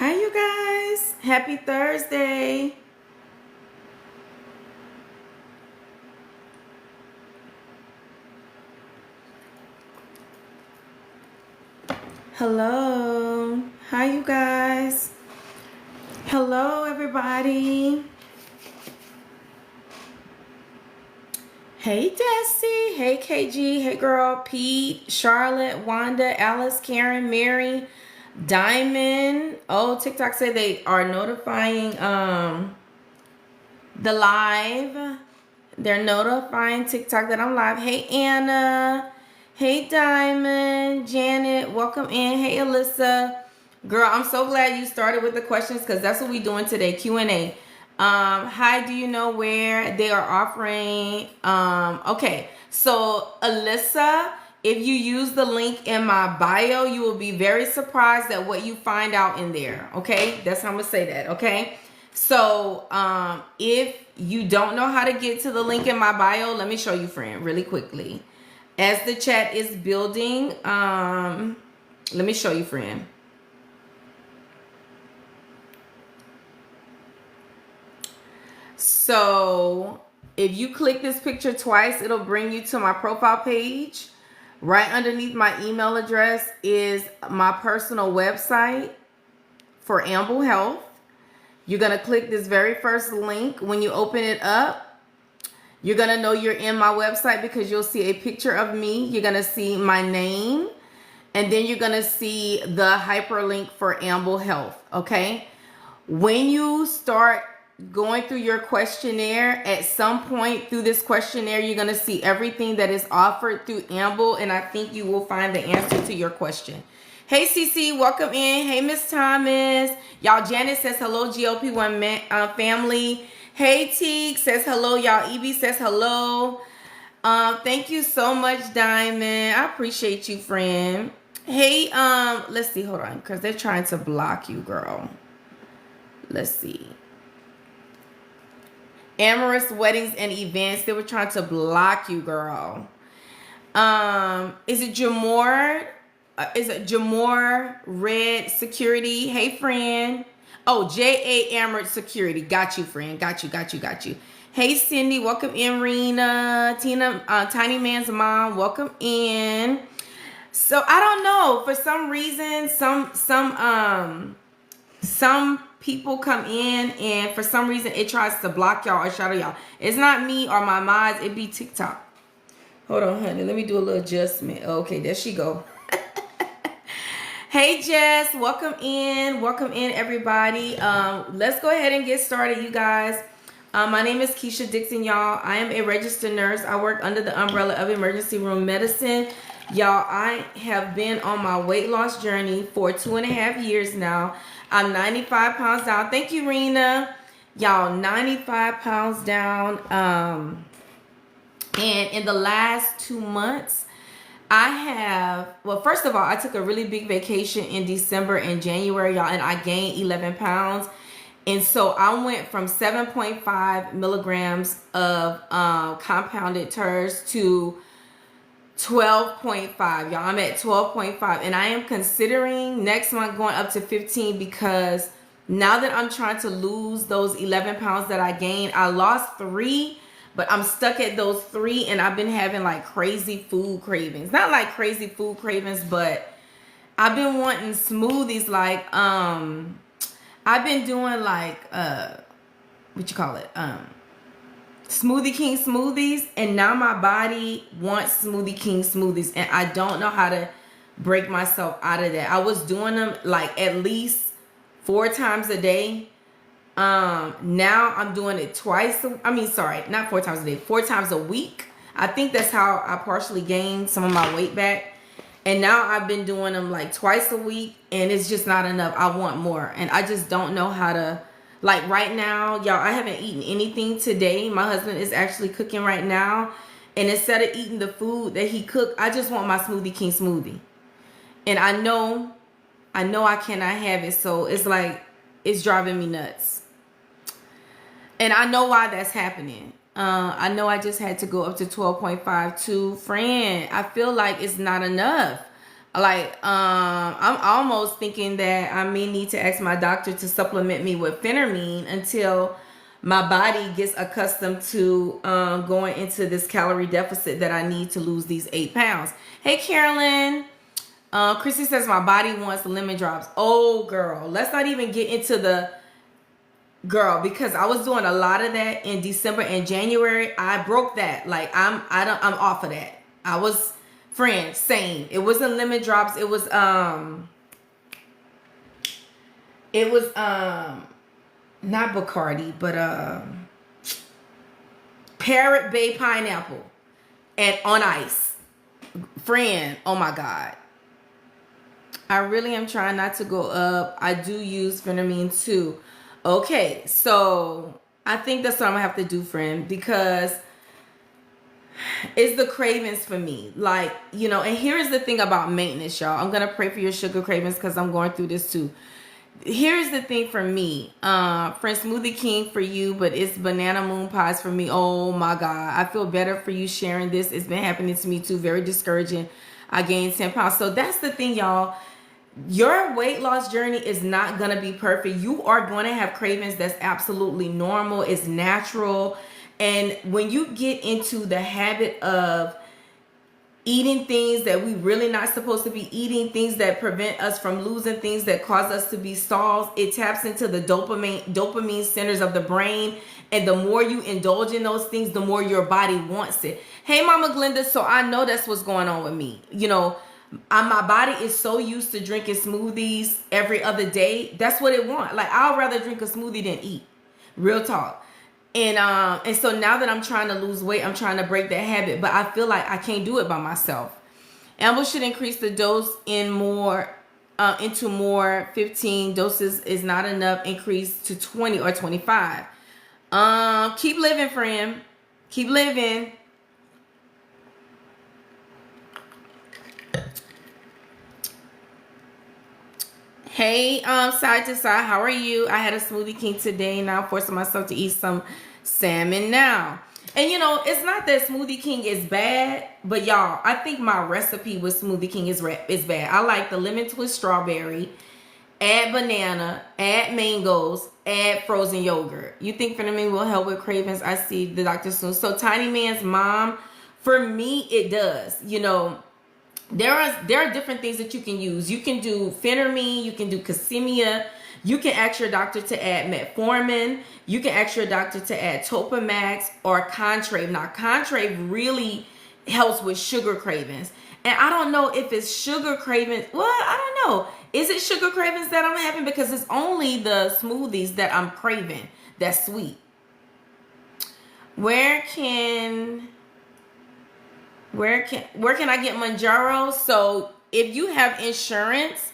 Hi, you guys. Happy Thursday. Hello. Hi, you guys. Hello, everybody. Hey, Desi. Hey, KG. Hey, girl. Pete, Charlotte, Wanda, Alice, Karen, Mary, Diamond. Oh, TikTok said they are notifying the live. They're notifying TikTok that I'm live. Hey, Anna. Hey, Diamond. Janet, welcome in. Hey, Alyssa. Girl, I'm so glad you started with the questions because that's what we're doing today, Q&A. Hi, do you know where they are offering? Okay, so Alyssa, if you use the link in my bio, you will be very surprised at what you find out in there. Okay, that's how I'm gonna say that. Okay, so if you don't know how to get to the link in my bio, let me show you, friend, really quickly. As the chat is building, let me show you, friend. So if you click this picture twice, it'll bring you to my profile page. Right underneath my email address is my personal website for Amble Health. You're going to click this very first link. When you open it up, you're going to know you're in my website because you'll see a picture of me. You're going to see my name. And then you're going to see the hyperlink for Amble Health. Okay. When you start going through your questionnaire, at some point through this questionnaire, you're going to see everything that is offered through Amble. And I think you will find the answer to your question. Hey, CC, welcome in. Hey, Miss Thomas. Y'all, Janet says hello, GLP-1 family. Hey, Teague says hello, y'all. Evie says hello. Thank you so much, Diamond. I appreciate you, friend. Hey, let's see. Hold on, because they're trying to block you, girl. Let's see. Amorous Weddings and Events. They were trying to block you, girl. Is it Jamor? Is it Jamor Red Security? Hey, friend. Oh, J.A. Amorous Security. Got you, friend. Got you. Hey, Cindy. Welcome in, Rena. Tina, Tiny Man's mom. Welcome in. So, I don't know. For some reason, some people come in and for some reason it tries to block y'all or shadow y'all. It's not me or my mods. It be TikTok. Hold on, honey. Let me do a little adjustment. Okay, there she go. Hey, Jess. Welcome in. Welcome in, everybody. Let's go ahead and get started, you guys. My name is KEASHA DIXON, y'all. I am a registered nurse. I work under the umbrella of emergency room medicine. Y'all, I have been on my weight loss journey for 2.5 years now. I'm 95 pounds down. Thank you, Rena. Y'all, 95 pounds down. And in the last 2 months, well, first of all, I took a really big vacation in December and January, y'all, and I gained 11 pounds. And so I went from 7.5 milligrams of compounded TERS to 12.5, y'all. I'm at 12.5 and I am considering next month going up to 15 because now that I'm trying to lose those 11 pounds that I gained, I lost 3, but I'm stuck at those 3 and I've been having like crazy food cravings. Not like crazy food cravings, but I've been wanting smoothies. Like I've been doing like what you call it, Smoothie King smoothies, and now my body wants Smoothie King smoothies and I don't know how to break myself out of that. I was doing them like at least 4 times a day. Now I'm doing it twice. Not 4 times a day, 4 times a week. I think that's how I partially gained some of my weight back. And now I've been doing them like twice a week and it's just not enough. I want more and I just don't know how to. Like right now, y'all, I haven't eaten anything today. My husband is actually cooking right now. And instead of eating the food that he cooked, I just want my Smoothie King smoothie. And I know I cannot have it. So it's like, it's driving me nuts. And I know why that's happening. I know I just had to go up to 12.5 to friend. I feel like it's not enough. Like, I'm almost thinking that I may need to ask my doctor to supplement me with phentermine until my body gets accustomed to going into this calorie deficit that I need to lose these 8 pounds. Hey, Carolyn. Chrissy says my body wants lemon drops. Oh, girl, let's not even get into the girl, because I was doing a lot of that in December and January. I broke that. Like, I'm off of that. I was, friend, same. It wasn't lemon drops. It was not Bacardi, but Parrot Bay pineapple and on ice. Friend, oh my God. I really am trying not to go up. I do use phentermine too. Okay, so I think that's what I'm gonna have to do, friend, because it's the cravings for me. Like, you know, and here's the thing about maintenance, y'all. I'm gonna pray for your sugar cravings because I'm going through this too. Here's the thing for me, friend, Smoothie King for you, but it's banana moon pies for me. Oh my God, I feel better for you sharing this. It's been happening to me too. Very discouraging. I gained 10 pounds. So that's the thing, y'all. Your weight loss journey is not going to be perfect. You are going to have cravings. That's absolutely normal. It's natural. And when you get into the habit of eating things that we really not supposed to be eating, things that prevent us from losing, things that cause us to be stalls, it taps into the dopamine centers of the brain. And the more you indulge in those things, the more your body wants it. Hey, Mama Glenda. So I know that's what's going on with me. You know, my body is so used to drinking smoothies every other day. That's what it wants. Like, I'd rather drink a smoothie than eat. Real talk. And so now that I'm trying to lose weight, I'm trying to break that habit, but I feel like I can't do it by myself. Amble should increase the dose into more. 15 doses is not enough. Increase to 20 or 25. Keep living, friend. Keep living. Hey, side to side, how are you? I had a Smoothie King today. Now I'm forcing myself to eat some salmon now. And you know, it's not that Smoothie King is bad, but y'all, I think my recipe with Smoothie King is bad. I like the lemon twist strawberry, add banana, add mangoes, add frozen yogurt. You think phentermine will help with cravings? I see the doctor soon. So Tiny Man's mom, for me, it does. You know, there are different things that you can use. You can do phentermine, you can do Casimia, you can ask your doctor to add metformin, you can ask your doctor to add Topamax or Contrave. Now, Contrave really helps with sugar cravings. And I don't know if it's sugar cravings. Well, I don't know. Is it sugar cravings that I'm having? Because it's only the smoothies that I'm craving that's sweet. Where can I get MOUNJARO? So if you have insurance,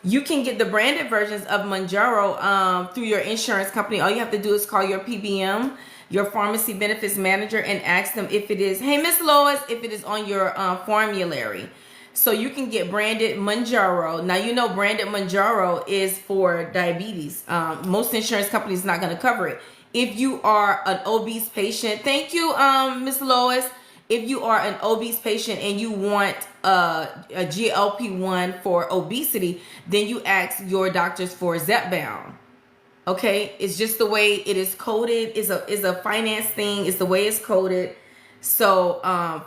you can get the branded versions of MOUNJARO through your insurance company. All you have to do is call your PBM, your pharmacy benefits manager, and ask them if it is, hey, Miss Lois, if it is on your formulary. So you can get branded MOUNJARO. Now, you know, branded MOUNJARO is for diabetes. Most insurance companies not going to cover it. If you are an obese patient, thank you, Miss Lois. If you are an obese patient and you want a GLP-1 for obesity, then you ask your doctors for ZEPBOUND. Okay, it's just the way it is coded. It's a finance thing. It's the way it's coded. So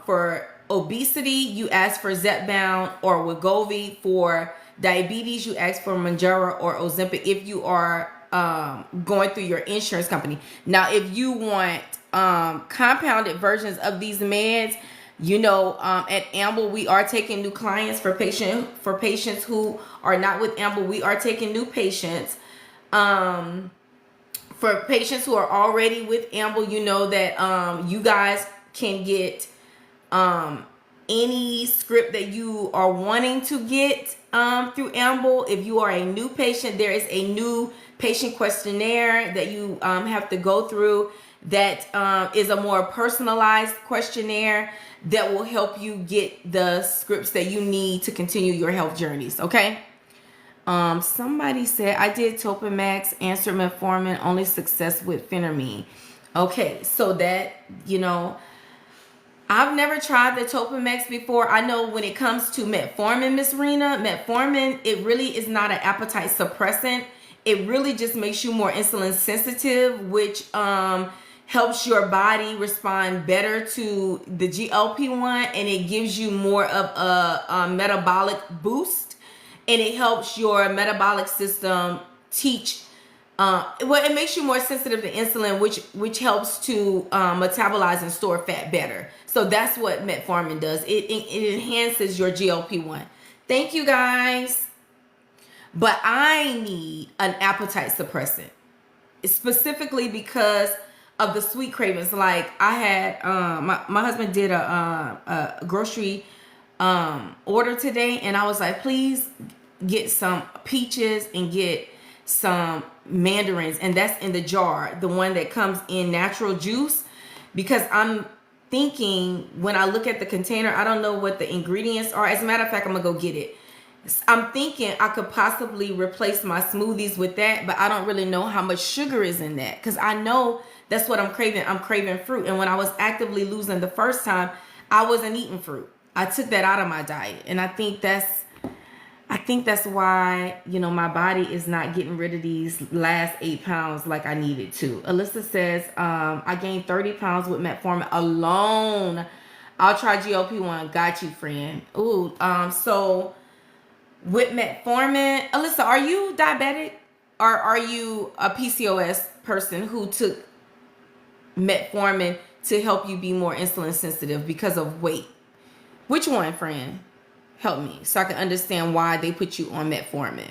for obesity, you ask for ZEPBOUND or WEGOVY. For diabetes, you ask for MOUNJARO or Ozempic if you are going through your insurance company. Now, if you want compounded versions of these meds, you know, at Amble, we are taking new clients. For patients who are not with Amble, we are taking new patients. For patients who are already with Amble, you know that you guys can get any script that you are wanting to get through Amble. If you are a new patient, there is a new patient questionnaire that you have to go through. That is a more personalized questionnaire that will help you get the scripts that you need to continue your health journeys. Okay. Somebody said I did Topamax, answered metformin, only success with phentermine. Okay, so that, you know, I've never tried the Topamax before. I know when it comes to metformin, Miss Rena, metformin, it really is not an appetite suppressant. It really just makes you more insulin sensitive, which helps your body respond better to the GLP-1, and it gives you more of a metabolic boost, and it helps your metabolic system teach. Well, it makes you more sensitive to insulin, which helps to metabolize and store fat better. So that's what metformin does. It enhances your GLP-1. Thank you, guys. But I need an appetite suppressant, specifically because of the sweet cravings. Like I had, my husband did a grocery order today, and I was like, please get some peaches and get some mandarins, and that's in the jar, the one that comes in natural juice, because I'm thinking when I look at the container, I don't know what the ingredients are. As a matter of fact, I'm gonna go get it. I'm thinking I could possibly replace my smoothies with that, but I don't really know how much sugar is in that, because I know that's what I'm craving. I'm craving fruit, and when I was actively losing the first time, I wasn't eating fruit. I took that out of my diet, and I think that's why, you know, my body is not getting rid of these last 8 pounds like I needed to. Alyssa says, I gained 30 pounds with metformin alone. I'll try GLP-1. Got you, friend. Ooh, so with metformin, Alyssa, are you diabetic, or are you a PCOS person who took metformin to help you be more insulin sensitive because of weight? Which one, friend? Help me so I can understand why they put you on metformin.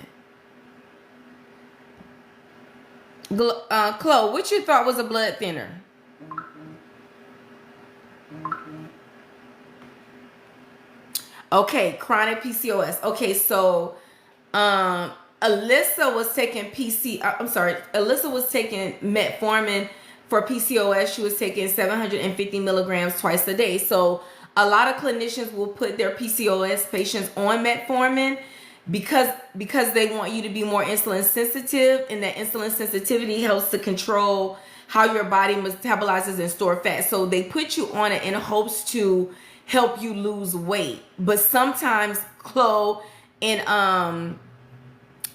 Chloe, what you thought was a blood thinner? Okay, chronic PCOS. Okay, so Alyssa was taking Alyssa was taking metformin for PCOS. She was taking 750 milligrams twice a day. So a lot of clinicians will put their PCOS patients on metformin because they want you to be more insulin sensitive, and that insulin sensitivity helps to control how your body metabolizes and store fat. So they put you on it in hopes to help you lose weight. But sometimes, Chloe and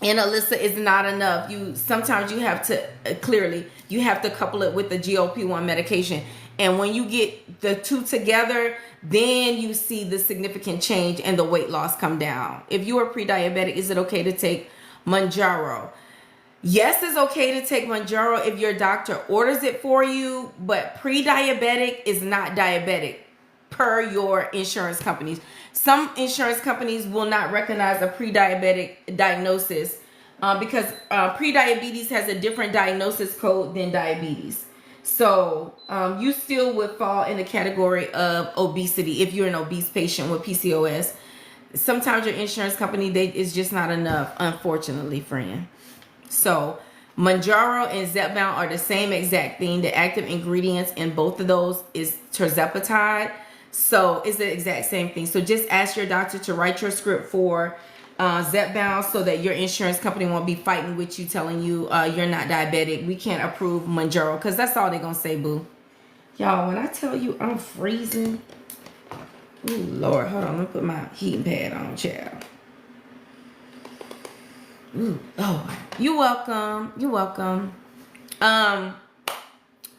Alyssa, is not enough. Sometimes you have to you have to couple it with the GLP-1 medication. And when you get the two together, then you see the significant change and the weight loss come down. If you are pre-diabetic, is it okay to take MOUNJARO? Yes, it's okay to take MOUNJARO if your doctor orders it for you, but pre-diabetic is not diabetic per your insurance companies. Some insurance companies will not recognize a pre-diabetic diagnosis because pre-diabetes has a different diagnosis code than diabetes. So you still would fall in the category of obesity if you're an obese patient with PCOS. Sometimes your insurance company, is just not enough, unfortunately, friend. So MOUNJARO and ZEPBOUND are the same exact thing. The active ingredients in both of those is tirzepatide. So it's the exact same thing. So just ask your doctor to write your script for ZEPBOUND so that your insurance company won't be fighting with you, telling you you're not diabetic. We can't approve MOUNJARO, because that's all they're going to say, boo. Y'all, when I tell you I'm freezing, oh Lord, hold on. Let me put my heating pad on, child. Ooh, oh, you're welcome. You're welcome.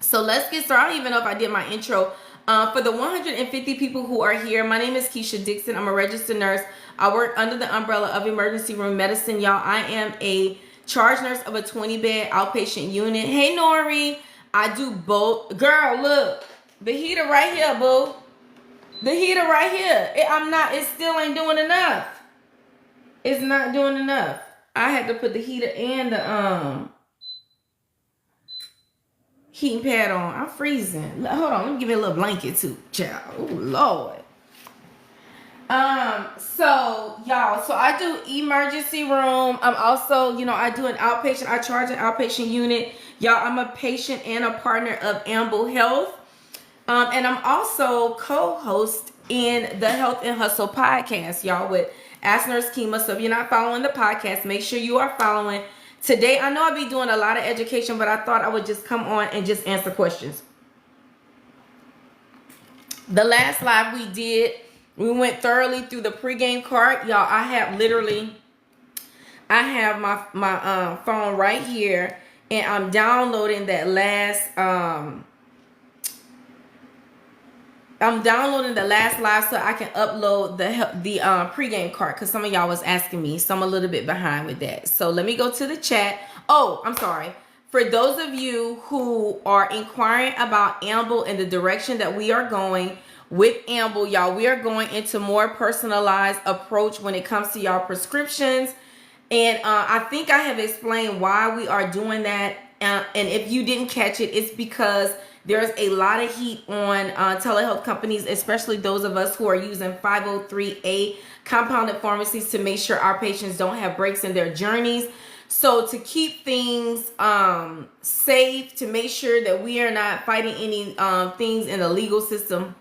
So let's get started. I don't even know if I did my intro. For the 150 people who are here, my name is KEASHA DiXON. I'm a registered nurse. I work under the umbrella of emergency room medicine. Y'all, I am a charge nurse of a 20-bed outpatient unit. Hey, Nori. I do both. Girl, look. The heater right here, boo. The heater right here. It still ain't doing enough. It's not doing enough. I had to put the heater and the heating pad on. I'm freezing. Hold on, let me give you a little blanket too, child. Oh Lord. So y'all, so I do emergency room. I'm also, I do an outpatient. I charge an outpatient unit. Y'all, I'm a patient and a partner of Amble Health. And I'm also co-host in the Health and Hustle podcast, y'all, with Ask Nurse Kima. So if you're not following the podcast, make sure you are following. Today, I know I'll be doing a lot of education, but I thought I would just come on and just answer questions. The last live we did, we went thoroughly through the pregame cart. Y'all, I have my phone right here, and I'm downloading that last live so I can upload the pregame cart, because some of y'all was asking me, so I'm a little bit behind with that. So let me go to the chat. Oh, I'm sorry. For those of you who are inquiring about Amble and the direction that we are going with Amble, y'all, we are going into more personalized approach when it comes to y'all prescriptions. And I think I have explained why we are doing that. And if you didn't catch it, it's because there's a lot of heat on telehealth companies, especially those of us who are using 503A compounded pharmacies, to make sure our patients don't have breaks in their journeys. So to keep things safe, to make sure that we are not fighting any things in the legal system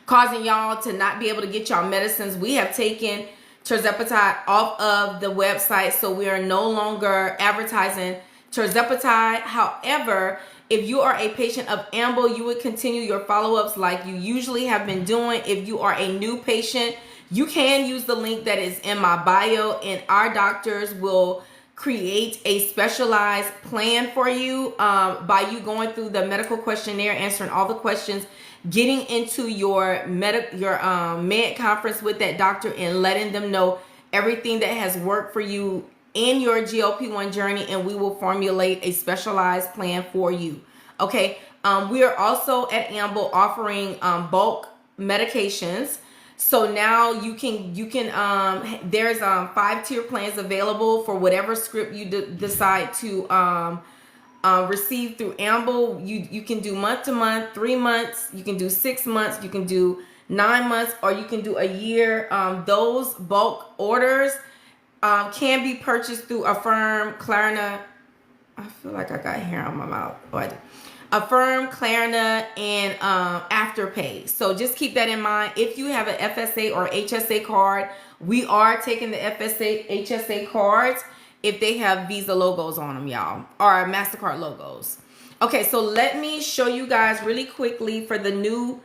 causing y'all to not be able to get y'all medicines, we have taken tirzepatide off of the website, so we are no longer advertising tirzepatide. However, if you are a patient of Amble, you would continue your follow-ups like you usually have been doing. If you are a new patient, you can use the link that is in my bio, and our doctors will create a specialized plan for you by you going through the medical questionnaire, answering all the questions, getting into your med conference with that doctor, and letting them know everything that has worked for you in your GLP-1 journey, and we will formulate a specialized plan for you. Okay, we are also at Amble offering bulk medications. So now you can there's 5-tier plans available for whatever script you decide to receive through Amble. You can do month to month, 3 months, you can do 6 months, you can do 9 months, or you can do a year. Those bulk orders can be purchased through Affirm, Klarna. I feel like I got hair on my mouth. Affirm, Klarna, and Afterpay. So just keep that in mind. If you have an FSA or HSA card, we are taking the FSA, HSA cards if they have Visa logos on them, y'all, or MasterCard logos. Okay, so let me show you guys really quickly for the new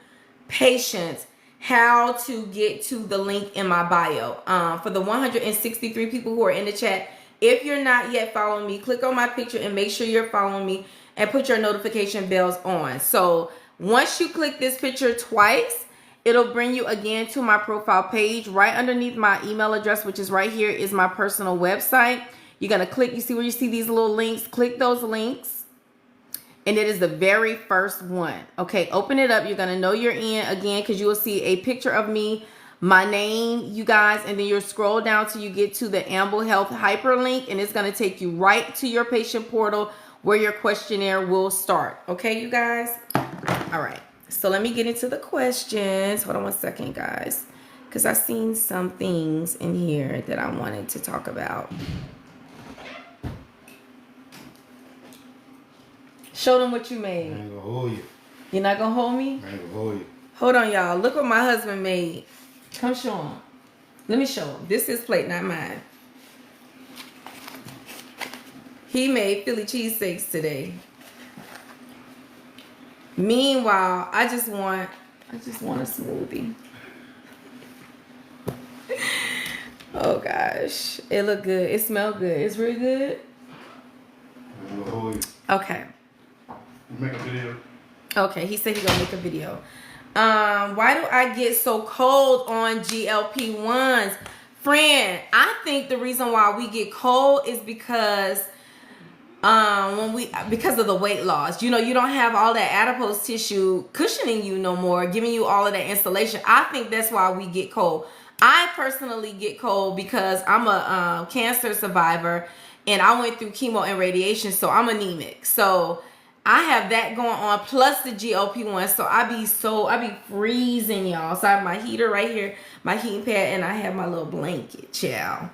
patients how to get to the link in my bio. For the 163 people who are in the chat, if you're not yet following me, click on my picture and make sure you're following me, and put your notification bells on. So once you click this picture twice, it'll bring you again to my profile page. Right underneath my email address, which is right here, is my personal website. You're gonna click, you see where you see these little links, click those links, and it is the very first one. Okay, open it up. You're gonna know you're in again, because you will see a picture of me, my name, you guys, and then you'll scroll down till you get to the Amble Health hyperlink, and it's gonna take you right to your patient portal where your questionnaire will start. Okay, you guys? All right, so let me get into the questions. Hold on one second, guys, because I've seen some things in here that I wanted to talk about. Show them what you made. I ain't gonna hold you. You're not gonna hold me? I ain't gonna hold you. Hold on, y'all. Look what my husband made. Come show him. Let me show him. This is his plate, not mine. He made Philly cheesesteaks today. Meanwhile, I just want a smoothie. Oh gosh, it look good. It smell good. It's really good. I ain't gonna hold you. Okay. You make a video. Okay, he said he gonna make a video. Why do I get so cold on GLP-1s? Friend, I think the reason why we get cold is because because of the weight loss. You know, you don't have all that adipose tissue cushioning you no more, giving you all of that insulation. I think that's why we get cold. I personally get cold because I'm a cancer survivor, and I went through chemo and radiation, so I'm anemic. So I have that going on, plus the GLP-1. So I be freezing, y'all. So I have my heater right here, my heating pad, and I have my little blanket, child.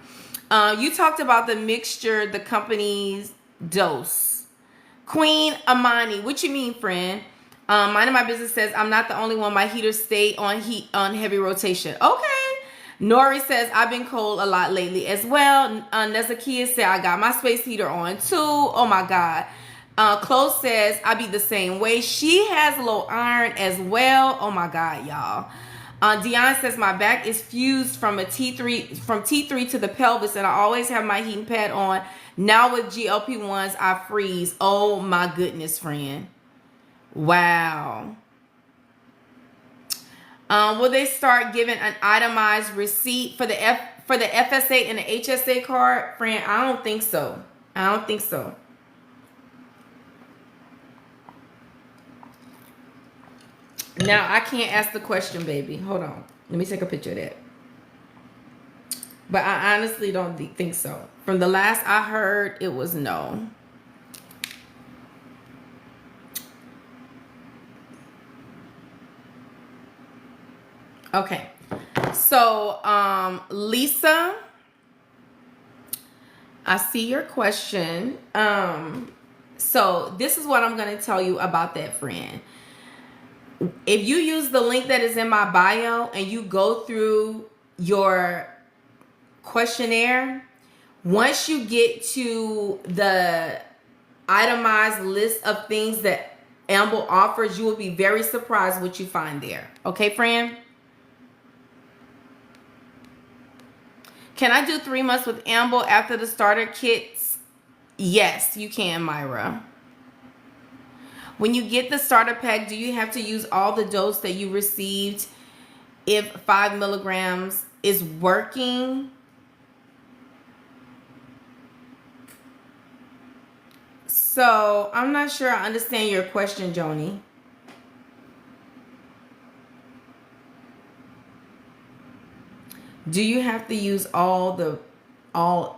You talked about the mixture, the company's dose. Queen Amani, what you mean, friend? Mind of my business says I'm not the only one. My heaters stay on heavy rotation. Okay. Nori says I've been cold a lot lately as well. Nezakia said I got my space heater on too. Oh my God. Chloe says, I be the same way. She has low iron as well. Oh my God, y'all. Dion says, my back is fused from T3 to the pelvis, and I always have my heating pad on. Now with GLP-1s, I freeze. Oh my goodness, friend. Wow. Will they start giving an itemized receipt for the FSA and the HSA card? Friend, I don't think so. I don't think so. Now, I can't ask the question, baby. Hold on. Let me take a picture of that. But I honestly don't think so. From the last I heard, it was no. Okay. So, Lisa, I see your question. So this is what I'm going to tell you about that, friend. If you use the link that is in my bio and you go through your questionnaire, once you get to the itemized list of things that Amble offers, you will be very surprised what you find there. Okay, friend? Can I do 3 months with Amble after the starter kits? Yes, you can, Myra. When you get the starter pack, do you have to use all the dose that you received if 5 milligrams is working? So, I'm not sure I understand your question, Joni. Do you have to use all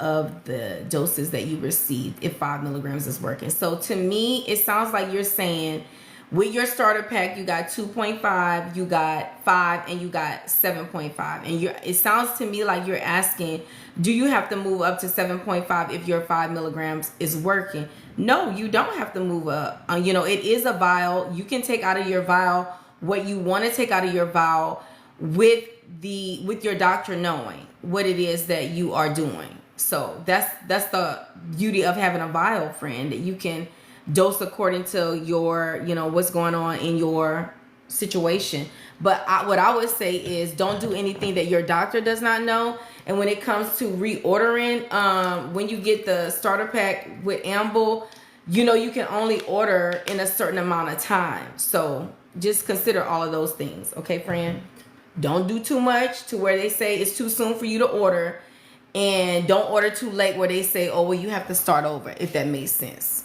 of the doses that you received if 5 milligrams is working? So to me, it sounds like you're saying with your starter pack, you got 2.5, you got 5, and you got 7.5. And it sounds to me like you're asking, do you have to move up to 7.5 if your 5 milligrams is working? No, you don't have to move up. You know, it is a vial. You can take out of your vial what you want to take out of your vial with your doctor knowing what it is that you are doing. So that's the beauty of having a vial, friend, that you can dose according to your, you know, what's going on in your situation. But what I would say is don't do anything that your doctor does not know. And when it comes to reordering, when you get the starter pack with Amble, you know, you can only order in a certain amount of time. So just consider all of those things. Okay, friend? Don't do too much to where they say it's too soon for you to order. And don't order too late where they say, oh, well, you have to start over, if that makes sense.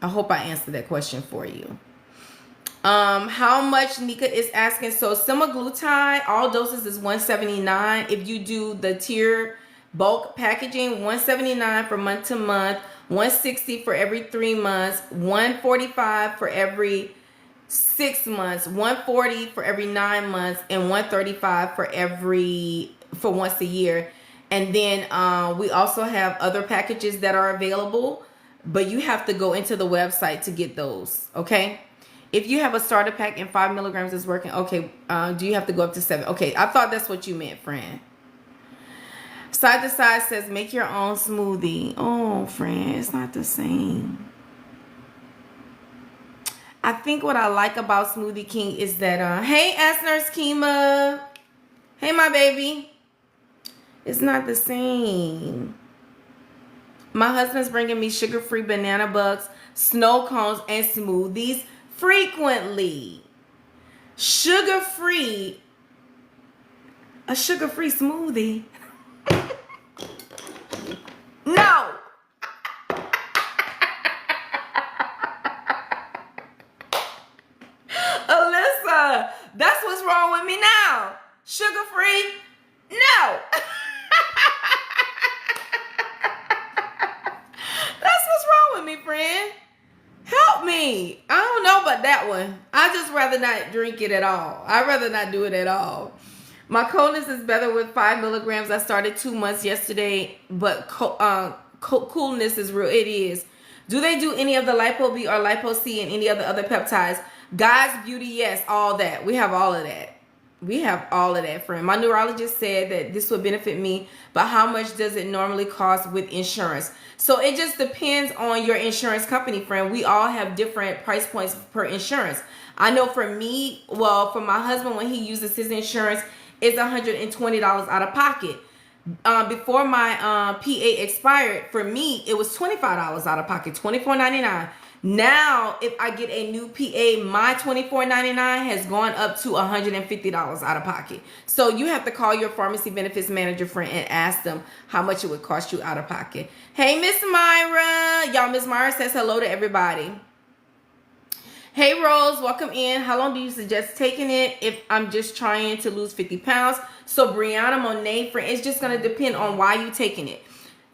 I hope I answered that question for you. How much Nika is asking. So Semaglutide, all doses is $179. If you do the tier bulk packaging, $179 for month to month, $160 for every 3 months, $145 for every 6 months, $140 for every 9 months, and $135 for once a year. And then we also have other packages that are available, but you have to go into the website to get those. Okay. If you have a starter pack and 5 milligrams is working, okay. Do you have to go up to 7? Okay. I thought that's what you meant, friend. Side to Side says, make your own smoothie. Oh, friend, it's not the same. I think what I like about Smoothie King is that, hey, Ask Nurse Kima. Hey, my baby. It's not the same. My husband's bringing me sugar-free banana bugs, snow cones, and smoothies frequently. Sugar-free. A sugar-free smoothie. No. Alyssa, that's what's wrong with me now. Sugar-free? No. That's what's wrong with me, friend. Help me. I don't know about that one. I just rather not drink it at all. I'd rather not do it at all. My coldness is better with 5 milligrams. I started 2 months yesterday, but coolness is real. It is. Do they do any of the Lipo B or Lipo C and any of the other peptides? God's Beauty, yes, all that. We have all of that. We have all of that, friend. My neurologist said that this would benefit me, but how much does it normally cost with insurance? So it just depends on your insurance company, friend. We all have different price points per insurance. I know for me, well, for my husband, when he uses his insurance, it's $120 out of pocket. Before my PA expired, for me, it was $25 out of pocket, $24.99. Now, if I get a new PA, my $24.99 has gone up to $150 out of pocket. So you have to call your pharmacy benefits manager friend and ask them how much it would cost you out of pocket. Hey, Miss Myra. Y'all, Miss Myra says hello to everybody. Hey, Rose, welcome in. How long do you suggest taking it if I'm just trying to lose 50 pounds? So Brianna Monet, friend, it's just going to depend on why you're taking it.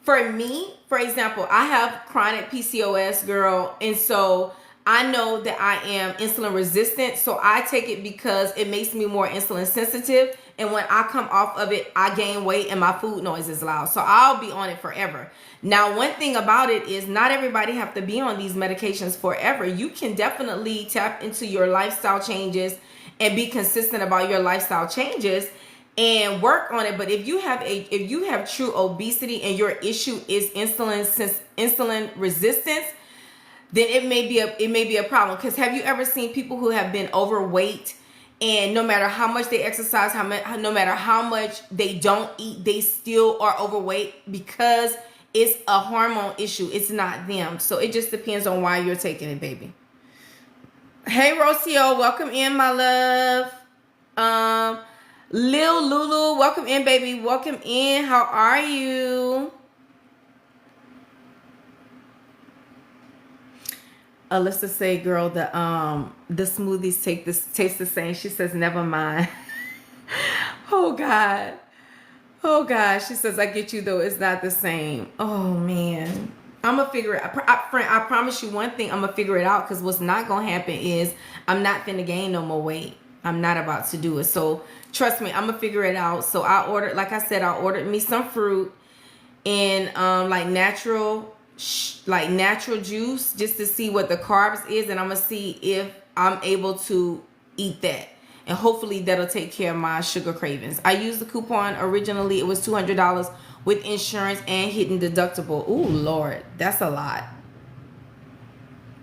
For me, for example, I have chronic PCOS, girl, and so I know that I am insulin resistant, so I take it because it makes me more insulin sensitive, and when I come off of it, I gain weight and my food noise is loud, so I'll be on it forever. Now, one thing about it is not everybody have to be on these medications forever. You can definitely tap into your lifestyle changes and be consistent about your lifestyle changes and work on it. But if you have true obesity and your issue is insulin resistance, then it may be a problem. Because have you ever seen people who have been overweight and no matter how much they exercise, no matter how much they don't eat, they still are overweight because it's a hormone issue. It's not them. So it just depends on why you're taking it, baby. Hey, Rocio, welcome in, my love. Lil Lulu, welcome in, baby. Welcome in. How are you? Alyssa say, girl, the smoothies taste the same. She says, never mind. Oh God. Oh gosh. She says, I get you though. It's not the same. Oh man. I'm gonna figure it out. Friend, I promise you one thing. I'm gonna figure it out because what's not gonna happen is I'm not gonna gain no more weight. I'm not about to do it. So trust me, I'm gonna figure it out. So I ordered, like I said, I ordered me some fruit and like natural juice just to see what the carbs is, and I'm gonna see if I'm able to eat that, and hopefully that'll take care of my sugar cravings. I used the coupon originally. It was $200 with insurance and hidden deductible. Ooh, Lord, that's a lot.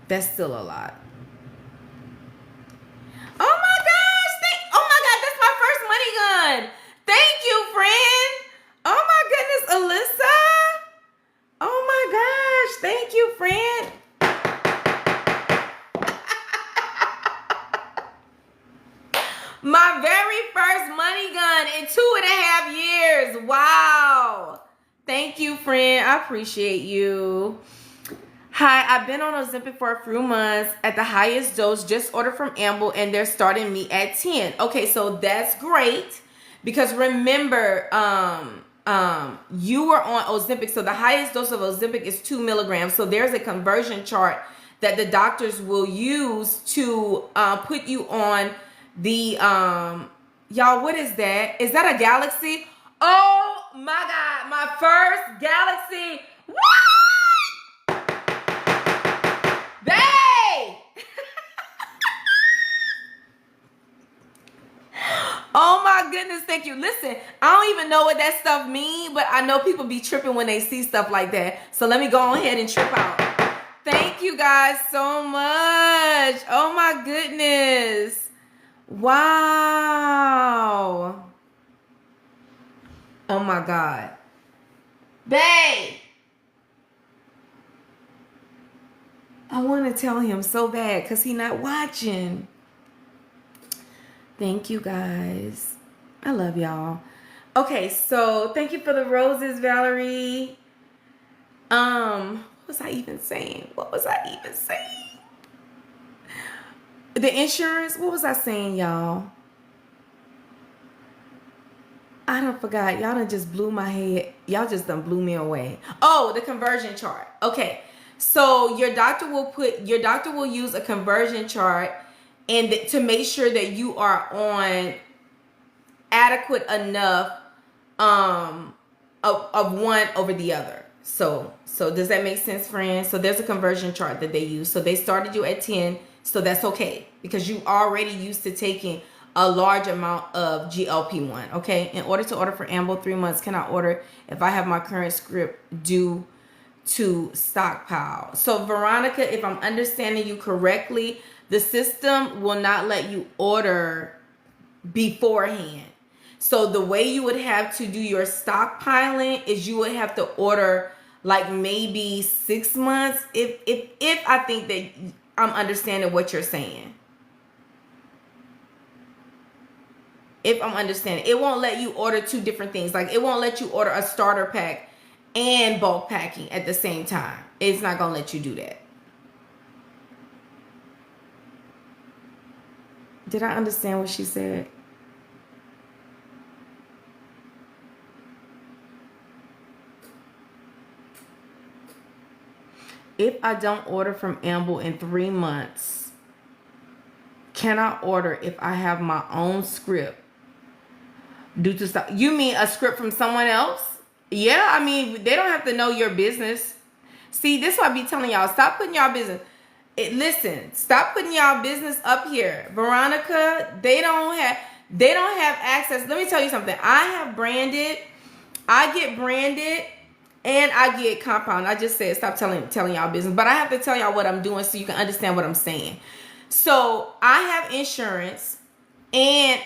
That's still a lot. Oh my gosh, that's my first money gun. Thank you, friend. Oh my goodness, Alyssa. Oh my gosh, thank you, friend. My very first money gun in 2.5 years. Wow. Thank you, friend. I appreciate you. Hi, I've been on Ozempic for a few months at the highest dose, just ordered from Amble, and they're starting me at 10. Okay, so that's great because remember, you were on Ozempic, so the highest dose of Ozempic is 2 milligrams. So there's a conversion chart that the doctors will use to put you on the y'all. What is that? Is that a Galaxy? Oh my God, my first Galaxy. What? Babe! Oh my goodness, thank you. Listen, I don't even know what that stuff means, but I know people be tripping when they see stuff like that. So let me go ahead and trip out. Thank you guys so much. Oh my goodness. Wow. Oh my God. Babe. I want to tell him so bad because he's not watching. Thank you guys. I love y'all. Okay, so thank you for the roses, Valerie. What was I even saying? The insurance, what was I saying, y'all? I done forgot. Y'all done just blew my head. Y'all just done blew me away. Oh, the conversion chart. Okay. So your doctor will use a conversion chart and to make sure that you are on adequate enough of one over the other. So does that make sense, friends? So there's a conversion chart that they use. So they started you at 10. So that's okay because you already used to taking a large amount of GLP-1. Okay, in order to order for Amble 3 months, can I order if I have my current script due to stockpile? So Veronica, if I'm understanding you correctly, the system will not let you order beforehand. So the way you would have to do your stockpiling is you would have to order like maybe 6 months, if I think that I'm understanding what you're saying. If I'm understanding, it won't let you order two different things. Like it won't let you order a starter pack and bulk packing at the same time. It's not gonna let you do that. Did I understand what she said? If I don't order from Amble in 3 months, can I order if I have my own script due to stuff? You mean a script from someone else? Yeah, I mean, they don't have to know your business. See, this is what I be telling y'all. Stop putting y'all business. Listen, stop putting y'all business up here. Veronica, they don't have access. Let me tell you something. I get branded, and I get compound. I just said stop telling y'all business. But I have to tell y'all what I'm doing so you can understand what I'm saying. So I have insurance, and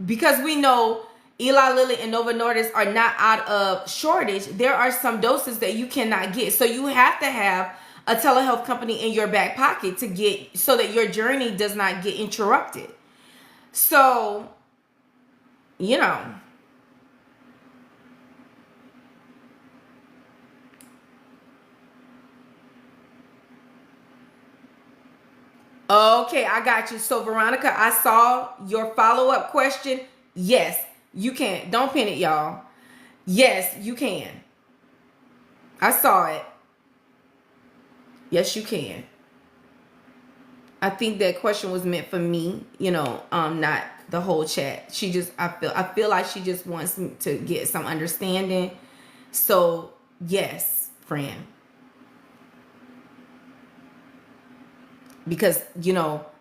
because we know Eli Lilly and Novo Nordisk are not out of shortage, there are some doses that you cannot get. So you have to have a telehealth company in your back pocket so that your journey does not get interrupted. So, Okay, I got you. So, Veronica, I saw your follow-up question. Yes, you can. Don't pin it, y'all. Yes, you can. I saw it. Yes, you can. I think that question was meant for me, not the whole chat. I feel like she just wants me to get some understanding. So, yes, friend. Because,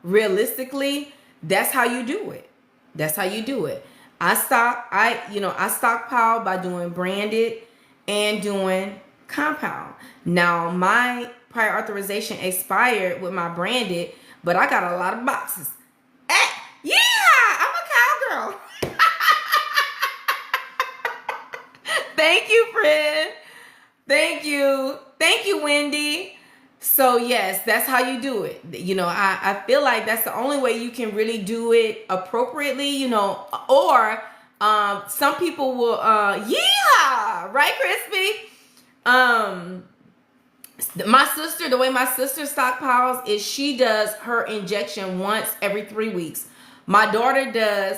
realistically, that's how you do it. That's how you do it. I stockpile by doing branded and doing compound. Now, my prior authorization expired with my branded, but I got a lot of boxes. Yeah, I'm a cowgirl. Thank you, friend. Thank you, Wendy. So yes, that's how you do it. I feel like that's the only way you can really do it appropriately, or some people will yeah, right, Crispy? My sister, the way my sister stockpiles is she does her injection once every 3 weeks. My daughter does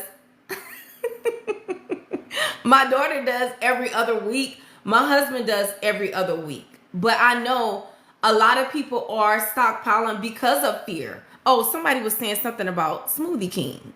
every other week. My husband does every other week. But I know a lot of people are stockpiling because of fear. Oh, somebody was saying something about Smoothie King.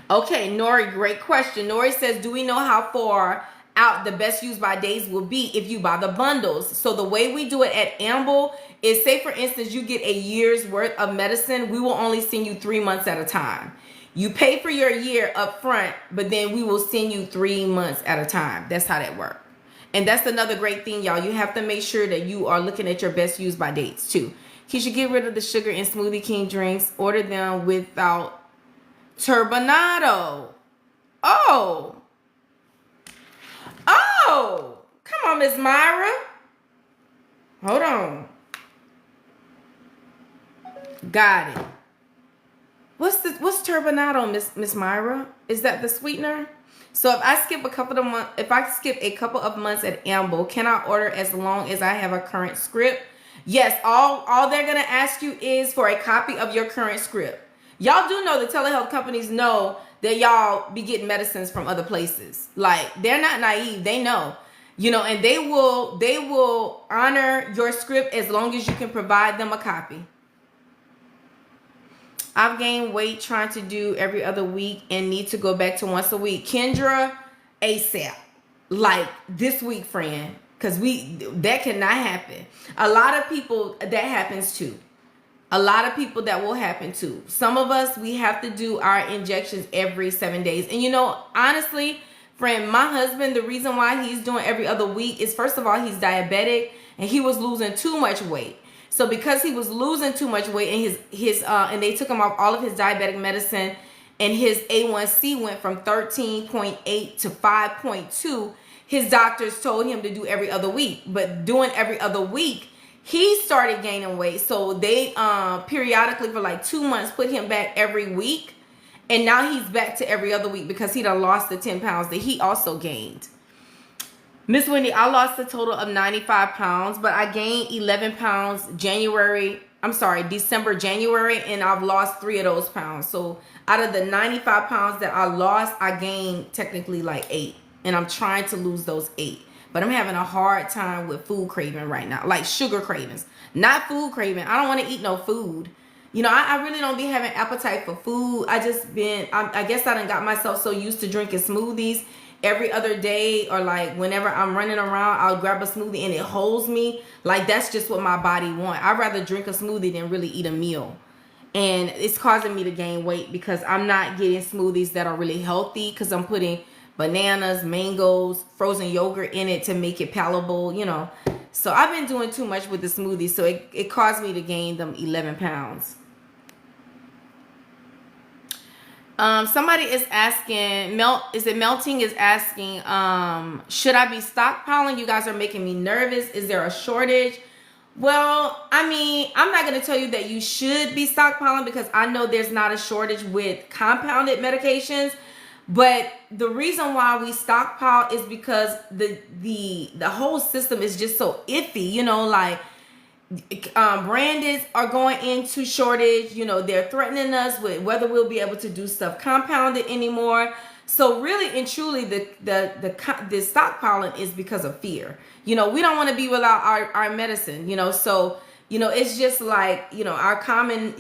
Okay, Nori, great question. Nori says, do we know how far out the best use by days will be if you buy the bundles? So the way we do it at Amble is, say for instance, you get a year's worth of medicine. We will only send you 3 months at a time. You pay for your year up front, but then we will send you 3 months at a time. That's how that works. And that's another great thing, y'all. You have to make sure that you are looking at your best use by dates too. You should get rid of the sugar in Smoothie King drinks. Order them without turbinado. Oh, come on, Miss Myra. Hold on. Got it. What's turbinado, Miss Myra? Is that the sweetener? So if I skip a couple of months at Amble, can I order as long as I have a current script? Yes, all they're gonna ask you is for a copy of your current script. Y'all do know the telehealth companies know that y'all be getting medicines from other places. Like, they're not naive, they know. And they will honor your script as long as you can provide them a copy. I've gained weight trying to do every other week and need to go back to once a week. Kendra, ASAP. Like this week, friend. Because that cannot happen. A lot of people, that happens too. A lot of people that will happen to. Some of us, we have to do our injections every 7 days. And you know, honestly, friend, my husband, the reason why he's doing every other week is, first of all, he's diabetic and he was losing too much weight. So because he was losing too much weight and and they took him off all of his diabetic medicine, and his A1C went from 13.8 to 5.2, his doctors told him to do every other week. But doing every other week, he started gaining weight. So they periodically for like 2 months put him back every week. And now he's back to every other week because he done lost the 10 pounds that he also gained. Miss Wendy, I lost a total of 95 pounds, but I gained 11 pounds December, January, and I've lost 3 of those pounds. So out of the 95 pounds that I lost, I gained technically like 8. And I'm trying to lose those 8. But I'm having a hard time with food craving right now. Like sugar cravings. Not food craving. I don't want to eat no food. You know, I really don't be having appetite for food. I guess I done got myself so used to drinking smoothies every other day, or like whenever I'm running around, I'll grab a smoothie and it holds me. Like that's just what my body wants. I'd rather drink a smoothie than really eat a meal. And it's causing me to gain weight because I'm not getting smoothies that are really healthy, because I'm putting bananas, mangoes, frozen yogurt in it to make it palatable, you know. So I've been doing too much with the smoothies, so it caused me to gain them 11 pounds. Somebody is asking, Melting is asking, should I be stockpiling? You guys are making me nervous. Is there a shortage? Well, I mean, I'm not going to tell you that you should be stockpiling, because I know there's not a shortage with compounded medications. But the reason why we stockpile is because the whole system is just so iffy, you know, like brandeds are going into shortage. You know, they're threatening us with whether we'll be able to do stuff compounded anymore. So really and truly, the stockpiling is because of fear. You know, we don't want to be without our medicine, you know. So, you know, it's just like, you know, our common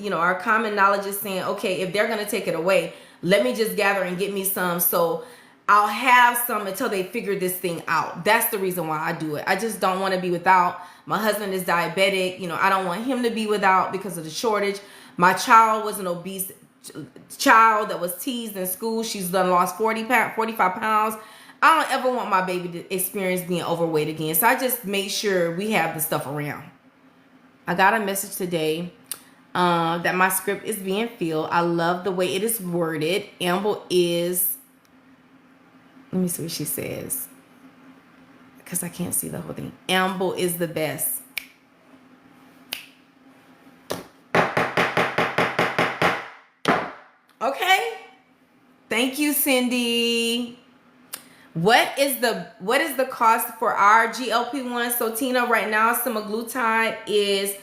knowledge is saying, okay, if they're going to take it away, let me just gather and get me some, so I'll have some until they figure this thing out. That's the reason why I do it. I just don't want to be without. My husband is diabetic. You know, I don't want him to be without because of the shortage. My child was an obese child that was teased in school. She's done lost 45 pounds. I don't ever want my baby to experience being overweight again. So I just make sure we have the stuff around. I got a message today that my script is being filled. I love the way it is worded. Amble is, let me see what she says, because I can't see the whole thing. Amble is the best. Okay. Thank you, Cindy. What is the cost for our GLP-1? So Tina, right now semaglutide is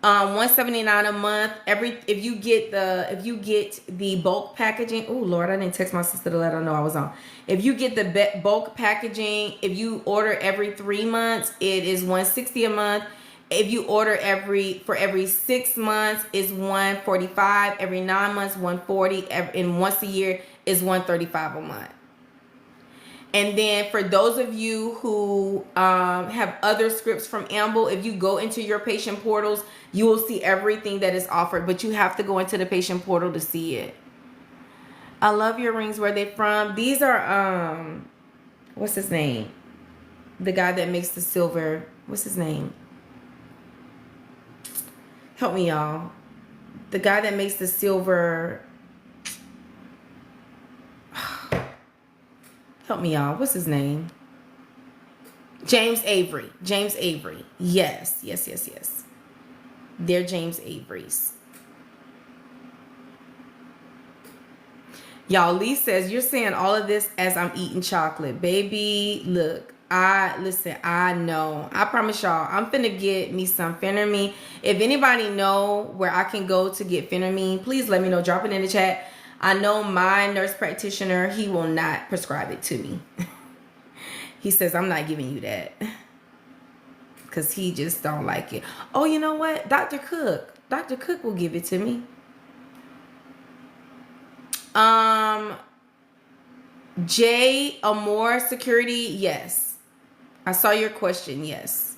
$179 a month. If you get the bulk packaging. Oh Lord, I didn't text my sister to let her know I was on. If you get the bulk packaging, if you order every 3 months, it is $160 a month. If you order every 6 months, is $145. Every 9 months, $140. And once a year is $135 a month. And then for those of you who have other scripts from Amble, if you go into your patient portals, you will see everything that is offered, but you have to go into the patient portal to see it. I love your rings. Where they from? These are, what's his name? The guy that makes the silver. What's his name? Help me, y'all. The guy that makes the silver. Help me, y'all. What's his name? James Avery. James Avery. Yes. They're James Avery's. Y'all, Lee says, you're saying all of this as I'm eating chocolate. Baby, look. I know. I promise y'all, I'm finna get me some Phenermine. If anybody know where I can go to get Phenermine, please let me know. Drop it in the chat. I know my nurse practitioner, he will not prescribe it to me. He says, I'm not giving you that. Because he just don't like it. Oh, you know what? Dr. Cook will give it to me. J. Amore Security, yes. I saw your question, yes.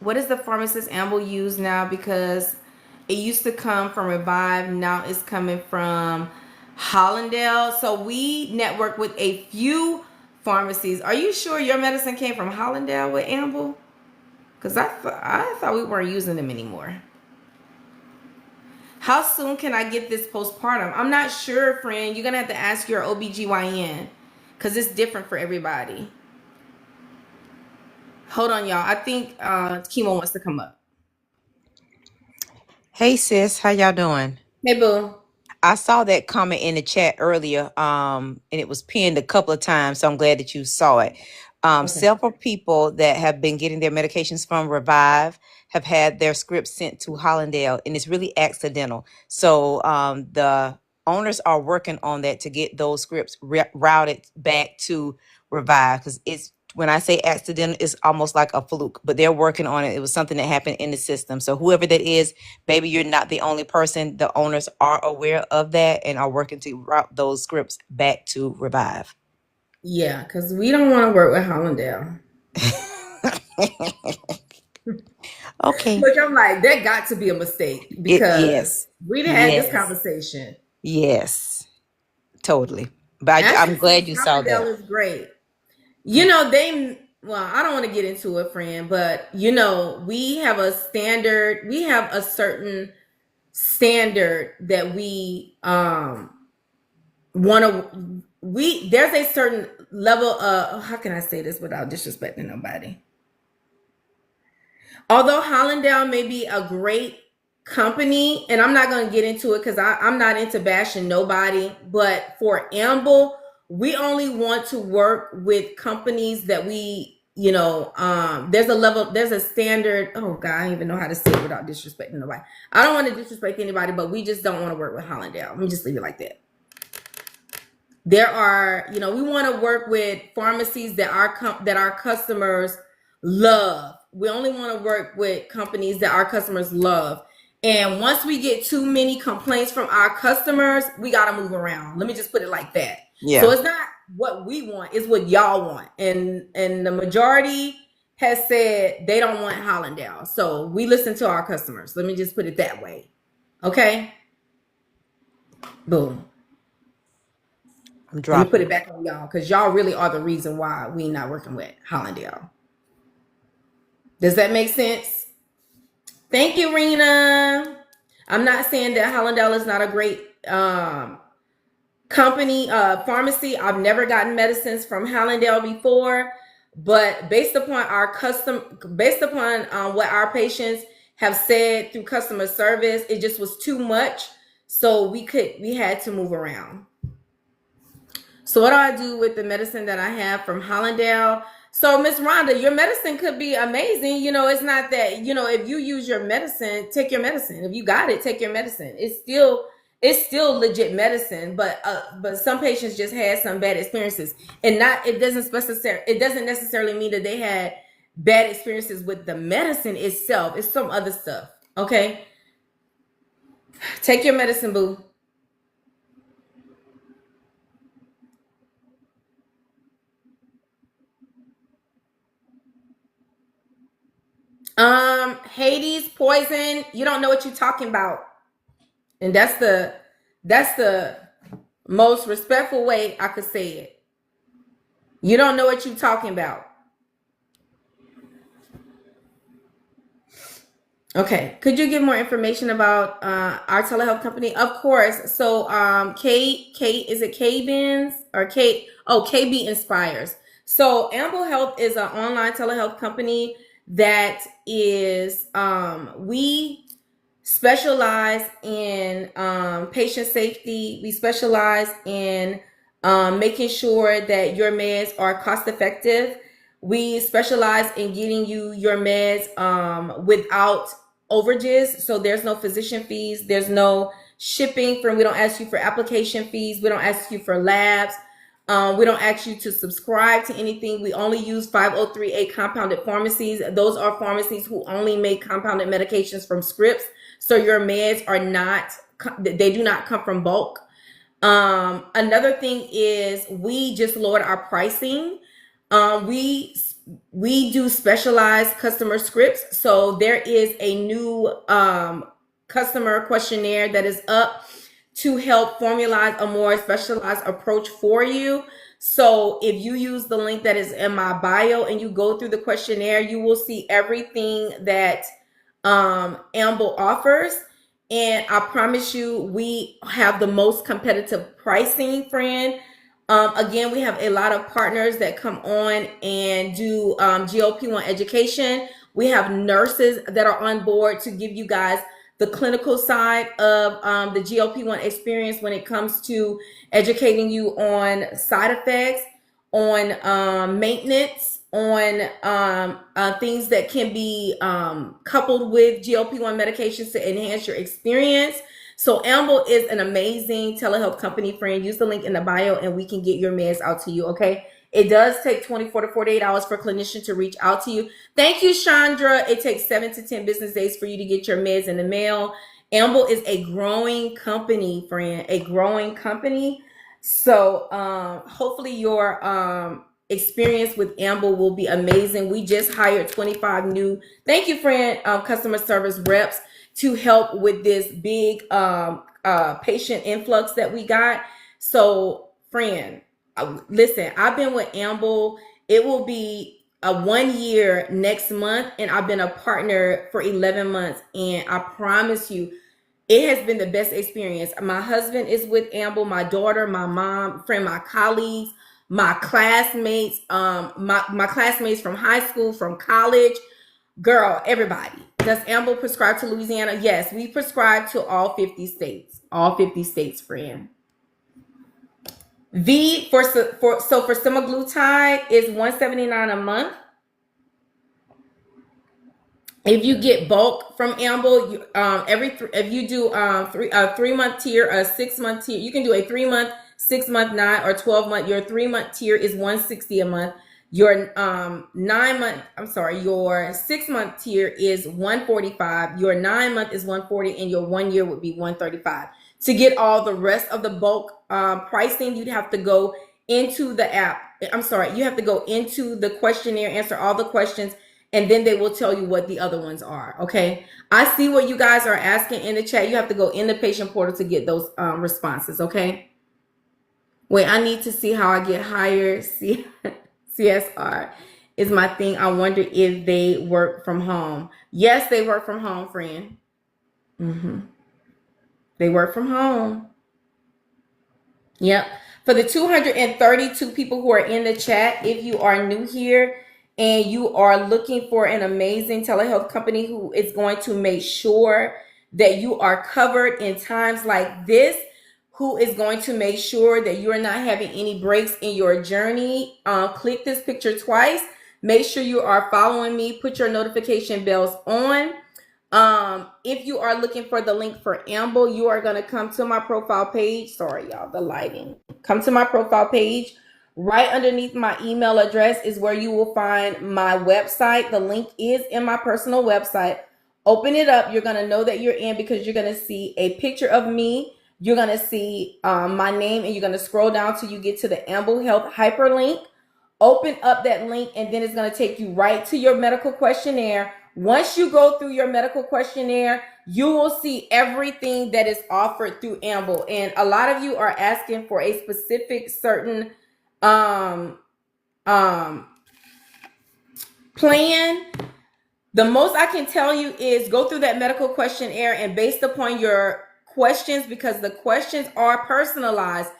what does the pharmacist Amble use now? Because it used to come from Revive. Now it's coming from Hollandale. So we network with a few pharmacies. Are you sure your medicine came from Hollandale with Amble? Because I thought we weren't using them anymore. How soon can I get this postpartum? I'm not sure, friend. You're going to have to ask your OBGYN because it's different for everybody. Hold on, y'all. I think Chemo wants to come up. Hey sis, how y'all doing? Hey, boo. I saw that comment in the chat earlier, and it was pinned a couple of times, so I'm glad that you saw it. Okay. Several people that have been getting their medications from Revive have had their scripts sent to Hollandale, and it's really accidental. So the owners are working on that to get those scripts routed back to Revive, because it's, when I say accidental, it's almost like a fluke, but they're working on it. It was something that happened in the system. So whoever that is, baby, you're not the only person. The owners are aware of that and are working to route those scripts back to Revive. Yeah, because we don't want to work with Hollandale. Okay. Which I'm like, that got to be a mistake because Yes. we didn't have Yes. this conversation. Yes, totally. But I'm glad you saw that. Hollandale is great. You know, well, I don't want to get into it, friend, but you know, we have a standard, we have a certain standard that we want to, there's a certain level of, how can I say this without disrespecting nobody? Although Hollandale may be a great company, and I'm not going to get into it because I'm not into bashing nobody, but for Amble, we only want to work with companies that we, you know, there's a level, there's a standard. Oh God, I don't even know how to say it without disrespecting nobody. I don't want to disrespect anybody, but we just don't want to work with Hollandale. Let me just leave it like that. There are, you know, we want to work with pharmacies that our customers love. We only want to work with companies that our customers love. And once we get too many complaints from our customers, we got to move around. Let me just put it like that. Yeah. So it's not what we want, it's what y'all want. And the majority has said they don't want Hollandale. So we listen to our customers. Let me just put it that way. Okay? Boom. Let me put it back on y'all because y'all really are the reason why we not working with Hollandale. Does that make sense? Thank you, Rena. I'm not saying that Hollandale is not a great company, pharmacy. I've never gotten medicines from Hollandale before, but based upon what our patients have said through customer service, it just was too much. So we had to move around. So what do I do with the medicine that I have from Hollandale? So Miss Rhonda, your medicine could be amazing. You know, it's not that, you know, if you use your medicine, take your medicine. If you got it, take your medicine. It's still legit medicine, but some patients just had some bad experiences. And it doesn't necessarily mean that they had bad experiences with the medicine itself. It's some other stuff. Okay? Take your medicine, boo. Hades, poison, you don't know what you're talking about. And that's the most respectful way I could say it. You don't know what you're talking about. Okay, could you give more information about our telehealth company? Of course. So is it K-Bins or K? Oh, KB Inspires. So Amble Health is an online telehealth company that is we specialize in patient safety. We specialize in making sure that your meds are cost effective. We specialize in getting you your meds without overages. So there's no physician fees. There's no shipping. We don't ask you for application fees. We don't ask you for labs. We don't ask you to subscribe to anything. We only use 503A compounded pharmacies. Those are pharmacies who only make compounded medications from scripts. So your meds they do not come from bulk. Another thing is we just lowered our pricing. We do specialized customer scripts. So there is a new customer questionnaire that is up to help formalize a more specialized approach for you. So if you use the link that is in my bio and you go through the questionnaire, you will see everything that Amble offers. And I promise you, we have the most competitive pricing, friend. Again, we have a lot of partners that come on and do GLP-1 education. We have nurses that are on board to give you guys the clinical side of the GLP-1 experience when it comes to educating you on side effects, on maintenance, on things that can be coupled with GLP-1 medications to enhance your experience. So Amble is an amazing telehealth company, friend. Use the link in the bio and we can get your meds out to you, okay? It does take 24 to 48 hours for a clinician to reach out to you. Thank you, Chandra. It takes 7 to 10 business days for you to get your meds in the mail. Amble is a growing company, friend, a growing company. So hopefully your experience with Amble will be amazing. We just hired 25 new, thank you, friend, customer service reps to help with this big patient influx that we got. So, friend, listen, I've been with Amble. It will be a 1 year next month, and I've been a partner for 11 months. And I promise you, it has been the best experience. My husband is with Amble, my daughter, my mom, friend, my colleagues, my classmates, my classmates from high school, from college. Girl, everybody. Does Amble prescribe to Louisiana? Yes, we prescribe to all 50 states. All 50 states, friend. For semaglutide is $179 a month. If you get bulk from Amble, if you do a 3-month tier, a 6-month tier, you can do a 3-month, 6-month, 9 or 12-month. Your 3-month tier is $160 a month. Your your 6-month tier is $145. Your 9-month is $140, and your 1 year would be $135. To get all the rest of the bulk pricing, you'd have to go into the app. You have to go into the questionnaire, answer all the questions, and then they will tell you what the other ones are. Okay. I see what you guys are asking in the chat. You have to go in the patient portal to get those responses. Okay. Wait, I need to see how I get higher. See. CSR is my thing. I wonder if they work from home. Yes, they work from home, friend. They work from home. Yep. For the 232 people who are in the chat, if you are new here and you are looking for an amazing telehealth company who is going to make sure that you are covered in times like this, who is going to make sure that you are not having any breaks in your journey, click this picture twice. Make sure you are following me. Put your notification bells on. If you are looking for the link for Amble, you are going to come to my profile page. Sorry, y'all, the lighting. Come to my profile page. Right underneath my email address is where you will find my website. The link is in my personal website. Open it up. You're going to know that you're in because you're going to see a picture of me. You're going to see my name, and you're going to scroll down till you get to the Amble Health hyperlink. Open up that link, and then it's going to take you right to your medical questionnaire. Once you go through your medical questionnaire, you will see everything that is offered through Amble. And a lot of you are asking for a specific certain plan. The most I can tell you is go through that medical questionnaire, and based upon your questions, because the questions are personalized,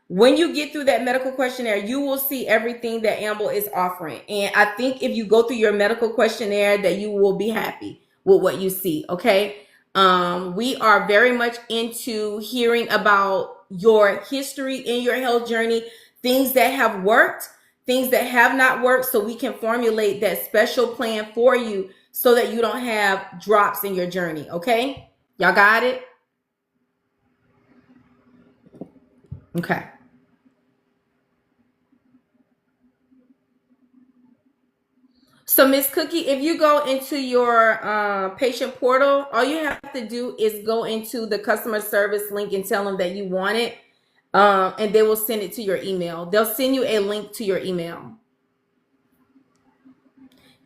when you get through that medical questionnaire, you will see everything that Amble is offering. And I think if you go through your medical questionnaire, that you will be happy with what you see. Okay. We are very much into hearing about your history in your health journey, things that have worked, things that have not worked, so we can formulate that special plan for you so that you don't have drops in your journey. Okay. Y'all got it? Okay. So Miss Cookie, if you go into your patient portal, all you have to do is go into the customer service link and tell them that you want it, and they will send it to your email. They'll send you a link to your email.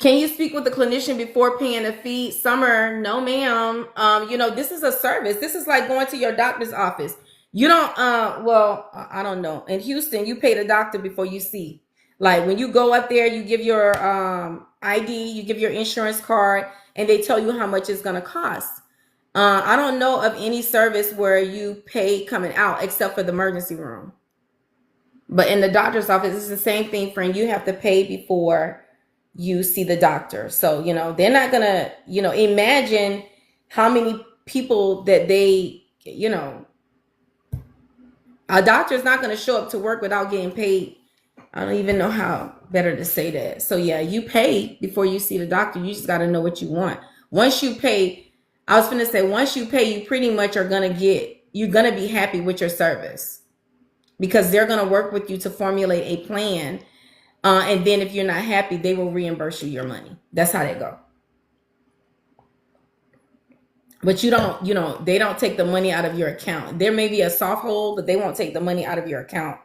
Can you speak with the clinician before paying a fee? Summer, no, ma'am. This is a service. This is like going to your doctor's office. You don't. Well, I don't know. In Houston, you pay the doctor before you see. Like when you go up there, you give your ID, you give your insurance card, and they tell you how much it's gonna cost. I don't know of any service where you pay coming out except for the emergency room. But in the doctor's office, it's the same thing, friend. You have to pay before you see the doctor. So, they're not gonna, imagine how many people that they, a doctor's not gonna show up to work without getting paid. I don't even know how better to say that. So yeah, you pay before you see the doctor. You just gotta know what you want. Once you pay, I was gonna say, once you pay, you pretty much you're gonna be happy with your service because they're gonna work with you to formulate a plan. And then if you're not happy, they will reimburse you your money. That's how they go. But they don't take the money out of your account. There may be a soft hold, but they won't take the money out of your account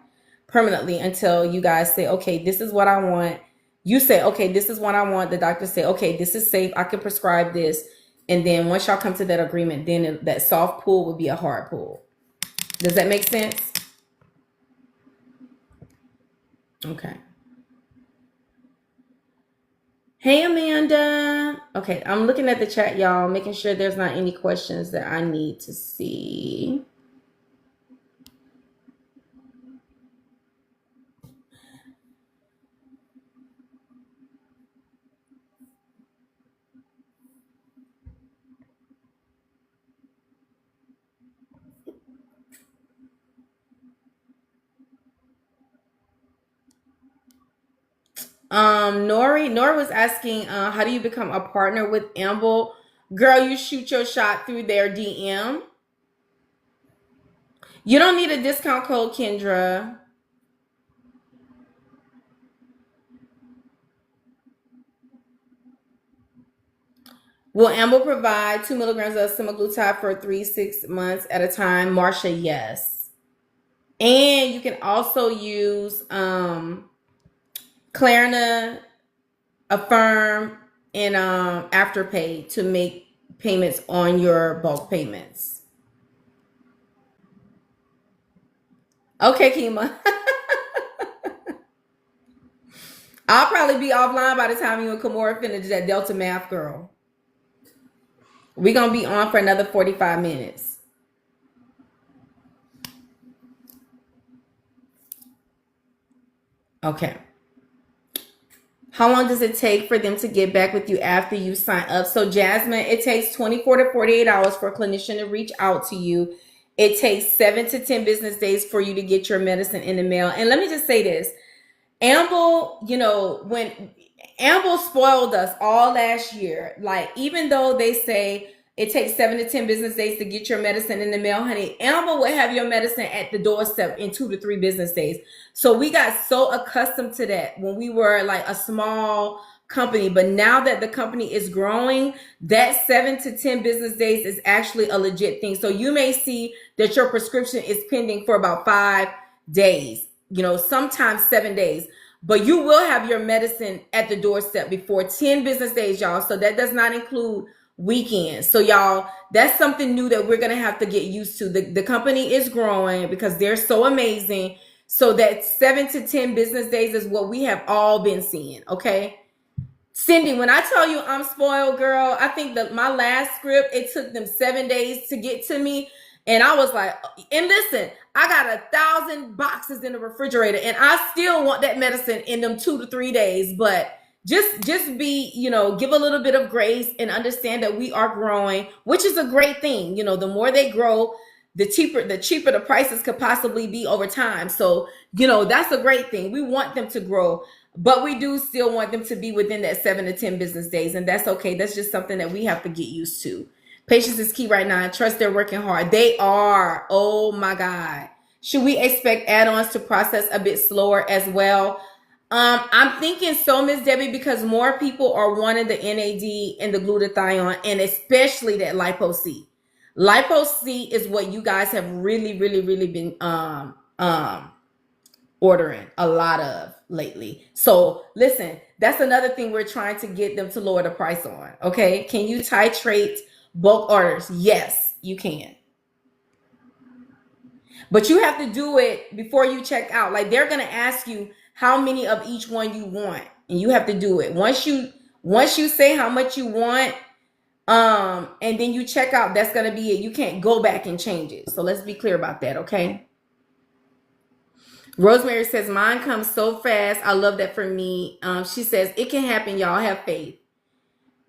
permanently until you guys say, okay, this is what I want. You say, okay, this is what I want. The doctor say, okay, this is safe. I can prescribe this. And then once y'all come to that agreement, then that soft pull would be a hard pull. Does that make sense? Okay. Hey, Amanda. Okay, I'm looking at the chat, y'all, making sure there's not any questions that I need to see. Nori was asking, how do you become a partner with Amble? Girl, you shoot your shot through their DM. You don't need a discount code, Kendra. Will Amble provide 2 milligrams of semaglutide for 3-6 months at a time? Marsha, yes. And you can also use Klarna, Affirm, and Afterpay to make payments on your bulk payments. Okay, Kima. I'll probably be offline by the time you and Kimora finish that Delta math, girl. We're going to be on for another 45 minutes. Okay. How long does it take for them to get back with you after you sign up? So Jasmine, it takes 24 to 48 hours for a clinician to reach out to you. It takes 7 to 10 business days for you to get your medicine in the mail. And let me just say this. Amble, when Amble spoiled us all last year, like even though they say it takes 7 to 10 business days to get your medicine in the mail, honey, Amble will have your medicine at the doorstep in 2 to 3 business days. So we got so accustomed to that when we were like a small company. But now that the company is growing, that 7 to 10 business days is actually a legit thing. So you may see that your prescription is pending for about 5 days, sometimes 7 days. But you will have your medicine at the doorstep before 10 business days, y'all. So that does not include weekends. So y'all, that's something new that we're going to have to get used to. The company is growing because they're so amazing. So that 7 to 10 business days is what we have all been seeing. Okay. Cindy, when I tell you I'm spoiled, girl, I think that my last script, it took them 7 days to get to me. And I was like, and listen, I got 1,000 boxes in the refrigerator and I still want that medicine in them 2 to 3 days. But just be, give a little bit of grace and understand that we are growing, which is a great thing. The more they grow, the cheaper the prices could possibly be over time. So, that's a great thing. We want them to grow, but we do still want them to be within that 7 to 10 business days. And that's okay. That's just something that we have to get used to. Patience is key right now. I trust they're working hard. They are. Oh my God. Should we expect add-ons to process a bit slower as well? I'm thinking so, Miss Debbie, because more people are wanting the NAD and the glutathione, and especially that Lipo-C. Lipo-C is what you guys have really, really, really been ordering a lot of lately. So listen, that's another thing we're trying to get them to lower the price on. Okay, can you titrate bulk orders? Yes, you can. But you have to do it before you check out. Like, they're gonna ask you how many of each one you want, and you have to do it. Once you say how much you want, and then you check out, that's gonna be it. You can't go back and change it. So let's be clear about that, okay? Rosemary says, mine comes so fast. I love that for me. She says, it can happen, y'all. Have faith.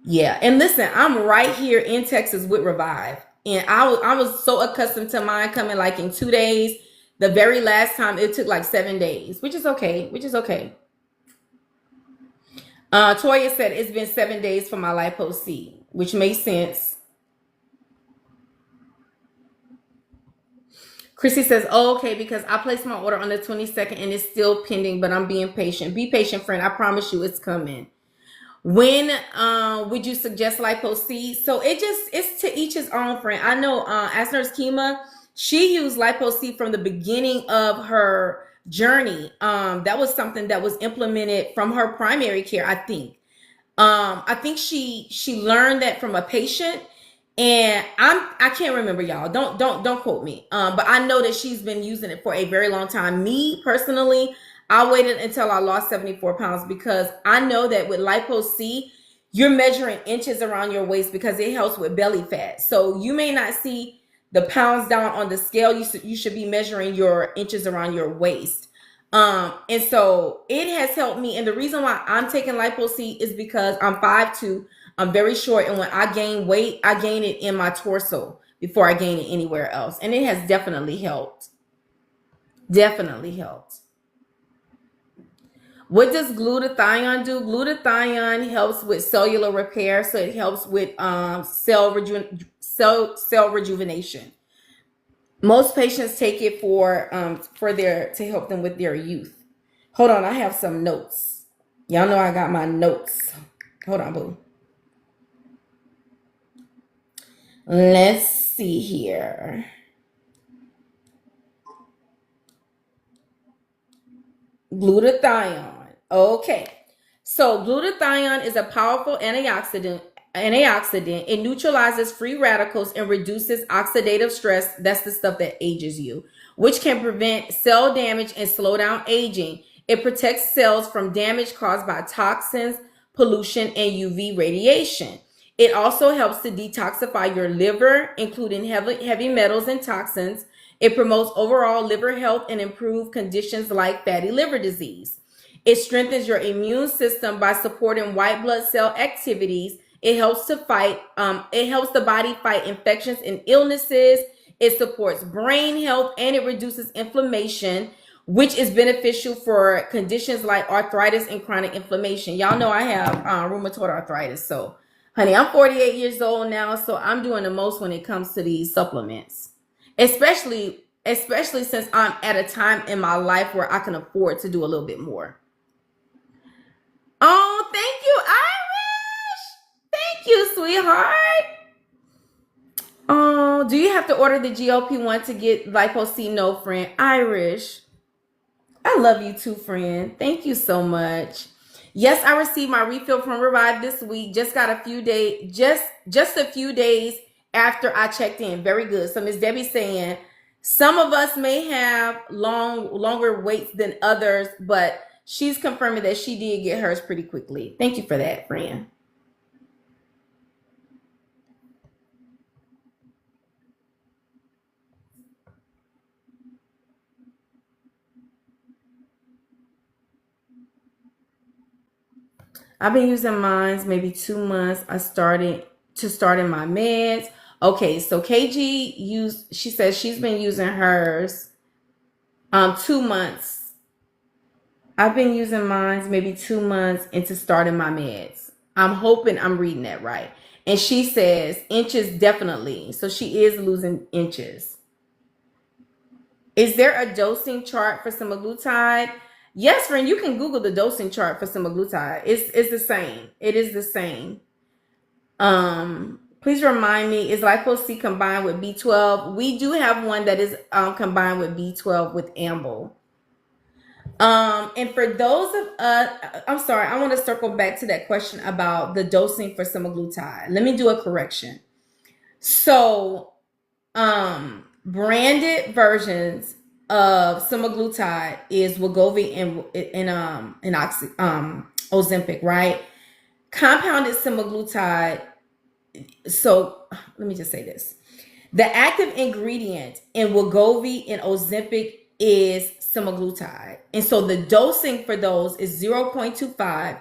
Yeah. And listen, I'm right here in Texas with Revive. And I was so accustomed to mine coming like in 2 days. The very last time it took like 7 days, which is okay. Toya said it's been 7 days for my lipo C, which makes sense. Chrissy says, oh, okay, because I placed my order on the 22nd and it's still pending, but I'm being patient. Be patient, friend. I promise you it's coming. When would you suggest lipo C? So it's to each his own, friend. I know as Nurse Kima, she used lipo C from the beginning of her journey. That was something that was implemented from her primary care, I think. I think she learned that from a patient. And I can't remember, y'all. Don't quote me. But I know that she's been using it for a very long time. Me personally, I waited until I lost 74 pounds because I know that with lipo C, you're measuring inches around your waist because it helps with belly fat. So you may not see the pounds down on the scale. You should be measuring your inches around your waist. And so it has helped me. And the reason why I'm taking lipo C is because I'm 5'2". I'm very short, and when I gain weight, I gain it in my torso before I gain it anywhere else. And it has definitely helped. Definitely helped. What does glutathione do? Glutathione helps with cellular repair, so it helps with cell rejuvenation. Most patients take it to help them with their youth. Hold on, I have some notes. Y'all know I got my notes. Hold on, boo. Let's see here. Glutathione. Okay. So glutathione is a powerful antioxidant. It neutralizes free radicals and reduces oxidative stress. That's the stuff that ages you, which can prevent cell damage and slow down aging. It protects cells from damage caused by toxins, pollution, and UV radiation. It also helps to detoxify your liver, including heavy metals and toxins. It promotes overall liver health and improves conditions like fatty liver disease. It strengthens your immune system by supporting white blood cell activities. It helps the body fight infections and illnesses. It supports brain health, and it reduces inflammation, which is beneficial for conditions like arthritis and chronic inflammation. Y'all know I have rheumatoid arthritis, so honey, I'm 48 years old now, so I'm doing the most when it comes to these supplements, especially since I'm at a time in my life where I can afford to do a little bit more. Oh, thank you, Irish. Thank you, sweetheart. Oh, do you have to order the GLP-1 to get lipo C? No, friend. Irish, I love you too, friend. Thank you so much. Yes, I received my refill from Revive this week. Just got a few days, just a few days after I checked in. Very good. So Miss Debbie saying some of us may have longer waits than others, but she's confirming that she did get hers pretty quickly. Thank you for that, friend. I've been using mine maybe 2 months. I started in my meds. Okay, so KG she says she's been using hers 2 months. I've been using mine maybe 2 months into starting my meds. I'm hoping I'm reading that right. And she says inches definitely. So she is losing inches. Is there a dosing chart for semaglutide? Yes, friend, you can Google the dosing chart for semaglutide. It's the same. It is the same. Please remind me, is lipo C combined with B12? We do have one that is combined with B12 with Amble. And for those of I'm sorry, I want to circle back to that question about the dosing for semaglutide. Let me do a correction. So, branded versions of semaglutide is Wegovy and Ozempic, right? Compounded semaglutide. So let me just say this: the active ingredient in Wegovy and Ozempic is semaglutide, and so the dosing for those is 0.25,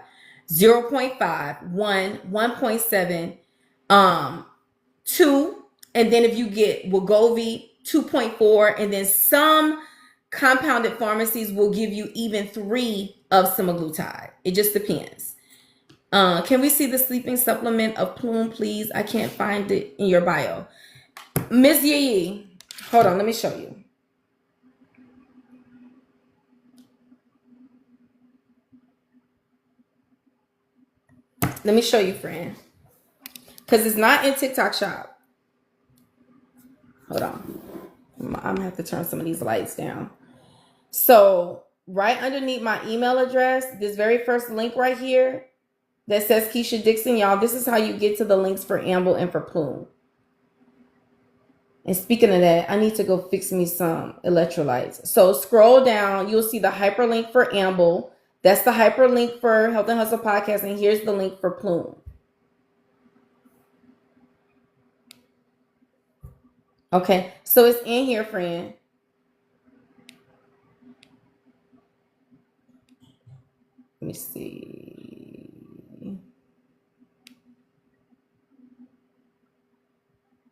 0.5, 1, 1.7, 2, and then if you get Wegovy 2.4, and then some compounded pharmacies will give you even 3 of semaglutide. It just depends. Can we see the sleeping supplement of Plume, please? I can't find it in your bio. Miss Yee, hold on, let me show you. Let me show you, friend. Because it's not in TikTok shop. Hold on. I'm gonna have to turn some of these lights down. So right underneath my email address, this very first link right here that says KEASHA Dixon, y'all, this is how you get to the links for Amble and for Plume. And speaking of that, I need to go fix me some electrolytes. So scroll down, you'll see the hyperlink for Amble. That's the hyperlink for Health and Hustle Podcast, and here's the link for Plume. Okay, so it's in here, friend. Let me see.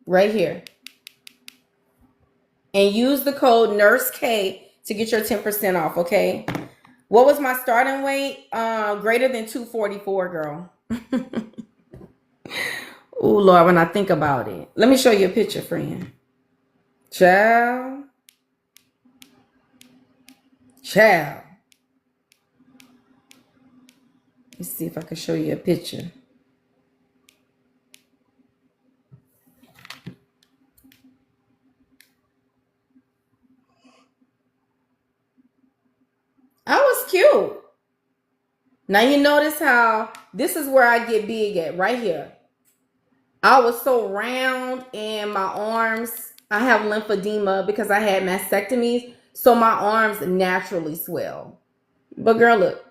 Right here. And use the code NURSEK to get your 10% off, okay? What was my starting weight? Greater than 244, girl. Oh, Lord, when I think about it. Let me show you a picture, friend. Child. Let's see if I can show you a picture. I was cute. Now you notice how this is where I get big at, right here. I was so round in my arms. I have lymphedema because I had mastectomies, so my arms naturally swell. But girl, look.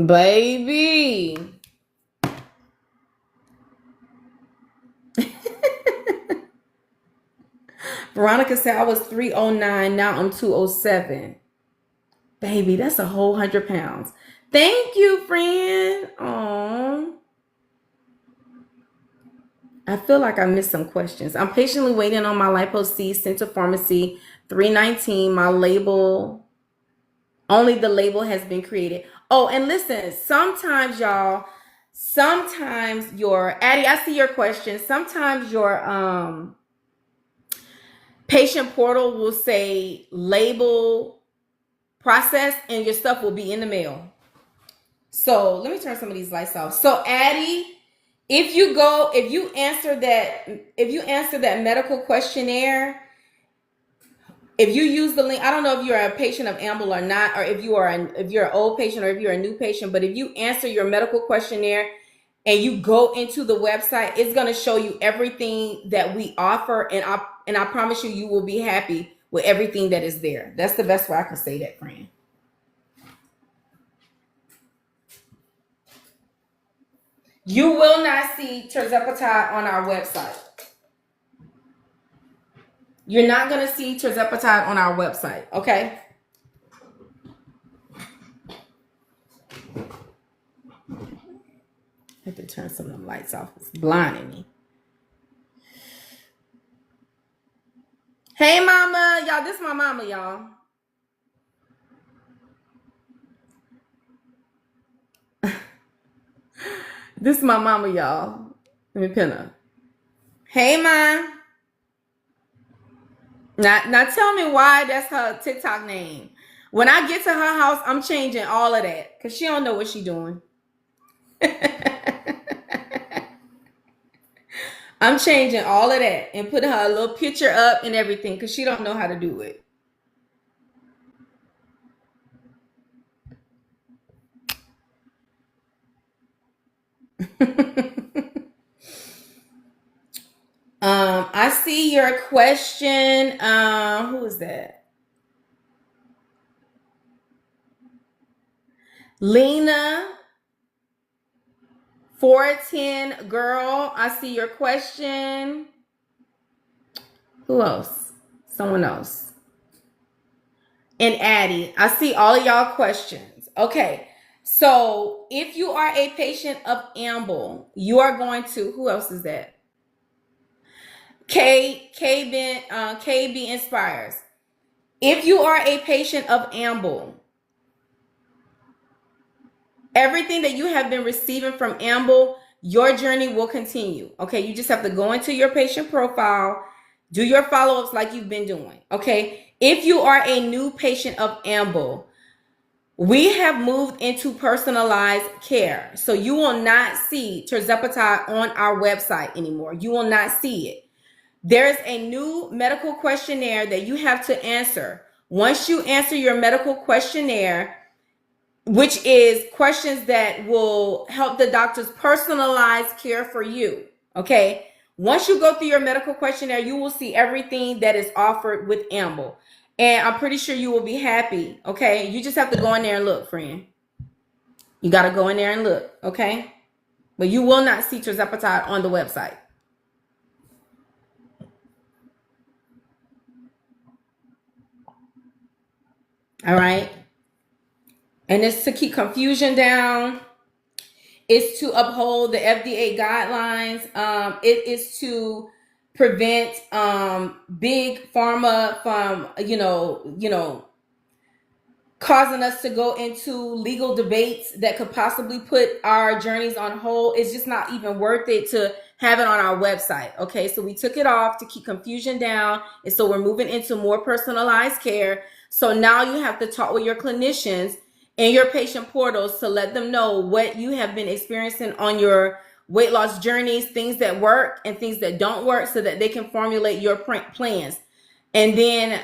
Baby. Veronica said I was 309, now I'm 207. Baby, that's a whole 100 pounds. Thank you, friend. Aww. I feel like I missed some questions. I'm patiently waiting on my Lipo C sent to pharmacy 319. My label, only the label has been created. Oh, and listen, sometimes y'all, sometimes your, Addie, I see your question. Sometimes your patient portal will say label process and your stuff will be in the mail. So let me turn some of these lights off. So Addie, if you answer that medical questionnaire, if you use the link, I don't know if you're a patient of Amble or not, or if you're an old patient or if you're a new patient, but if you answer your medical questionnaire and you go into the website, it's going to show you everything that we offer, and I promise you will be happy with everything that is there. That's the best way I can say that, friend. You will not see tirzepatide on our website. You're not going to see tirzepatide on our website, okay? I have to turn some of them lights off. It's blinding me. Hey, mama. Y'all, this is my mama, y'all. This is my mama, y'all. Let me pin her. Hey, ma. Now tell me why that's her TikTok name. When I get to her house, I'm changing all of that because she don't know what she doing. I'm changing all of that and putting her a little picture up and everything because she don't know how to do it. I see your question. Who is that? Lena 410 girl. I see your question. Who else? Someone else. And Addie. I see all of y'all questions. Okay. So if you are a patient of Amble, you are going to, who else is that? KB Inspires. If you are a patient of Amble, everything that you have been receiving from Amble, your journey will continue. Okay, you just have to go into your patient profile, do your follow-ups like you've been doing. Okay, if you are a new patient of Amble, we have moved into personalized care. So you will not see tirzepatide on our website anymore. You will not see it. There's a new medical questionnaire that you have to answer. Once you answer your medical questionnaire, which is questions that will help the doctors personalize care for you, okay? Once you go through your medical questionnaire, you will see everything that is offered with Amble. And I'm pretty sure you will be happy, okay? You just have to go in there and look, friend. You got to go in there and look, okay? But you will not see tirzepatide on the website. All right? And it's to keep confusion down. It's to uphold the FDA guidelines. It is to prevent big pharma from, causing us to go into legal debates that could possibly put our journeys on hold. It's just not even worth it to have it on our website. Okay, so we took it off to keep confusion down. And so we're moving into more personalized care. So now you have to talk with your clinicians and your patient portals to let them know what you have been experiencing on your weight loss journeys, things that work and things that don't work, so that they can formulate your plans. And then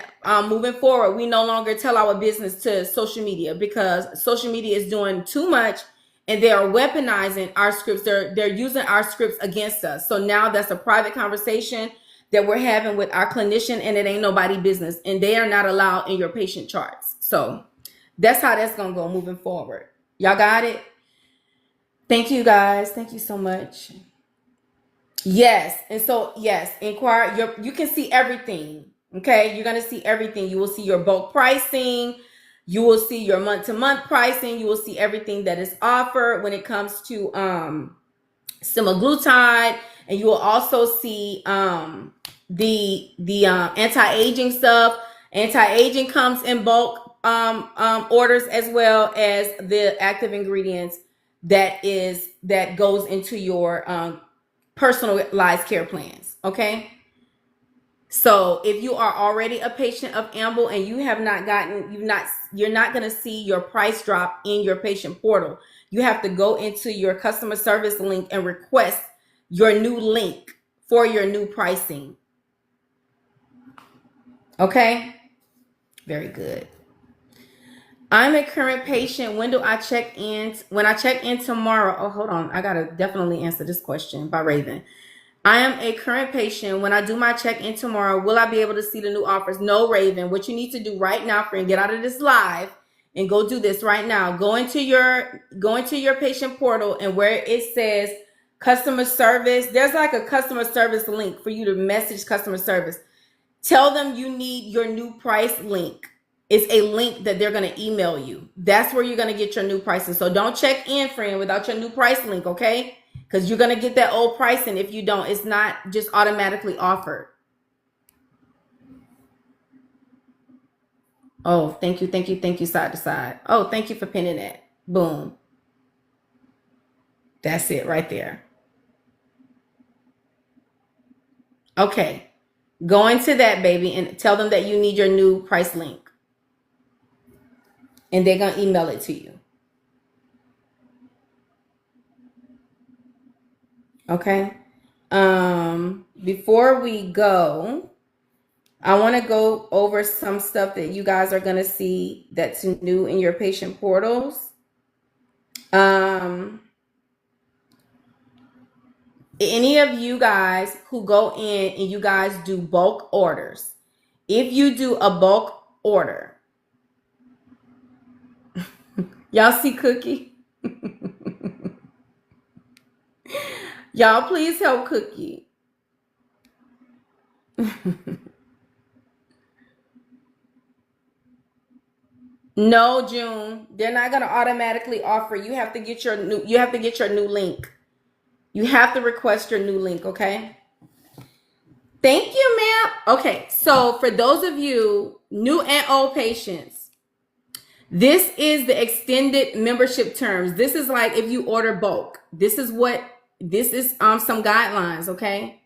moving forward, we no longer tell our business to social media, because social media is doing too much and they are weaponizing our scripts. They're using our scripts against us. So now that's a private conversation that we're having with our clinician, and it ain't nobody business, and they are not allowed in your patient charts. So that's how that's going to go moving forward. Y'all got it? Thank you, guys. Thank you so much. Yes. And so, yes, inquire. You can see everything. Okay. You're going to see everything. You will see your bulk pricing. You will see your month-to-month pricing. You will see everything that is offered when it comes to semaglutide. And you will also see the anti-aging stuff. Anti-aging comes in bulk orders, as well as the active ingredients that goes into your personalized care plans. Okay, so if you are already a patient of Amble and you have not gotten, you're not going to see your price drop in your patient portal. You have to go into your customer service link and request your new link for your new pricing. Okay, very good. I'm a current patient. When do I check in? When I check in tomorrow. Oh, hold on. I got to definitely answer this question by Raven. I am a current patient. When I do my check-in tomorrow, will I be able to see the new offers? No, Raven. What you need to do right now, friend, get out of this live and go do this right now. Go into your patient portal, and where it says customer service, there's like a customer service link for you to message customer service. Tell them you need your new price link. It's a link that they're going to email you. That's where you're going to get your new pricing. So don't check in, friend, without your new price link, okay? Because you're going to get that old pricing if you don't. It's not just automatically offered. Oh, thank you, side to side. Oh, thank you for pinning that. Boom. That's it right there. Okay. Go into that, baby, and tell them that you need your new price link. And they're going to email it to you. Okay. Before we go, I want to go over some stuff that you guys are going to see that's new in your patient portals. any of you guys who go in and you guys do bulk orders, if you do a bulk order, y'all see Cookie? Y'all please help Cookie. No, June, they're not gonna automatically offer. You have to get your new link. You have to request your new link, okay? Thank you, ma'am. Okay, so for those of you new and old patients, this is the extended membership terms. This is like if you order bulk. This is some guidelines, okay?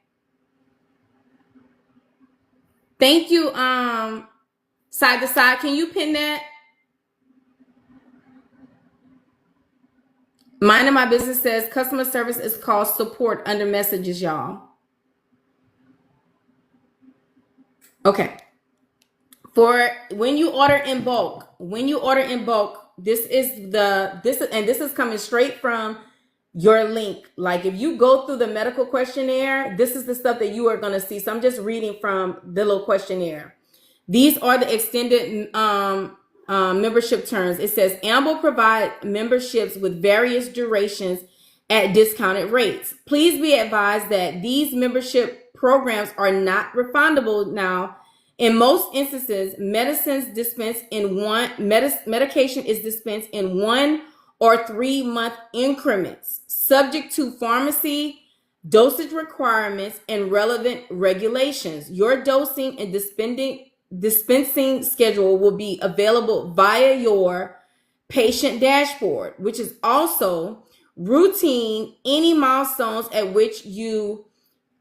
Thank you, side to side. Can you pin that? Minding My Business says customer service is called support under messages, y'all. Okay. For when you order in bulk, this is coming straight from your link. Like if you go through the medical questionnaire, this is the stuff that you are going to see. So I'm just reading from the little questionnaire. These are the extended membership terms. It says Amble provide memberships with various durations at discounted rates. Please be advised that these membership programs are not refundable now. In most instances, medication is dispensed in 1 or 3 month increments, subject to pharmacy dosage requirements and relevant regulations. Your dosing and dispensing schedule will be available via your patient dashboard, which is also routine. Any milestones at which you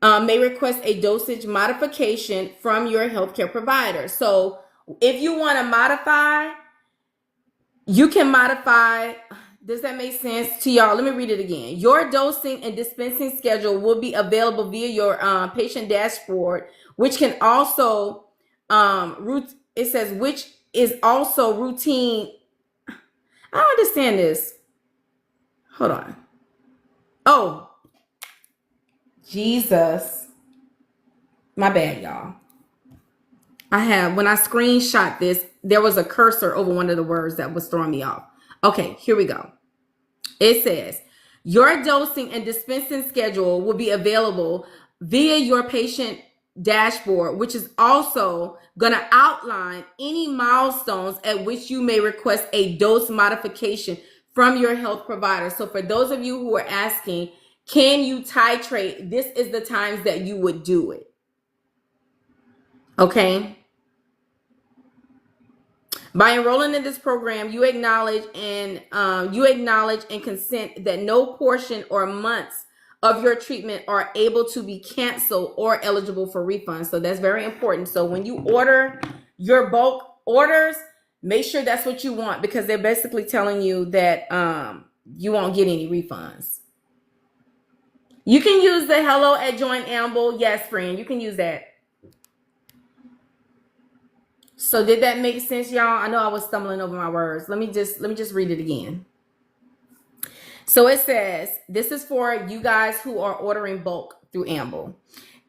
may request a dosage modification from your healthcare provider. So if you want to modify, you can modify. Does that make sense to y'all? Let me read it again. Your dosing and dispensing schedule will be available via your patient dashboard, which can also it says which is also routine. I don't understand this. Hold on. Oh, Jesus. My bad, y'all. When I screenshot this, there was a cursor over one of the words that was throwing me off. Okay, here we go. It says, your dosing and dispensing schedule will be available via your patient dashboard, which is also going to outline any milestones at which you may request a dose modification from your health provider. So for those of you who are asking, can you titrate? This is the times that you would do it. Okay. By enrolling in this program, you acknowledge and consent that no portion or months of your treatment are able to be canceled or eligible for refunds. So that's very important. So when you order your bulk orders, make sure that's what you want, because they're basically telling you that you won't get any refunds. You can use the hello@joinamble. Yes, friend, you can use that. So did that make sense, y'all? I know I was stumbling over my words. Let me just read it again. So it says, this is for you guys who are ordering bulk through Amble.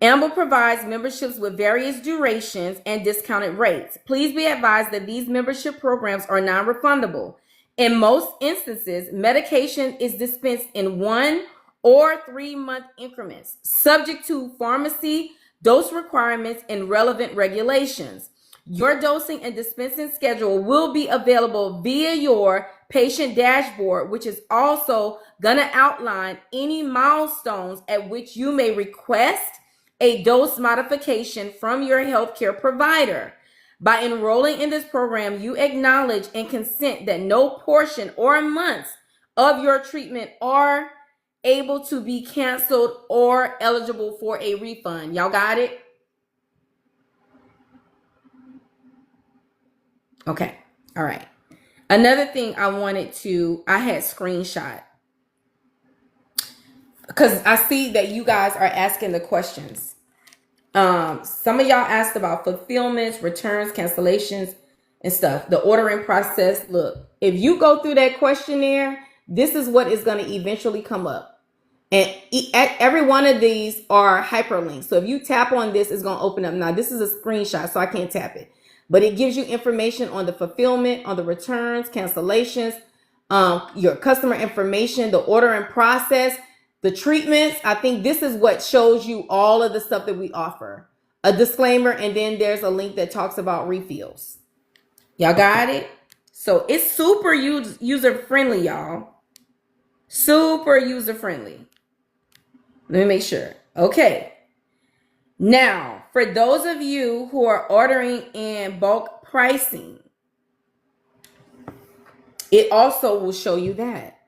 Amble provides memberships with various durations and discounted rates. Please be advised that these membership programs are non-refundable. In most instances, medication is dispensed in 1 or 3 month increments, subject to pharmacy dose requirements and relevant regulations. Your dosing and dispensing schedule will be available via your patient dashboard, which is also going to outline any milestones at which you may request a dose modification from your healthcare provider. By enrolling in this program, you acknowledge and consent that no portion or months of your treatment are able to be canceled or eligible for a refund. Y'all got it? Okay. All right. Another thing I had screenshot, because I see that you guys are asking the questions. Some of y'all asked about fulfillments, returns, cancellations, and stuff. The ordering process. Look, if you go through that questionnaire, this is what is going to eventually come up. And every one of these are hyperlinks. So if you tap on this, it's going to open up. Now, this is a screenshot, so I can't tap it. But it gives you information on the fulfillment, on the returns, cancellations, your customer information, the ordering process, the treatments. I think this is what shows you all of the stuff that we offer. A disclaimer, and then there's a link that talks about refills. Y'all got it? So it's super user-friendly, y'all. Super user-friendly. Let me make sure. Okay. Now, for those of you who are ordering in bulk pricing, it also will show you that.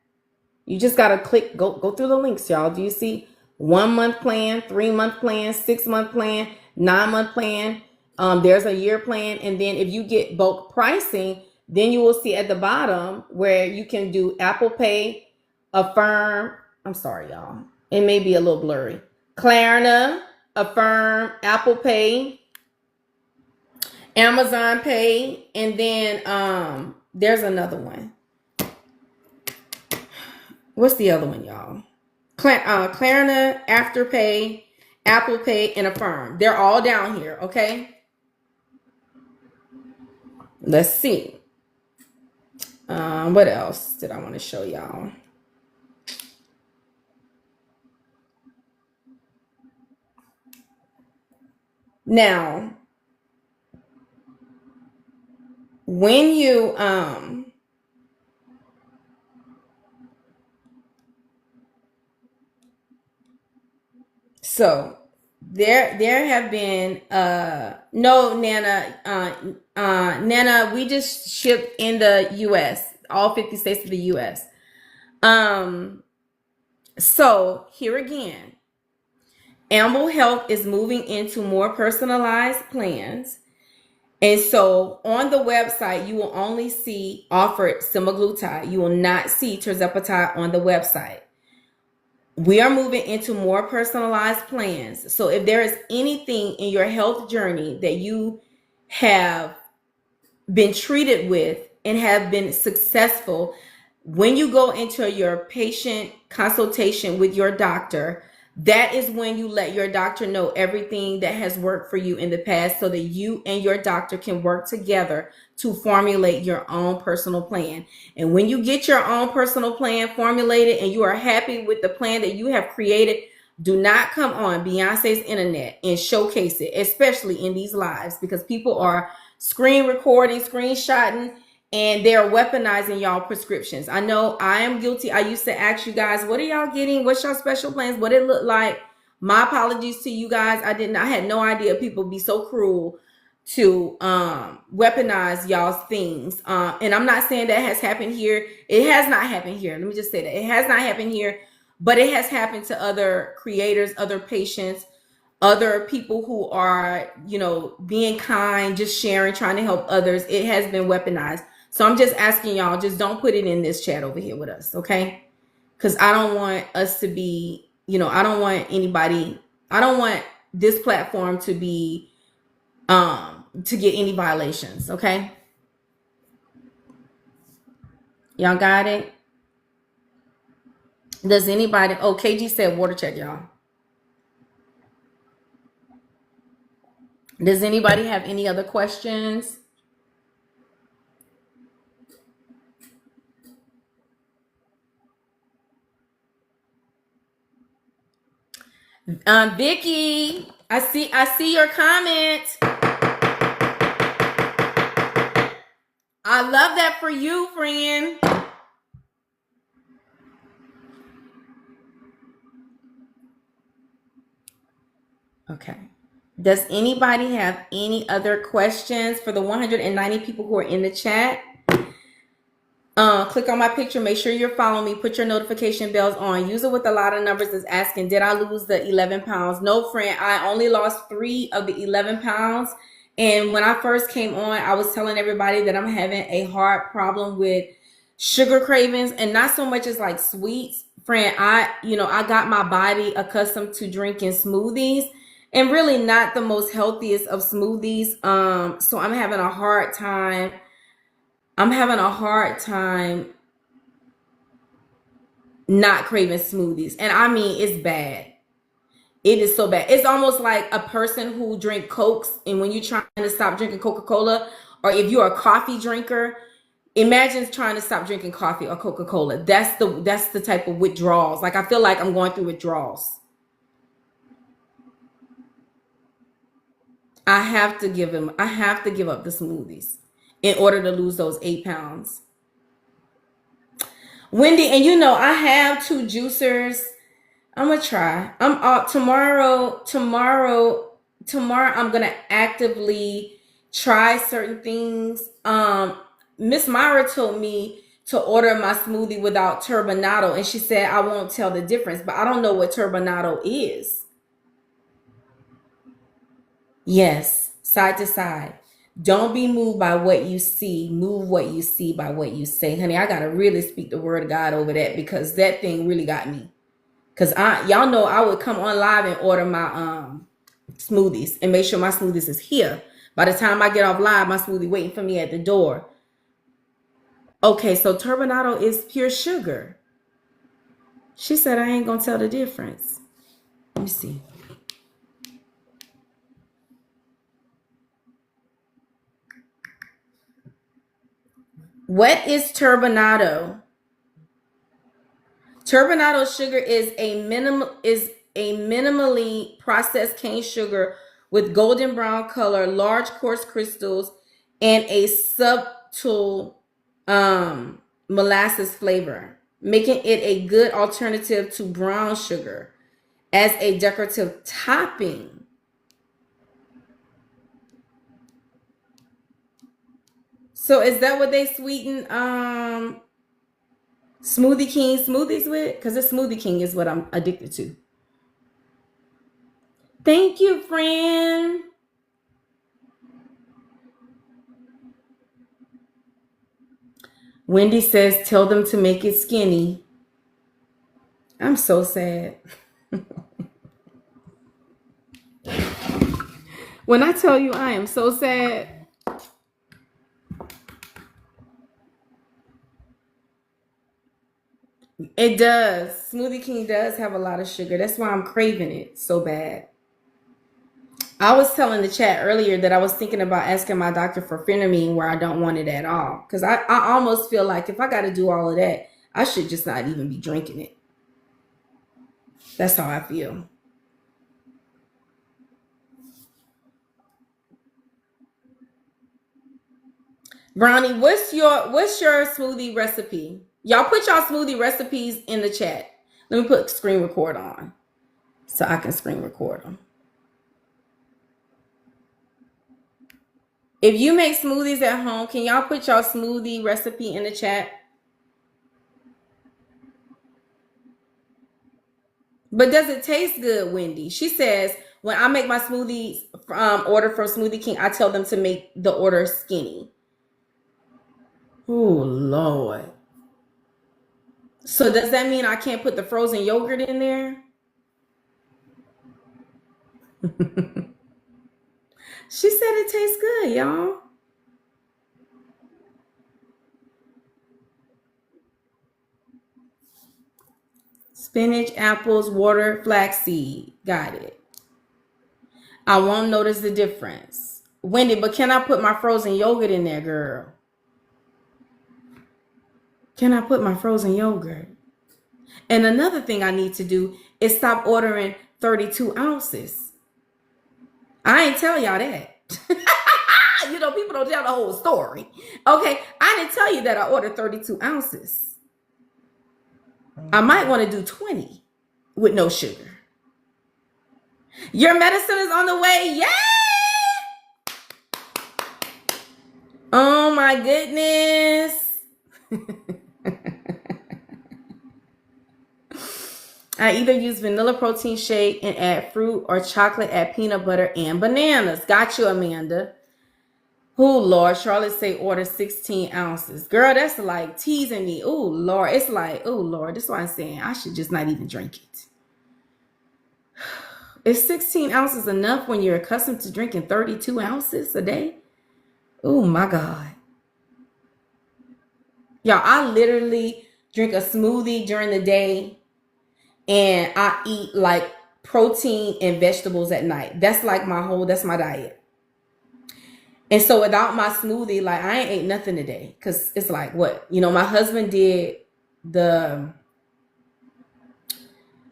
You just got to click, go through the links, y'all. Do you see 1 month plan, 3 month plan, 6 month plan, 9 month plan? There's a year plan. And then if you get bulk pricing, then you will see at the bottom where you can do Apple Pay, Affirm. I'm sorry, y'all. It may be a little blurry. Klarna, Affirm, Apple Pay, Amazon Pay, and then there's another one. What's the other one, y'all? Klarna, Afterpay, Apple Pay, and Affirm. They're all down here, okay? Let's see. What else did I want to show y'all? Now, when you so there have been no, Nana, we just shipped in the US, all 50 states of the US. So here again, Amble Health is moving into more personalized plans. And so on the website, you will only see offered semaglutide. You will not see tirzepatide on the website. We are moving into more personalized plans. So if there is anything in your health journey that you have been treated with and have been successful, when you go into your patient consultation with your doctor, that is when you let your doctor know everything that has worked for you in the past so that you and your doctor can work together to formulate your own personal plan. And when you get your own personal plan formulated and you are happy with the plan that you have created, do not come on Beyonce's internet and showcase it, especially in these lives, because people are screen recording, screenshotting, and they're weaponizing y'all prescriptions. I know I am guilty. I used to ask you guys, what are y'all getting? What's your special plans? What it look like? My apologies to you guys. I had no idea people be so cruel to weaponize y'all's things. And I'm not saying that has happened here. It has not happened here. Let me just say that. It has not happened here, but it has happened to other creators, other patients, other people who are, being kind, just sharing, trying to help others. It has been weaponized. So I'm just asking y'all, just don't put it in this chat over here with us, okay? Because I don't want us to be, I don't want this platform to be, to get any violations, okay? Y'all got it? Does anybody, KG said water check, y'all. Does anybody have any other questions? Vicky, I see your comment. I love that for you, friend. Okay. Does anybody have any other questions for the 190 people who are in the chat? Click on my picture. Make sure you're following me. Put your notification bells on. User with a lot of numbers is asking, did I lose the 11 pounds? No, friend. I only lost 3 of the 11 pounds. And when I first came on, I was telling everybody that I'm having a hard problem with sugar cravings, and not so much as like sweets. Friend, I got my body accustomed to drinking smoothies, and really not the most healthiest of smoothies. So I'm having a hard time not craving smoothies. And I mean, it's bad. It is so bad. It's almost like a person who drink Cokes, and when you're trying to stop drinking Coca-Cola, or if you're a coffee drinker, imagine trying to stop drinking coffee or Coca-Cola. That's the type of withdrawals. Like I feel like I'm going through withdrawals. I have to give up the smoothies in order to lose those 8 pounds. Wendy, and you know, I have 2 juicers. I'm gonna try. I'm tomorrow I'm gonna actively try certain things. Miss Myra told me to order my smoothie without turbinado, and she said I won't tell the difference, but I don't know what turbinado is. Yes, side to side. Don't be moved by what you see. Move what you see by what you say. Honey, I gotta really speak the word of God over that, because that thing really got me. Cause y'all know I would come on live and order my smoothies and make sure my smoothies is here. By the time I get off live, my smoothie waiting for me at the door. Okay, so turbinado is pure sugar. She said I ain't gonna tell the difference. Let me see. What is turbinado? Turbinado sugar is a minimally processed cane sugar with golden brown color, large coarse crystals, and a subtle molasses flavor, making it a good alternative to brown sugar as a decorative topping. So is that what they sweeten Smoothie King smoothies with? Because the Smoothie King is what I'm addicted to. Thank you, friend. Wendy says, tell them to make it skinny. I'm so sad. When I tell you I am so sad. It does. Smoothie King does have a lot of sugar. That's why I'm craving it so bad. I was telling the chat earlier that I was thinking about asking my doctor for phentermine where I don't want it at all. Because I almost feel like if I got to do all of that, I should just not even be drinking it. That's how I feel. Brownie, what's your smoothie recipe? Y'all put y'all smoothie recipes in the chat. Let me put screen record on so I can screen record them. If you make smoothies at home, can y'all put y'all smoothie recipe in the chat? But does it taste good, Wendy? She says, when I make my smoothies order from Smoothie King, I tell them to make the order skinny. Oh, Lord. So does that mean I can't put the frozen yogurt in there? She said it tastes good, y'all. Spinach, apples, water, flaxseed. Got it. I won't notice the difference. Wendy, but can I put my frozen yogurt in there, girl? Can I put my frozen yogurt? And another thing I need to do is stop ordering 32 ounces. I ain't tell y'all that. You know, people don't tell the whole story. Okay, I didn't tell you that I ordered 32 ounces. I might want to do 20 with no sugar. Your medicine is on the way. Yay! Oh my goodness. I either use vanilla protein shake and add fruit, or chocolate, add peanut butter and bananas. Got you, Amanda. Oh, Lord. Charlotte say order 16 ounces. Girl, that's like teasing me. Oh, Lord. It's like, oh, Lord. That's why I'm saying I should just not even drink it. Is 16 ounces enough when you're accustomed to drinking 32 ounces a day? Oh, my God. Y'all, I literally drink a smoothie during the day, and I eat like protein and vegetables at night. That's like that's my diet. And so without my smoothie, like I ain't ate nothing today. Cause it's like what? My husband did the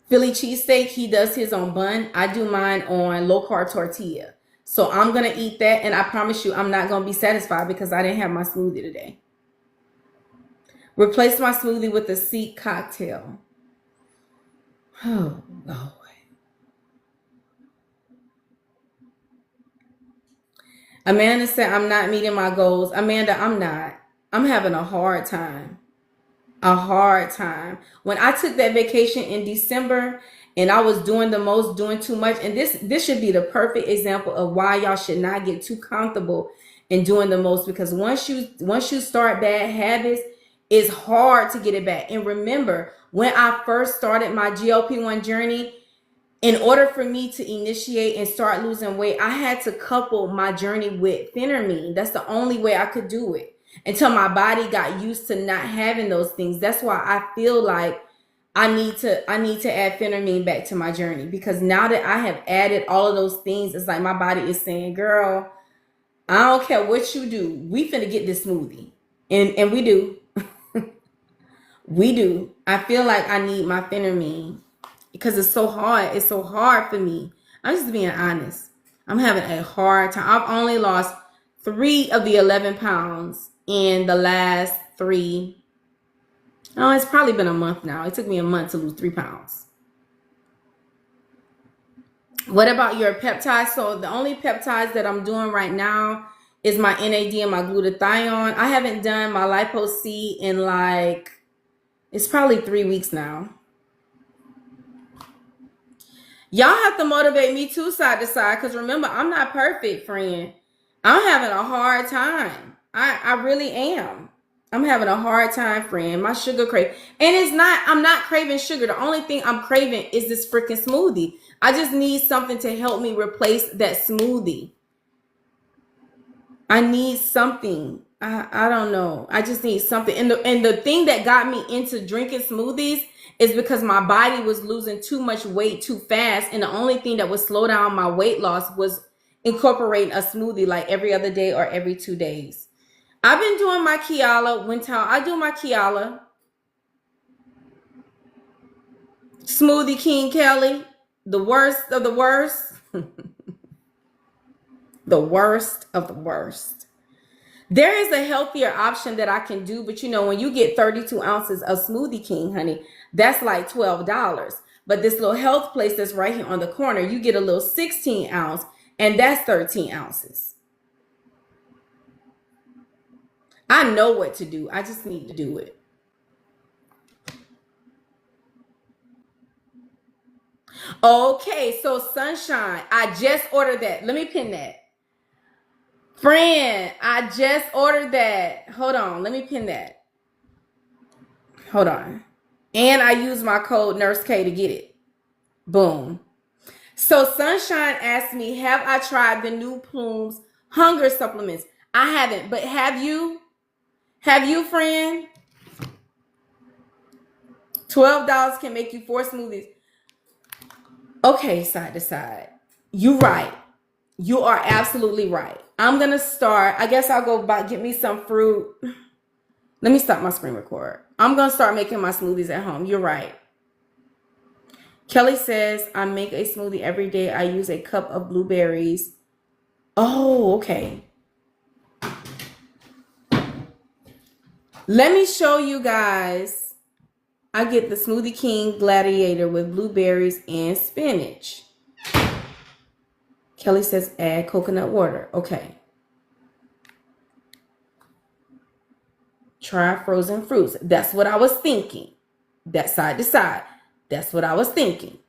Philly cheesesteak. He does his on bun. I do mine on low carb tortilla. So I'm gonna eat that, and I promise you I'm not gonna be satisfied because I didn't have my smoothie today. Replace my smoothie with a Seek cocktail. Oh Lord. Amanda said, I'm not meeting my goals. Amanda, I'm not. I'm having a hard time. A hard time. When I took that vacation in December and I was doing the most, doing too much, and this should be the perfect example of why y'all should not get too comfortable in doing the most, because once you start bad habits, it's hard to get it back. And remember, when I first started my GLP-1 journey, in order for me to initiate and start losing weight, I had to couple my journey with phentermine. That's the only way I could do it until my body got used to not having those things. That's why I feel like I need to add phentermine back to my journey, because now that I have added all of those things, it's like my body is saying, girl, I don't care what you do. We finna get this smoothie. And we do. We do. I feel like I need my phentermine, because it's so hard. It's so hard for me. I'm just being honest. I'm having a hard time. I've only lost 3 of the 11 pounds in the last 3. Oh, it's probably been a month now. It took me a month to lose 3 pounds. What about your peptides? So the only peptides that I'm doing right now is my NAD and my glutathione. I haven't done my Lipo-C in like, it's probably 3 weeks now. Y'all have to motivate me too, side to side, because remember, I'm not perfect, friend. I'm having a hard time. I really am. I'm having a hard time, friend. My sugar crave. And I'm not craving sugar. The only thing I'm craving is this freaking smoothie. I just need something to help me replace that smoothie. I need something. I don't know. I just need something. And the thing that got me into drinking smoothies is because my body was losing too much weight too fast. And the only thing that would slow down my weight loss was incorporating a smoothie like every other day or every 2 days. I've been doing my Kiala winter. I do my Kiala. Smoothie King Kelly. The worst of the worst. The worst of the worst. There is a healthier option that I can do, but when you get 32 ounces of Smoothie King, honey, that's like $12. But this little health place that's right here on the corner, you get a little 16 ounce, and that's 13 ounces. I know what to do. I just need to do it. Okay, so Sunshine, I just ordered that. Let me pin that. Friend, I just ordered that. Hold on, let me pin that. Hold on. And I used my code Nurse K to get it. Boom. So Sunshine asked me, have I tried the new Plume's hunger supplements? I haven't, but have you? Have you, friend? $12 can make you 4 smoothies. Okay, side to side. You're right. You are absolutely right. I'm going to start. I guess I'll go get me some fruit. Let me stop my screen record. I'm going to start making my smoothies at home. You're right. Kelly says, I make a smoothie every day. I use a cup of blueberries. Oh, okay. Let me show you guys. I get the Smoothie King Gladiator with blueberries and spinach. Kelly says add coconut water. Okay. Try frozen fruits. That's what I was thinking. That side to side. That's what I was thinking.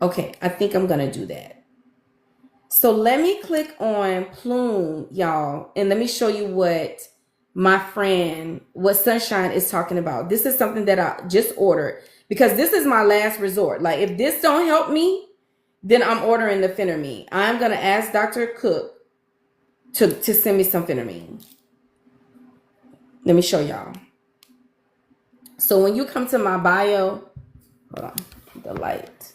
Okay, I think I'm going to do that. So let me click on Plume, y'all, and let me show you what what Sunshine is talking about. This is something that I just ordered because this is my last resort. Like, if this don't help me, then I'm ordering the phentermine. I'm going to ask Dr. Cook to send me some phentermine. Let me show y'all. So when you come to my bio, hold on, the light,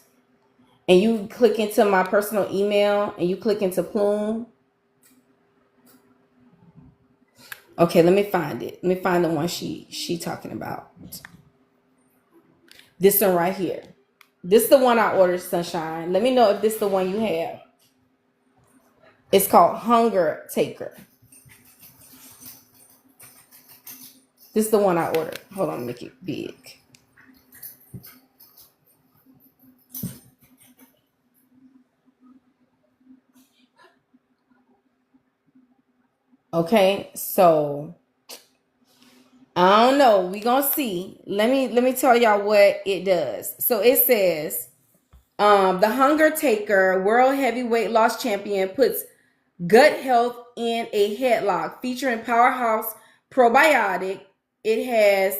and you click into my personal email and you click into Plume. Okay, let me find it. Let me find the one she talking about. This one right here. This is the one I ordered, Sunshine. Let me know if this is the one you have. It's called Hunger Taker. This is the one I ordered. Hold on, make it big. Okay, so I don't know. We gonna see. Let me tell y'all what it does. So it says, the Hunger Taker World Heavyweight Loss Champion puts gut health in a headlock, featuring powerhouse probiotic. It has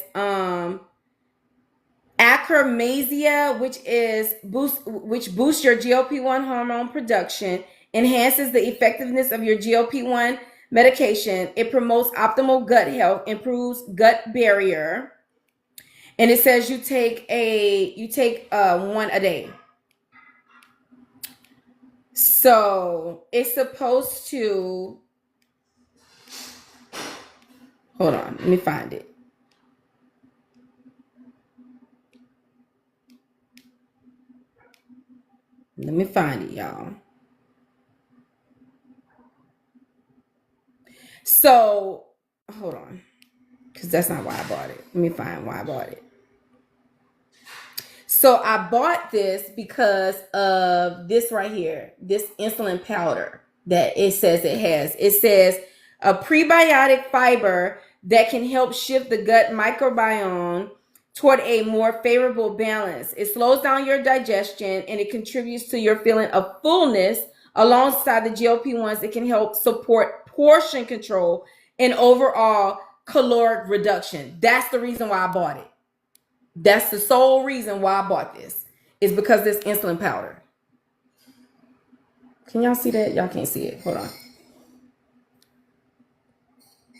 acromasia, which boosts your GLP-1 hormone production, enhances the effectiveness of your GLP-1 medication. It promotes optimal gut health, improves gut barrier, and it says you take one a day. So it's supposed to, hold on, let me find it. Let me find it, y'all. So hold on, because that's not why I bought it. Let me find why I bought it. So I bought this because of this right here, this insulin powder that it says it has. It says a prebiotic fiber that can help shift the gut microbiome toward a more favorable balance. It slows down your digestion and it contributes to your feeling of fullness. Alongside the GLP-1s, it can help support portion control and overall caloric reduction. That's the reason why I bought it. That's the sole reason why I bought this, is because this insulin powder. Can y'all see that? Y'all can't see it. Hold on.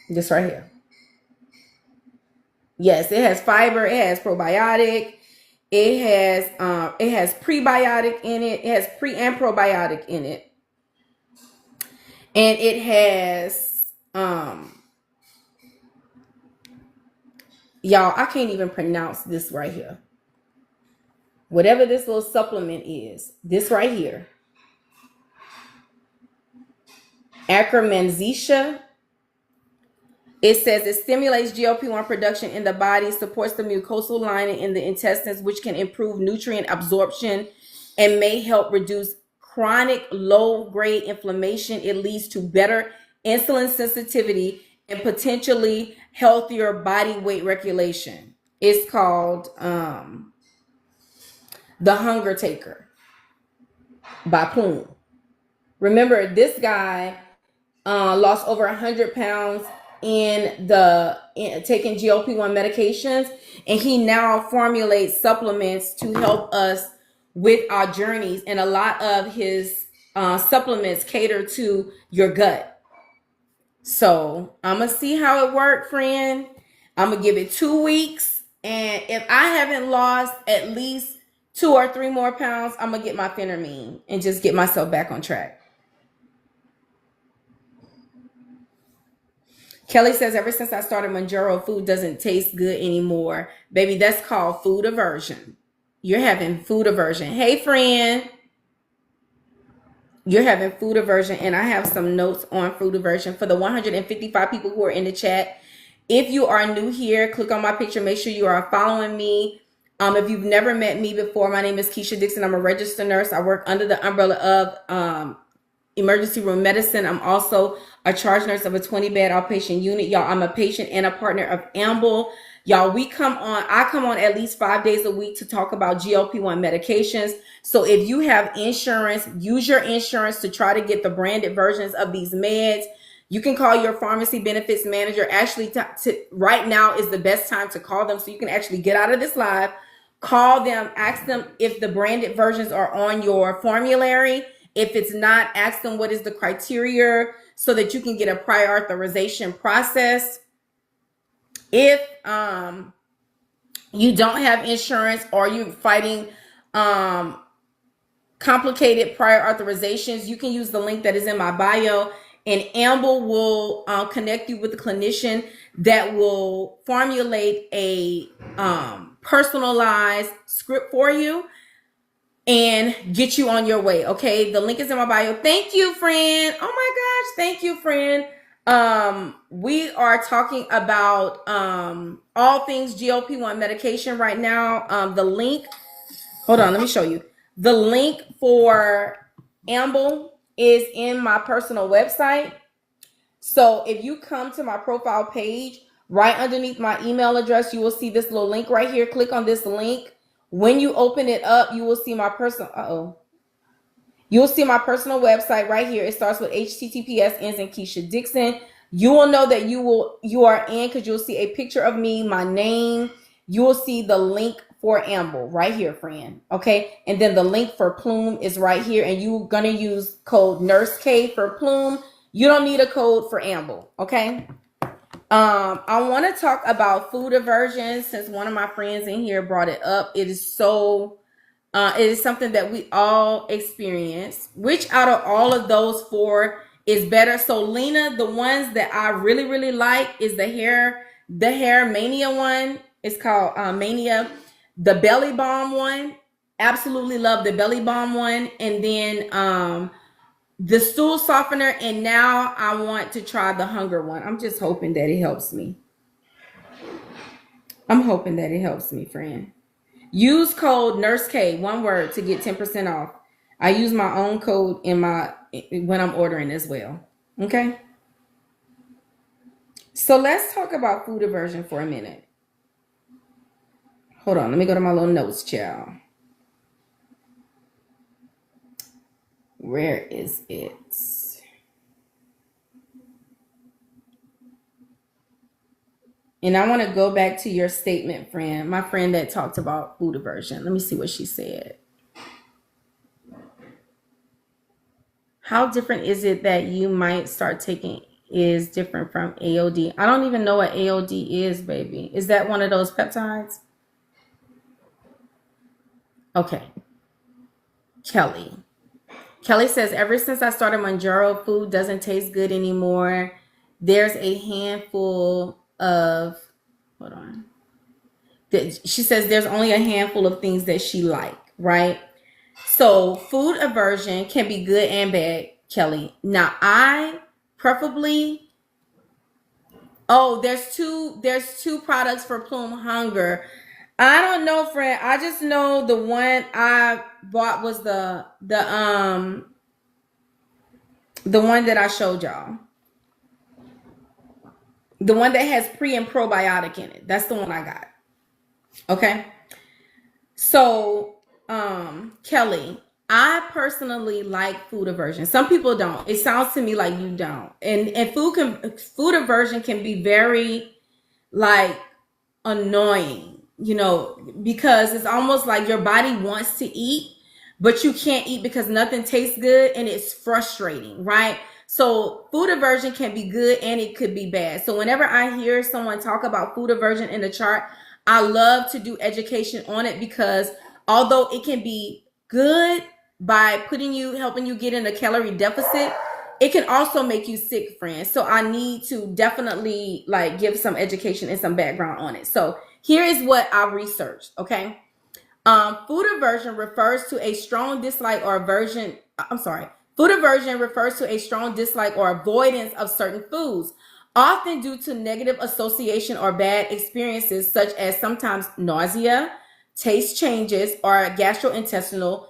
This right here. Yes, it has fiber. It has probiotic. It has prebiotic in it. It has pre and probiotic in it. And it has y'all, I can't even pronounce this right here. Whatever this little supplement is, this right here. Acromasia. It says it stimulates GLP-1 production in the body, supports the mucosal lining in the intestines, which can improve nutrient absorption and may help reduce chronic low-grade inflammation. It leads to better insulin sensitivity and potentially healthier body weight regulation. It's called The Hunger Taker by Plume. Remember, this guy lost over 100 pounds in taking GLP-1 medications, and he now formulates supplements to help us with our journeys, and a lot of his supplements cater to your gut. So I'm gonna see how it worked, friend. I'm gonna give it 2 weeks, and if I haven't lost at least 2 or 3 more pounds, I'm gonna get my phentermine and just get myself back on track. Kelly says, ever since I started MOUNJARO, food doesn't taste good anymore. Baby, that's called food aversion. You're having food aversion. Hey, friend. You're having food aversion, and I have some notes on food aversion for the 155 people who are in the chat. If you are new here, click on my picture. Make sure you are following me. If you've never met me before, my name is KEASHA DIXON. I'm a registered nurse. I work under the umbrella of emergency room medicine. I'm also a charge nurse of a 20-bed outpatient unit. Y'all, I'm a patient and a partner of Amble. Y'all, I come on at least 5 days a week to talk about GLP-1 medications. So if you have insurance, use your insurance to try to get the branded versions of these meds. You can call your pharmacy benefits manager. Actually, right now is the best time to call them, so you can actually get out of this live. Call them, ask them if the branded versions are on your formulary. If it's not, ask them what is the criteria so that you can get a prior authorization process. If you don't have insurance or you're fighting complicated prior authorizations, you can use the link that is in my bio, and Amble will connect you with a clinician that will formulate a personalized script for you and get you on your way. Okay, the link is in my bio. Thank you, friend. Oh my gosh, thank you, friend. We are talking about all things GLP-1 medication right now. The link, hold on, let me show you. The link for Amble is in my personal website. So if you come to my profile page, right underneath my email address, you will see this little link right here. Click on this link. When you open it up, you will see my personal, you'll see my personal website right here. It starts with HTTPS, ends in KEASHA Dixon. You will know that you are in because you'll see a picture of me, my name. You will see the link for Amble right here, friend. Okay, and then the link for Plume is right here, and you're gonna use code NurseK for Plume. You don't need a code for Amble. Okay. I want to talk about food aversion since one of my friends in here brought it up. It is something that we all experience. Which out of all of those four is better? So Lena, the ones that I really, really like is the hair mania one. It's called Mania. The belly balm one. Absolutely love the belly balm one. And then the stool softener, and now I want to try the hunger one. I'm just hoping that it helps me. I'm hoping that it helps me, friend. Use code NurseK, one word, to get 10% off. I use my own code when I'm ordering as well. Okay? So let's talk about food aversion for a minute. Hold on, let me go to my little notes, child. Where is it? And I want to go back to your statement, friend. My friend that talked about food aversion. Let me see what she said. How different is it that you might start taking is different from AOD? I don't even know what AOD is, baby. Is that one of those peptides? Okay. Kelly says, ever since I started MOUNJARO, food doesn't taste good anymore. There's a handful of, hold on. She says there's only a handful of things that she like, right? So food aversion can be good and bad, Kelly. Now I preferably, there's two products for Plume Hunger. I don't know, friend. I just know the one I bought was the one that I showed y'all. The one that has pre and probiotic in it. That's the one I got. Okay. So, Kelly, I personally like food aversion. Some people don't. It sounds to me like you don't. And food aversion can be very like annoying, because it's almost like your body wants to eat, but you can't eat because nothing tastes good, and it's frustrating, right? So food aversion can be good and it could be bad. So whenever I hear someone talk about food aversion in the chart, I love to do education on it, because although it can be good by helping you get in a calorie deficit, it can also make you sick, friends. So I need to definitely give some education and some background on it. So here is what I researched, okay? Food aversion refers to a strong dislike or aversion. Food aversion refers to a strong dislike or avoidance of certain foods, often due to negative association or bad experiences, such as sometimes nausea, taste changes, or gastrointestinal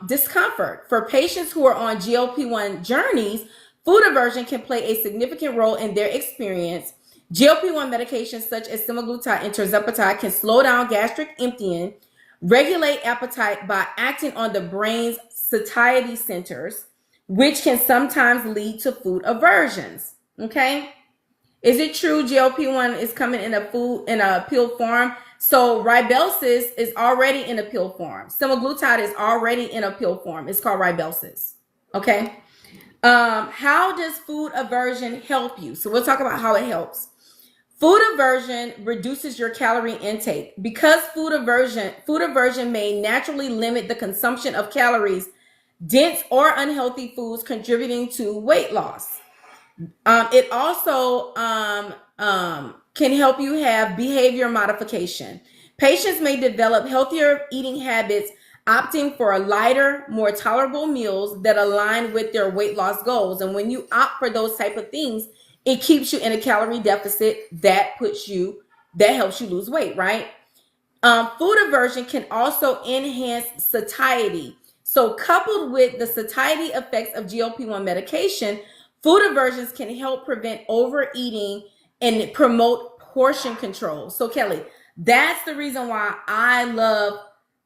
discomfort. For patients who are on GLP-1 journeys, food aversion can play a significant role in their experience. GLP-1 medications such as semaglutide and tirzepatide can slow down gastric emptying, regulate appetite by acting on the brain's satiety centers, which can sometimes lead to food aversions. Okay, is it true GLP-1 is coming in a pill form? So Ribelsis is already in a pill form. Semaglutide is already in a pill form. It's called Ribelsis. Okay. How does food aversion help you? So we'll talk about how it helps. Food aversion reduces your calorie intake. Because food aversion may naturally limit the consumption of calories, dense or unhealthy foods contributing to weight loss. It also can help you have behavior modification. Patients may develop healthier eating habits, opting for lighter, more tolerable meals that align with their weight loss goals. And when you opt for those type of things, it keeps you in a calorie deficit that helps you lose weight, right? Food aversion can also enhance satiety. So coupled with the satiety effects of GLP-1 medication, food aversions can help prevent overeating and promote portion control. So Kelly, that's the reason why I love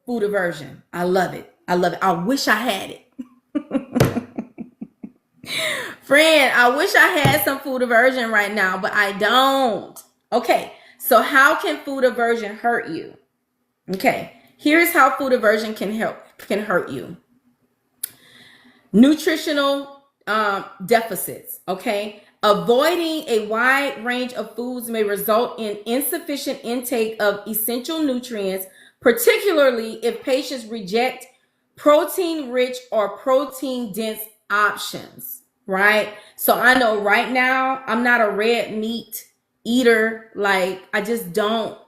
food aversion. I love it. I love it. I wish I had it. Friend, I wish I had some food aversion right now, but I don't. Okay, so how can food aversion hurt you? Okay, here's how food aversion can hurt you. Nutritional deficits. Okay, avoiding a wide range of foods may result in insufficient intake of essential nutrients, particularly if patients reject protein-rich or protein-dense options, right? So I know right now I'm not a red meat eater. Like I just don't.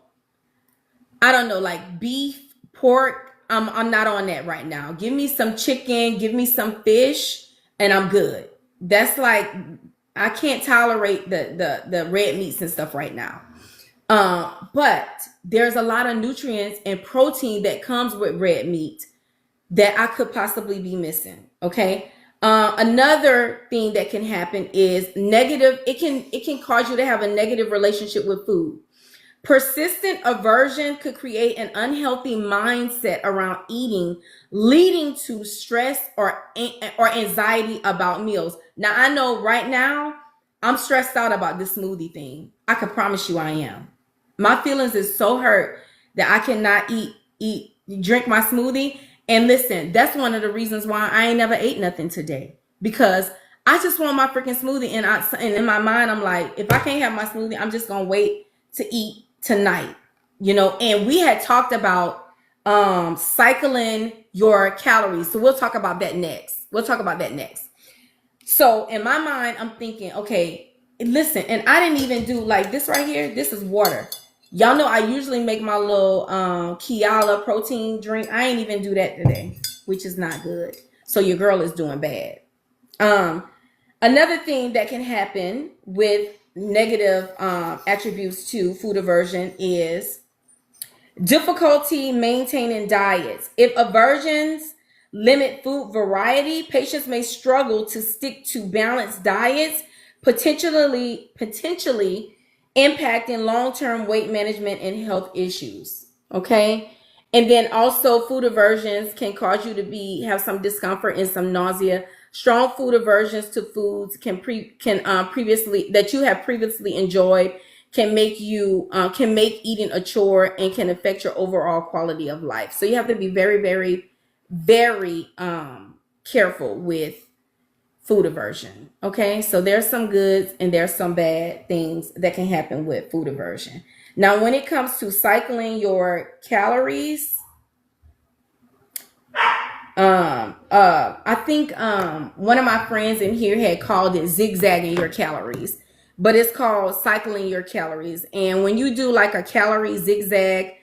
I don't know, like beef, pork. I'm not on that right now. Give me some chicken, give me some fish, and I'm good. That's like I can't tolerate the red meats and stuff right now. But there's a lot of nutrients and protein that comes with red meat that I could possibly be missing. Okay. Another thing that can happen is negative. It can cause you to have a negative relationship with food. Persistent aversion could create an unhealthy mindset around eating, leading to stress or anxiety about meals. Now, I know right now I'm stressed out about this smoothie thing. I can promise you I am. My feelings is so hurt that I cannot drink my smoothie. And listen, that's one of the reasons why I ain't never ate nothing today, because I just want my freaking smoothie. And in my mind, I'm like, if I can't have my smoothie, I'm just going to wait to eat tonight, and we had talked about cycling your calories. So we'll talk about that next. So in my mind, I'm thinking, okay, listen, and I didn't even do like this right here. This is water. Y'all know I usually make my little KEASHA protein drink. I ain't even do that today, which is not good. So your girl is doing bad. Another thing that can happen with negative attributes to food aversion is difficulty maintaining diets. If aversions limit food variety, patients may struggle to stick to balanced diets, potentially impacting long-term weight management and health issues. Okay. And then also food aversions can cause you to have some discomfort and some nausea. Strong food aversions to foods that you have previously enjoyed can make eating a chore and can affect your overall quality of life. So you have to be very, very, very careful with food aversion. Okay, so there's some goods and there's some bad things that can happen with food aversion. Now, when it comes to cycling your calories, I think one of my friends in here had called it zigzagging your calories, but it's called cycling your calories. And when you do like a calorie zigzag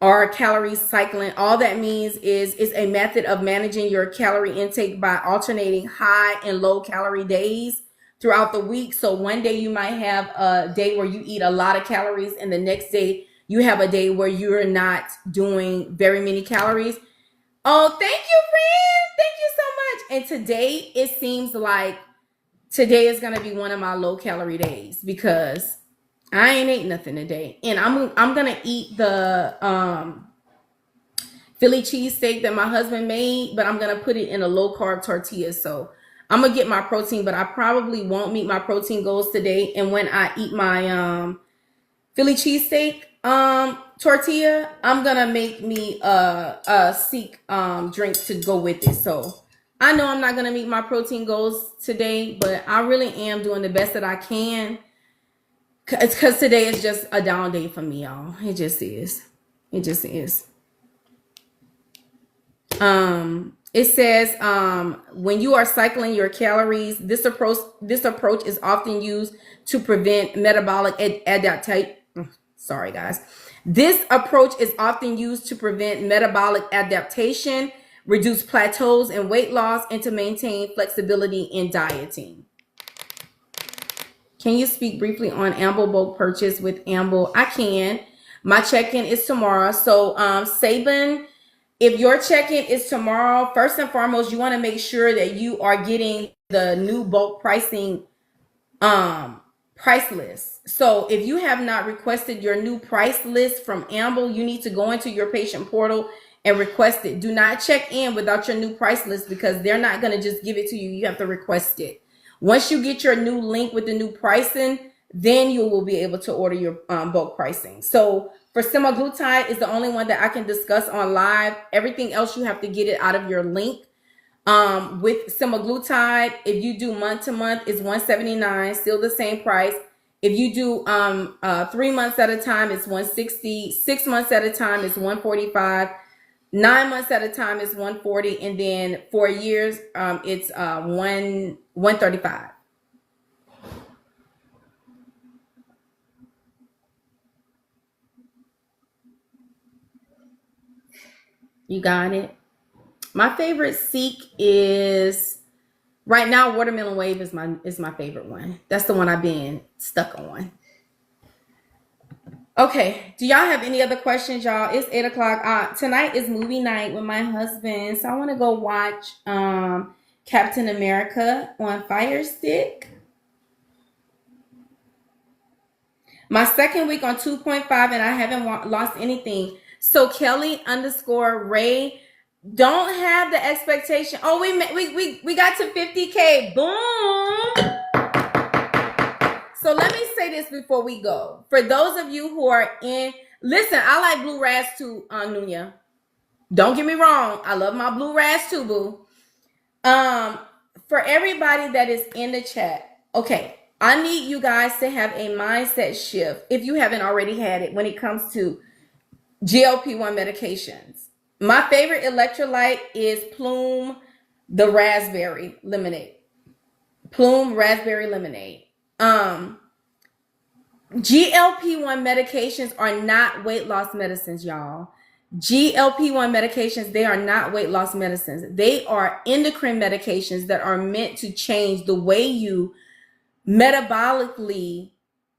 or calorie cycling, all that means is it's a method of managing your calorie intake by alternating high and low calorie days throughout the week. So one day you might have a day where you eat a lot of calories, and the next day you have a day where you're not doing very many calories. Oh, thank you, friend. Thank you so much. And today, it seems like today is gonna be one of my low calorie days because I ain't ate nothing today. And I'm gonna eat the Philly cheesesteak that my husband made, but I'm gonna put it in a low carb tortilla. So I'm gonna get my protein, but I probably won't meet my protein goals today. And when I eat my Philly cheesesteak tortilla, I'm gonna make me a Seek drink to go with it. So I know I'm not gonna meet my protein goals today, but I really am doing the best that I can, Because today is just a down day for me, y'all. It just is. It just is. It says when you are cycling your calories, this approach is often used to prevent metabolic adaptation. Sorry, guys. This approach is often used to prevent metabolic adaptation, reduce plateaus in weight loss, and to maintain flexibility in dieting. Can you speak briefly on Amble bulk purchase with Amble? I can. My check-in is tomorrow. So Saban, if your check-in is tomorrow, first and foremost, you want to make sure that you are getting the new bulk pricing price list. So if you have not requested your new price list from Amble, you need to go into your patient portal and request it. Do not check in without your new price list, because they're not going to just give it to you. You have to request it. Once you get your new link with the new pricing, then you will be able to order your bulk pricing. So for semaglutide is the only one that I can discuss on live. Everything else, you have to get it out of your link. With semaglutide, if you do month to month, it's $179, still the same price. If you do 3 months at a time, it's $160. 6 months at a time, it's $145. 9 months at a time is $140, and then 4 years, it's $135. You got it. My favorite Seek is right now. Watermelon Wave is my favorite one. That's the one I've been stuck on. Okay, do y'all have any other questions, y'all? It's 8 o'clock. Tonight is movie night with my husband, so I want to go watch Captain America on Fire Stick. My second week on 2.5, and I haven't lost anything. So Kelly_Ray, don't have the expectation. Oh, we got to 50K. Boom. So let me say this before we go. For those of you who are listen, I like blue raz too, Nunya. Don't get me wrong. I love my blue raz too, boo. For everybody that is in the chat, okay, I need you guys to have a mindset shift if you haven't already had it when it comes to GLP-1 medications. My favorite electrolyte is Plume, the raspberry lemonade. Plume raspberry lemonade. GLP-1 medications are not weight loss medicines, y'all. GLP-1 medications, they are not weight loss medicines. They are endocrine medications that are meant to change the way you metabolically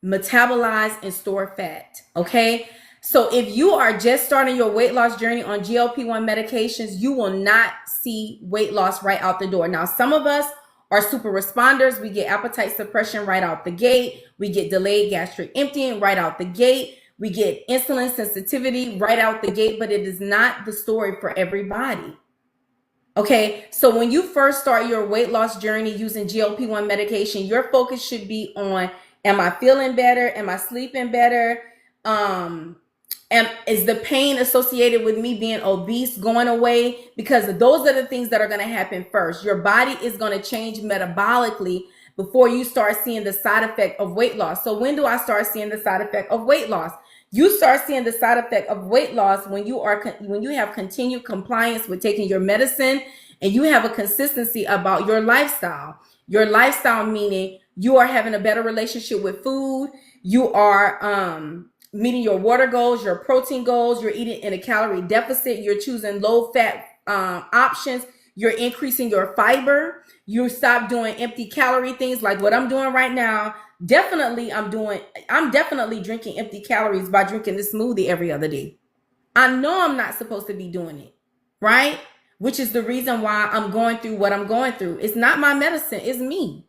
metabolize and store fat. Okay. So if you are just starting your weight loss journey on GLP-1 medications, you will not see weight loss right out the door. Now, some of us are super responders. We get appetite suppression right out the gate. We get delayed gastric emptying right out the gate. We get insulin sensitivity right out the gate, but it is not the story for everybody. Okay, so when you first start your weight loss journey using GLP-1 medication, your focus should be on, am I feeling better? Am I sleeping better? And is the pain associated with me being obese going away? Because those are the things that are going to happen first. Your body is going to change metabolically before you start seeing the side effect of weight loss. So when do I start seeing the side effect of weight loss? You start seeing the side effect of weight loss when you have continued compliance with taking your medicine, and you have a consistency about your lifestyle. Your lifestyle meaning you are having a better relationship with food. You are meeting your water goals, your protein goals. You're eating in a calorie deficit. You're choosing low fat options. You're increasing your fiber. You stop doing empty calorie things like what I'm doing right now. I'm definitely drinking empty calories by drinking this smoothie every other day. I know I'm not supposed to be doing it, right? Which is the reason why I'm going through what I'm going through. It's not my medicine, it's me.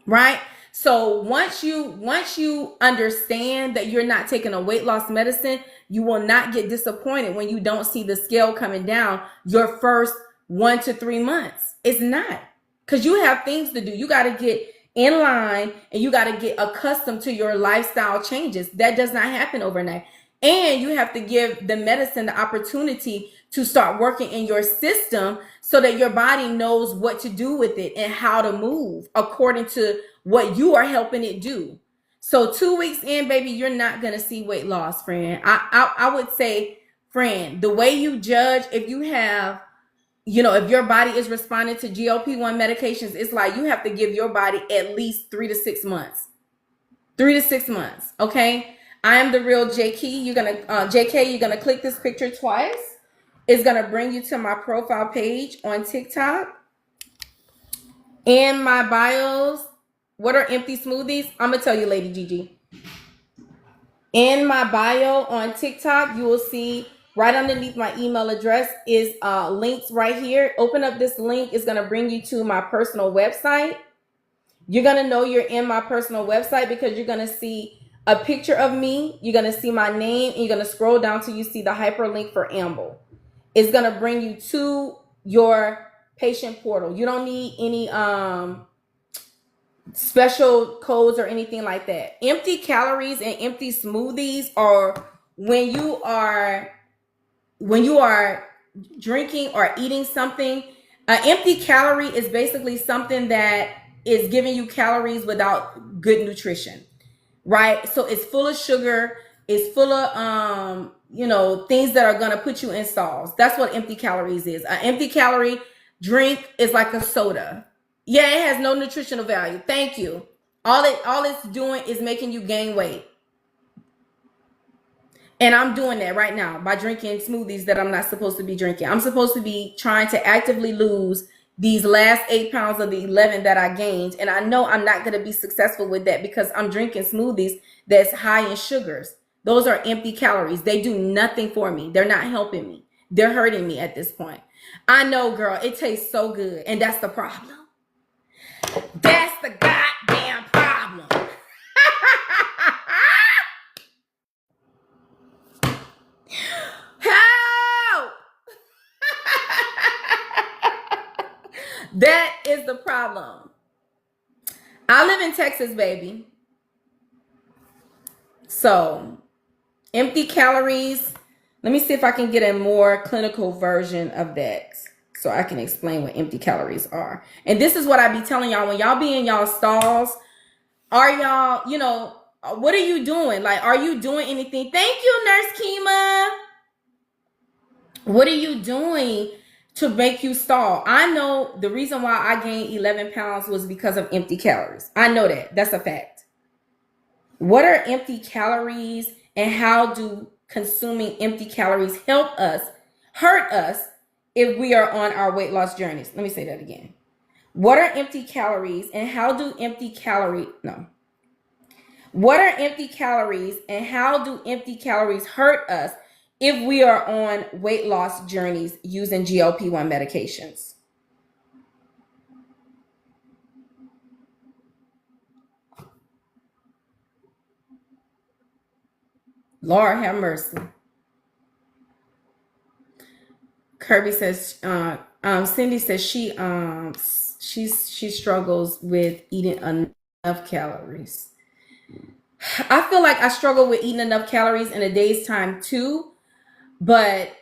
Right? So once you understand that you're not taking a weight loss medicine, you will not get disappointed when you don't see the scale coming down your first 1 to 3 months. It's not, because you have things to do. You got to get in line and you got to get accustomed to your lifestyle changes. That does not happen overnight. And you have to give the medicine the opportunity to start working in your system so that your body knows what to do with it and how to move according to what you are helping it do. So 2 weeks in, baby, you're not gonna see weight loss, friend. I would say, friend, the way you judge if you have, if your body is responding to GLP-1 medications, it's like you have to give your body at least 3 to 6 months. 3 to 6 months. Okay. I am the real JK. JK, you're gonna click this picture twice. It's gonna bring you to my profile page on TikTok. In my bios, what are empty smoothies? I'm gonna tell you, Lady Gigi. In my bio on TikTok, you will see right underneath my email address is links right here. Open up this link. It's gonna bring you to my personal website. You're gonna know you're in my personal website because you're gonna see a picture of me. You're gonna see my name, and you're gonna scroll down till you see the hyperlink for Amble. It's gonna bring you to your patient portal. You don't need any special codes or anything like that. Empty calories and empty smoothies are when you are drinking or eating something. An empty calorie is basically something that is giving you calories without good nutrition, right? So it's full of sugar, it's full of things that are going to put you in stalls. That's what empty calories is. An empty calorie drink is like a soda. Yeah, it has no nutritional value. Thank you. All it's doing is making you gain weight. And I'm doing that right now by drinking smoothies that I'm not supposed to be drinking. I'm supposed to be trying to actively lose these last 8 pounds of the 11 that I gained. And I know I'm not going to be successful with that because I'm drinking smoothies that's high in sugars. Those are empty calories. They do nothing for me. They're not helping me. They're hurting me at this point. I know, girl, it tastes so good. And that's the problem. That's the goddamn problem. Help! That is the problem. I live in Texas, baby. So, empty calories. Let me see if I can get a more clinical version of that so I can explain what empty calories are. And this is what I be telling y'all when y'all be in y'all stalls. Are y'all, what are you doing? Like, are you doing anything? Thank you, Nurse Kima. What are you doing to make you stall? I know the reason why I gained 11 pounds was because of empty calories. I know that. That's a fact. What are empty calories and how do consuming empty calories hurt us if we are on our weight loss journeys? Let me say that again. What are empty calories and how do What are empty calories and how do empty calories hurt us if we are on weight loss journeys using GLP-1 medications? Lord have mercy. Kirby says, Cindy says she struggles with eating enough calories. I feel like I struggle with eating enough calories in a day's time too, but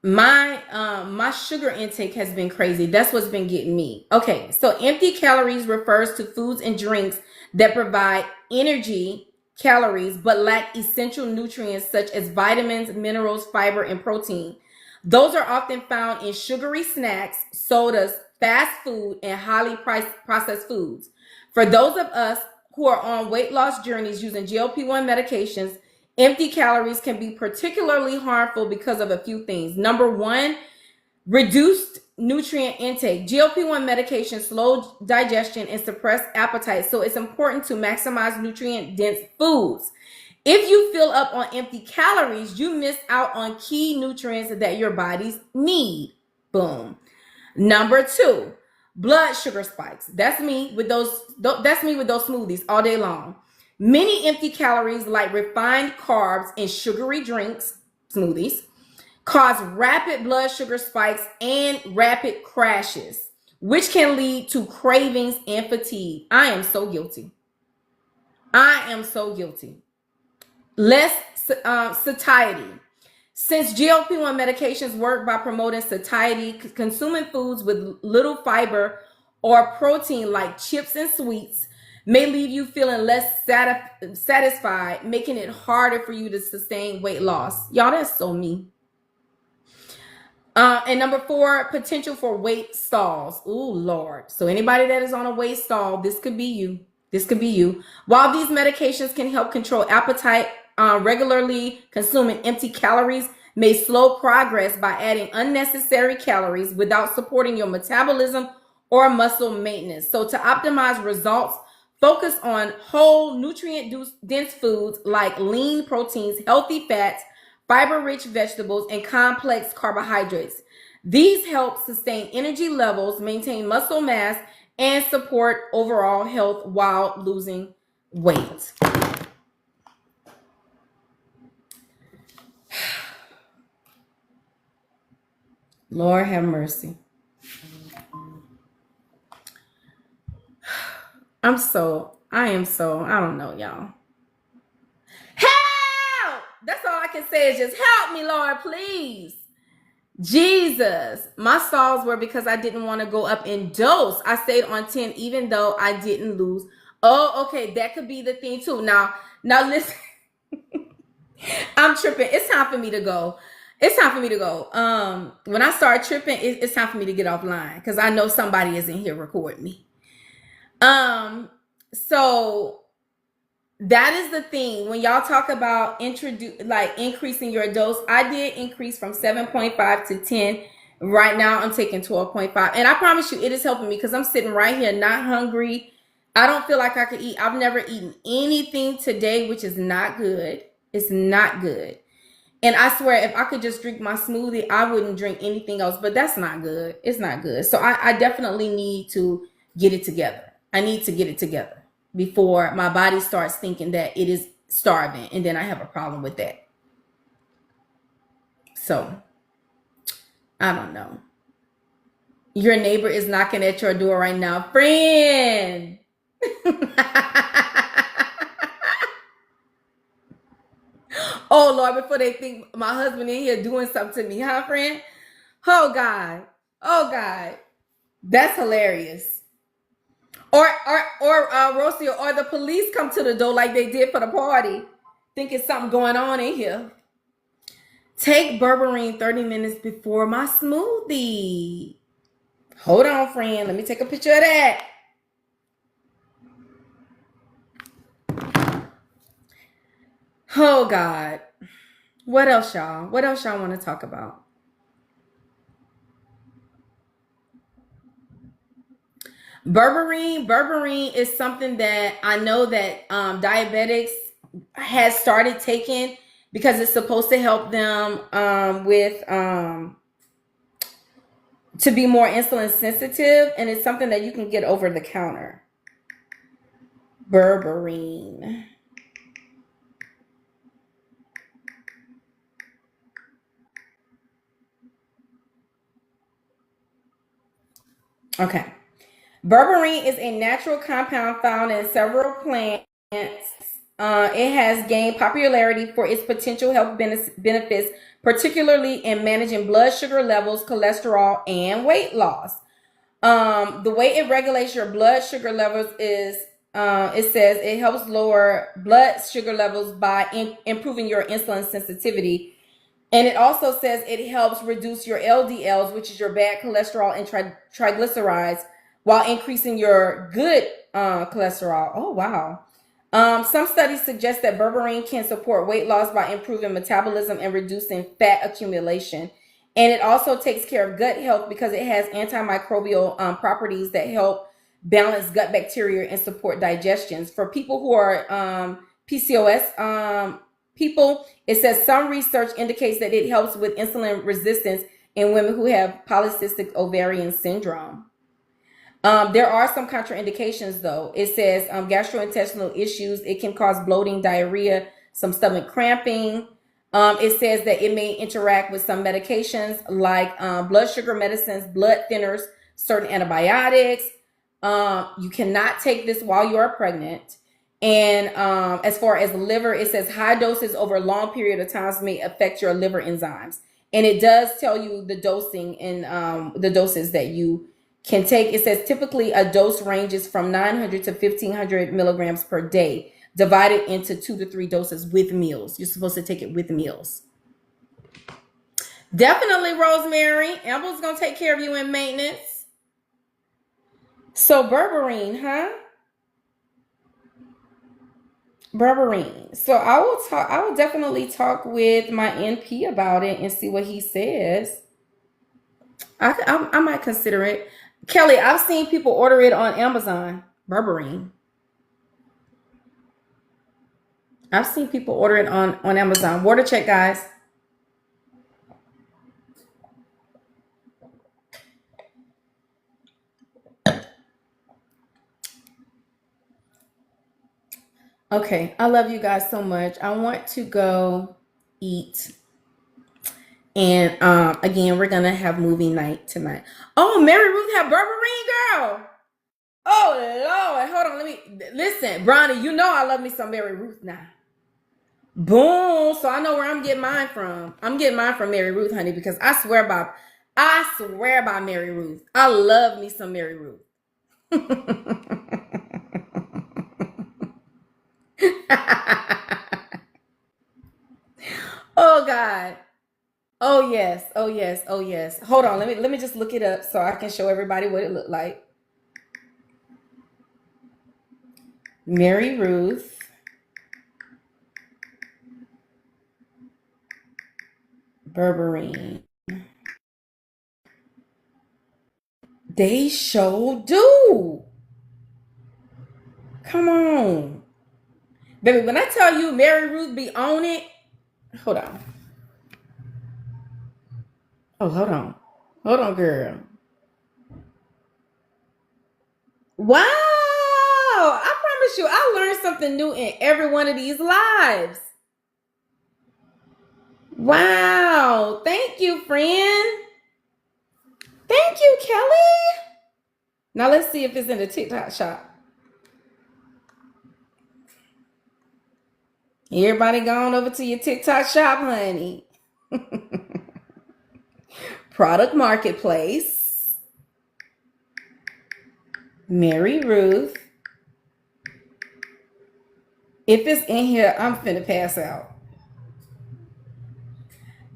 my sugar intake has been crazy. That's what's been getting me. Okay, so empty calories refers to foods and drinks that provide energy, calories, but lack essential nutrients such as vitamins, minerals, fiber, and protein. Those are often found in sugary snacks, sodas, fast food, and highly processed foods. For those of us who are on weight loss journeys using GLP-1 medications, empty calories can be particularly harmful because of a few things. Number one, reduced nutrient intake. GLP-1 medications slow digestion and suppress appetite, so it's important to maximize nutrient-dense foods. If you fill up on empty calories, you miss out on key nutrients that your bodies need. Boom. Number two, blood sugar spikes. That's me with those smoothies all day long. Many empty calories like refined carbs and sugary drinks, smoothies, cause rapid blood sugar spikes and rapid crashes, which can lead to cravings and fatigue. I am so guilty. Less satiety. Since GLP-1 medications work by promoting satiety, consuming foods with little fiber or protein like chips and sweets may leave you feeling less satisfied, making it harder for you to sustain weight loss. Y'all, that's so me. And number 4, potential for weight stalls. Ooh, Lord. So anybody that is on a weight stall, this could be you. This could be you. While these medications can help control appetite, regularly consuming empty calories may slow progress by adding unnecessary calories without supporting your metabolism or muscle maintenance. So to optimize results, focus on whole nutrient-dense foods like lean proteins, healthy fats, fiber-rich vegetables, and complex carbohydrates. These help sustain energy levels, maintain muscle mass, and support overall health while losing weight. Lord have mercy. I don't know, y'all. Help! That's all I can say is just help me, Lord, please. Jesus. My stalls were because I didn't want to go up in dose. I stayed on 10 even though I didn't lose. Oh, okay. That could be the thing too. Now listen. I'm tripping. It's time for me to go. When I start tripping, it's time for me to get offline because I know somebody is in here recording me. So that is the thing. When y'all talk about increasing your dose, I did increase from 7.5 to 10. Right now I'm taking 12.5. And I promise you it is helping me because I'm sitting right here not hungry. I don't feel like I could eat. I've never eaten anything today, which is not good. It's not good. And I swear if I could just drink my smoothie, I wouldn't drink anything else. But that's not good. It's not good. So I definitely need to get it together. I need to get it together before my body starts thinking that it is starving. And then I have a problem with that. So, I don't know. Your neighbor is knocking at your door right now. Friend! Oh, Lord, before they think my husband in here doing something to me, huh, friend? Oh, God. Oh, God. That's hilarious. Or Rocio, or the police come to the door like they did for the party, thinking something going on in here. Take berberine 30 minutes before my smoothie. Hold on, friend. Let me take a picture of that. Oh, God. What else, y'all? What else y'all want to talk about? Berberine is something that I know that diabetics has started taking because it's supposed to help them to be more insulin sensitive, and it's something that you can get over the counter. Berberine. Okay. Berberine is a natural compound found in several plants. It has gained popularity for its potential health benefits, particularly in managing blood sugar levels, cholesterol, and weight loss. The way it regulates your blood sugar levels is, it says it helps lower blood sugar levels by improving your insulin sensitivity. And it also says it helps reduce your LDLs, which is your bad cholesterol and triglycerides, while increasing your good cholesterol. Oh, wow. Some studies suggest that berberine can support weight loss by improving metabolism and reducing fat accumulation. And it also takes care of gut health because it has antimicrobial properties that help balance gut bacteria and support digestions. For people who are PCOS people, it says some research indicates that it helps with insulin resistance in women who have polycystic ovarian syndrome. There are some contraindications, though. It says gastrointestinal issues. It can cause bloating, diarrhea, some stomach cramping. It says that it may interact with some medications like blood sugar medicines, blood thinners, certain antibiotics. You cannot take this while you are pregnant. And as far as the liver, it says high doses over a long period of time may affect your liver enzymes. And it does tell you the dosing and the doses that you can take, it says typically a dose ranges from 900 to 1500 milligrams per day, divided into 2 to 3 doses with meals. You're supposed to take it with meals. Definitely, Rosemary. Amble's gonna take care of you in maintenance. So berberine, huh? Berberine. So I will definitely talk with my NP about it and see what he says. I might consider it. Kelly, I've seen people order it on Amazon. Berberine. I've seen people order it on Amazon. Water check, guys. Okay, I love you guys so much. I want to go eat. And again, we're gonna have movie night tonight. Oh, Mary Ruth had berberine, girl. Oh Lord, hold on. Let me listen, Bronny. You know I love me some Mary Ruth now. Boom. So I know where I'm getting mine from. I'm getting mine from Mary Ruth, honey, because I swear by Mary Ruth. I love me some Mary Ruth. Oh God. Oh yes. Oh yes. Oh yes. Hold on. Let me just look it up so I can show everybody what it looked like. Mary Ruth. Berberine. They sure do. Come on. Baby, when I tell you Mary Ruth be on it, hold on. Oh, hold on. Hold on, girl. Wow. I promise you, I learned something new in every one of these lives. Wow. Thank you, friend. Thank you, Kelly. Now let's see if it's in the TikTok shop. Everybody gone over to your TikTok shop, honey. Product Marketplace. Mary Ruth. If it's in here, I'm finna pass out.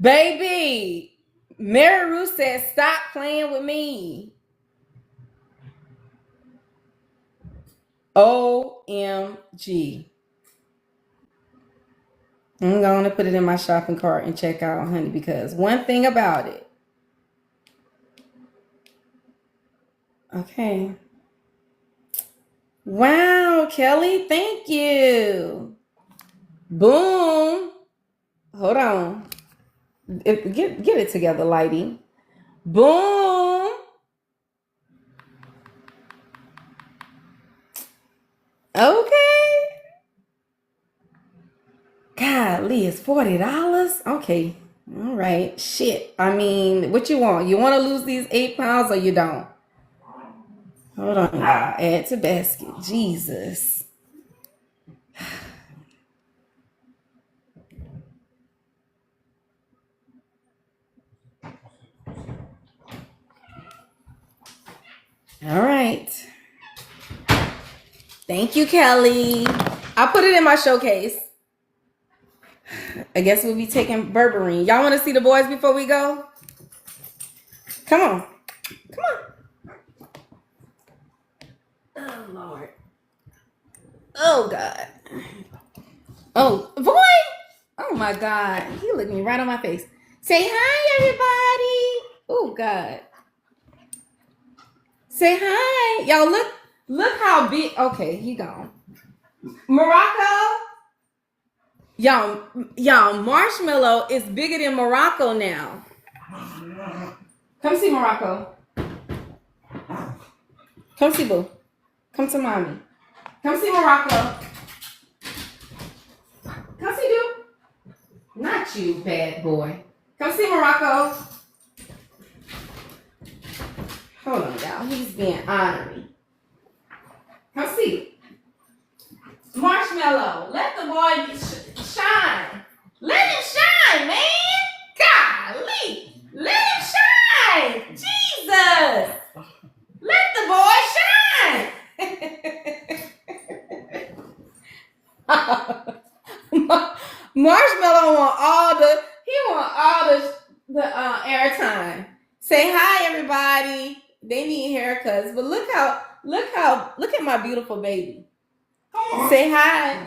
Baby, Mary Ruth said, stop playing with me. OMG. I'm going to put it in my shopping cart and check out, honey, because one thing about it. Okay. Wow, Kelly, thank you. Boom. Hold on. Get it together, Lighty. Boom. Okay. Golly, it's $40. Okay. All right. Shit. I mean, what you want? You want to lose these 8 pounds or you don't? Hold on, y'all. Add to basket. Jesus. All right. Thank you, Kelly. I put it in my showcase. I guess we'll be taking berberine. Y'all want to see the boys before we go? Come on. Come on. Oh, Lord. Oh, God. Oh, boy. Oh, my God. He looked me right on my face. Say hi, everybody. Oh, God. Say hi. Y'all, look how big. Okay, he gone. Morocco. Y'all, Marshmallow is bigger than Morocco now. Come see Morocco. Come see Boo. Come to mommy. Come see Morocco. Come see Duke. Not you, bad boy. Come see Morocco. Hold on, y'all. He's being honorary. Come see. Marshmallow. Let the boy shine. Let him shine, man. Golly. Let him shine. Jesus. Marshmallow want all the airtime. Say hi, everybody. They need haircuts, but look at my beautiful baby. Say hi.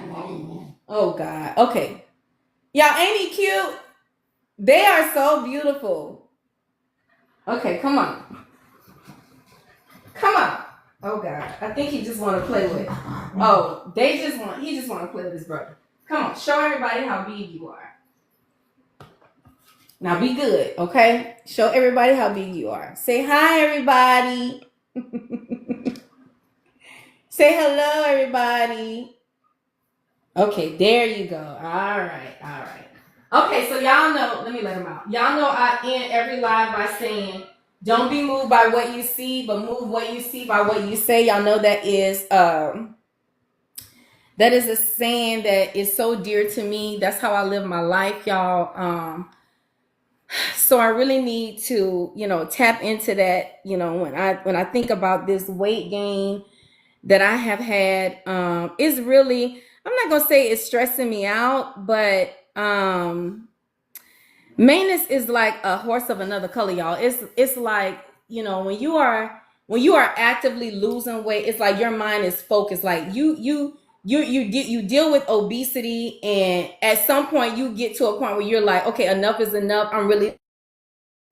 Oh God. Okay, y'all, ain't he cute? They are so beautiful. Okay, come on. Oh God, I think he just want to play with. Oh, he just want to play with his brother. Come on, show everybody how big you are. Now be good, okay? Show everybody how big you are. Say hi, everybody. Say hello, everybody. Okay, there you go. All right. Okay, so y'all know, let me let him out. Y'all know I end every live by saying, don't be moved by what you see, but move what you see by what you say. Y'all know that is a saying that is so dear to me. That's how I live my life, y'all. So I really need to, tap into that, when I think about this weight gain that I have had, it's really, I'm not gonna say it's stressing me out, but maintenance is like a horse of another color, y'all. It's like, when you are actively losing weight, it's like your mind is focused. Like you deal with obesity, and at some point you get to a point where you're like, okay, enough is enough. I'm really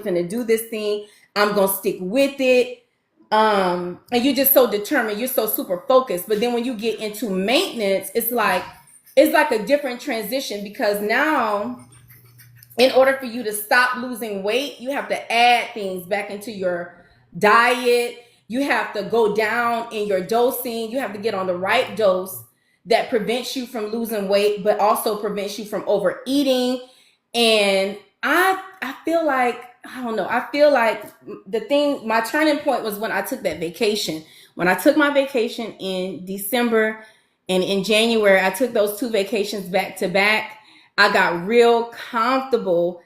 gonna do this thing. I'm gonna stick with it. And you're just so determined. You're so super focused. But then when you get into maintenance, it's like a different transition, because now, in order for you to stop losing weight, you have to add things back into your diet. You have to go down in your dosing. You have to get on the right dose that prevents you from losing weight, but also prevents you from overeating. And I feel like, I don't know, I feel like my turning point was when I took that vacation. When I took my vacation in December and in January, I took those 2 vacations back to back. I got real comfortable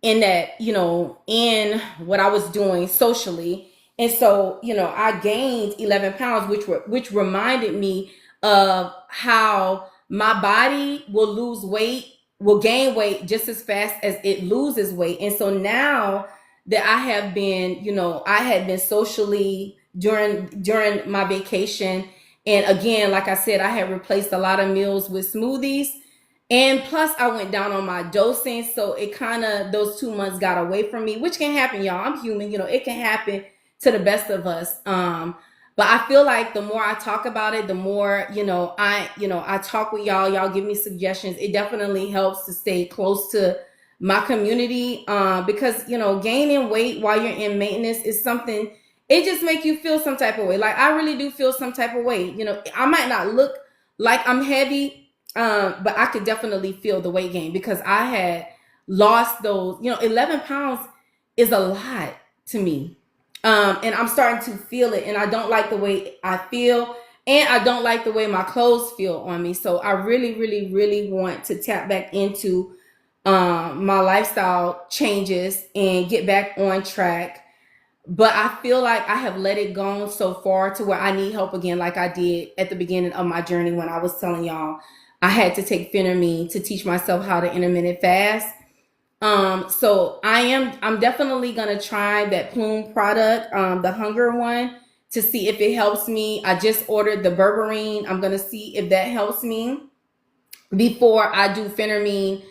in that, in what I was doing socially. And so, I gained 11 pounds, which reminded me of how my body will gain weight just as fast as it loses weight. And so now that I have been, I had been socially during my vacation. And again, like I said, I had replaced a lot of meals with smoothies. And plus I went down on my dosing. So it those 2 months got away from me, which can happen, y'all. I'm human, it can happen to the best of us. But I feel like the more I talk about it, the more, I talk with y'all give me suggestions. It definitely helps to stay close to my community, because, gaining weight while you're in maintenance is something, it just makes you feel some type of way. Like I really do feel some type of way. I might not look like I'm heavy, but I could definitely feel the weight gain, because I had lost those, 11 pounds is a lot to me. And I'm starting to feel it, and I don't like the way I feel, and I don't like the way my clothes feel on me. So I really, really, really want to tap back into my lifestyle changes and get back on track. But I feel like I have let it go so far to where I need help again, like I did at the beginning of my journey when I was telling y'all I had to take phentermine to teach myself how to intermittent fast. So I'm definitely gonna try that Plume product, the hunger one, to see if it helps me. I just ordered the berberine. I'm gonna see if that helps me before I do phentermine.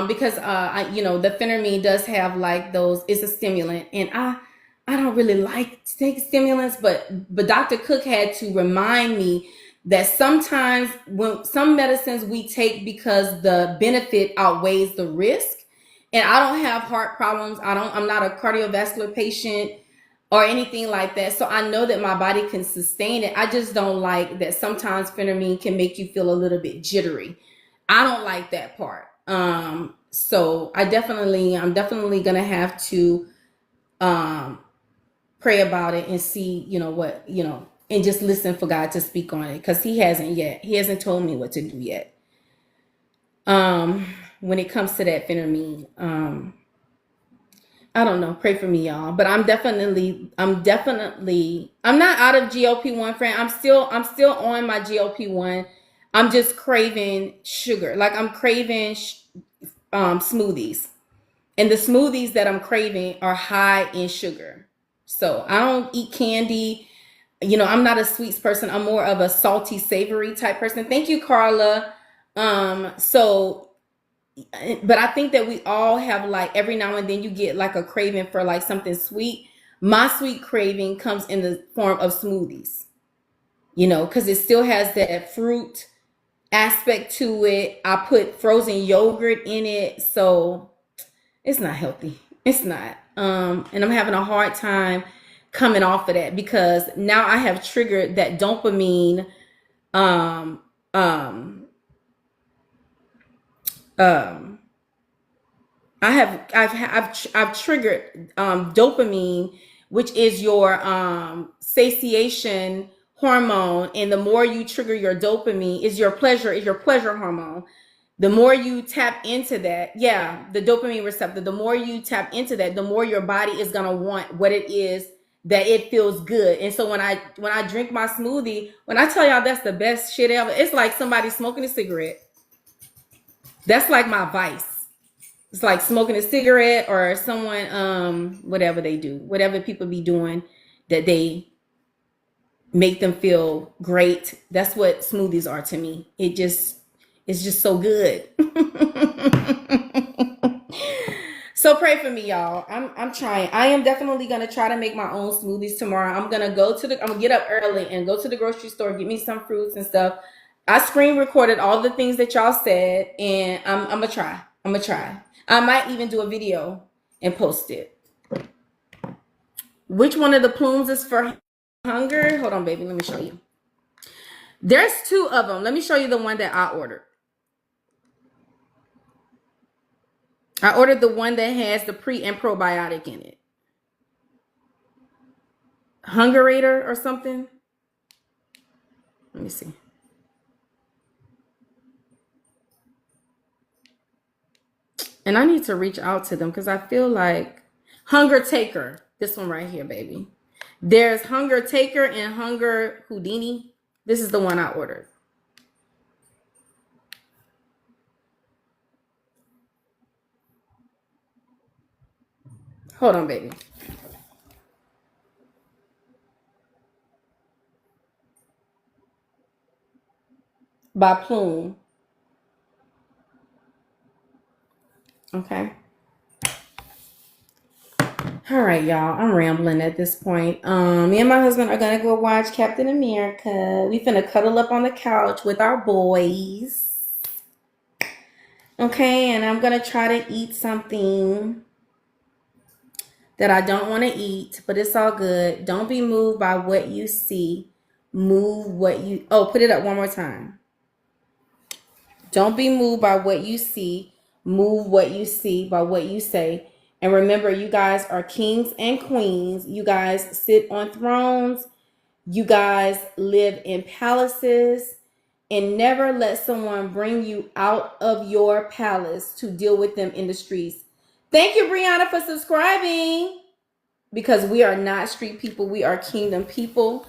Because the phentermine does have like those, it's a stimulant, and I don't really like to take stimulants, but Dr. Cook had to remind me that sometimes when some medicines we take because the benefit outweighs the risk. And I don't have heart problems. I'm not a cardiovascular patient or anything like that. So I know that my body can sustain it. I just don't like that sometimes phentermine can make you feel a little bit jittery. I don't like that part. So I'm definitely gonna have to pray about it and see, what, and just listen for God to speak on it, because he hasn't told me what to do yet. When it comes to that phentermine, I don't know. Pray for me, y'all. But I'm not out of GLP-1, friend. I'm still on my GLP-1. I'm just craving sugar. Like I'm craving smoothies. And the smoothies that I'm craving are high in sugar. So I don't eat candy. You know, I'm not a sweets person. I'm more of a salty, savory type person. Thank you, Carla. But I think that we all have, like, every now and then you get like a craving for like something sweet. My sweet craving comes in the form of smoothies, you know, because it still has that fruit aspect to it. I put frozen yogurt in it, so it's not healthy. It's not. And I'm having a hard time coming off of that because now I have triggered that dopamine um um um I've triggered dopamine, which is your satiation hormone, and the more you trigger your dopamine is your pleasure hormone. The more you tap into that, yeah, the dopamine receptor, the more you tap into that, the more your body is gonna want what it is that it feels good. And so when I drink my smoothie, when I tell y'all that's the best shit ever, it's like somebody smoking a cigarette. That's like my vice. It's like smoking a cigarette or someone, whatever they do, whatever people be doing that they make them feel great. That's what smoothies are to me. It's just so good. So pray for me, y'all. I'm trying. I am definitely gonna try to make my own smoothies tomorrow. I'm gonna get up early and go to the grocery store, get me some fruits and stuff. I screen recorded all the things that y'all said, and I'm gonna try. I'm gonna try. I might even do a video and post it. Which one of the plumes is for hunger? Hold on, baby. Let me show you. There's two of them. Let me show you the one that I ordered. I ordered the one that has the pre and probiotic in it. Hungerator or something. Let me see. And I need to reach out to them because I feel like Hunger Taker. This one right here, baby. There's Hunger Taker and Hunger Houdini. This is the one I ordered. Hold on, baby. By Plume. Okay. All right, y'all. I'm rambling at this point. Me and my husband are gonna go watch Captain America. We finna cuddle up on the couch with our boys. Okay, and I'm gonna try to eat something that I don't want to eat, but it's all good. Don't be moved by what you see. Move what you... Oh, put it up one more time. Don't be moved by what you see. Move what you see by what you say. And remember, you guys are kings and queens. You guys sit on thrones. You guys live in palaces. And never let someone bring you out of your palace to deal with them in the streets. Thank you, Brianna, for subscribing. Because we are not street people. We are kingdom people.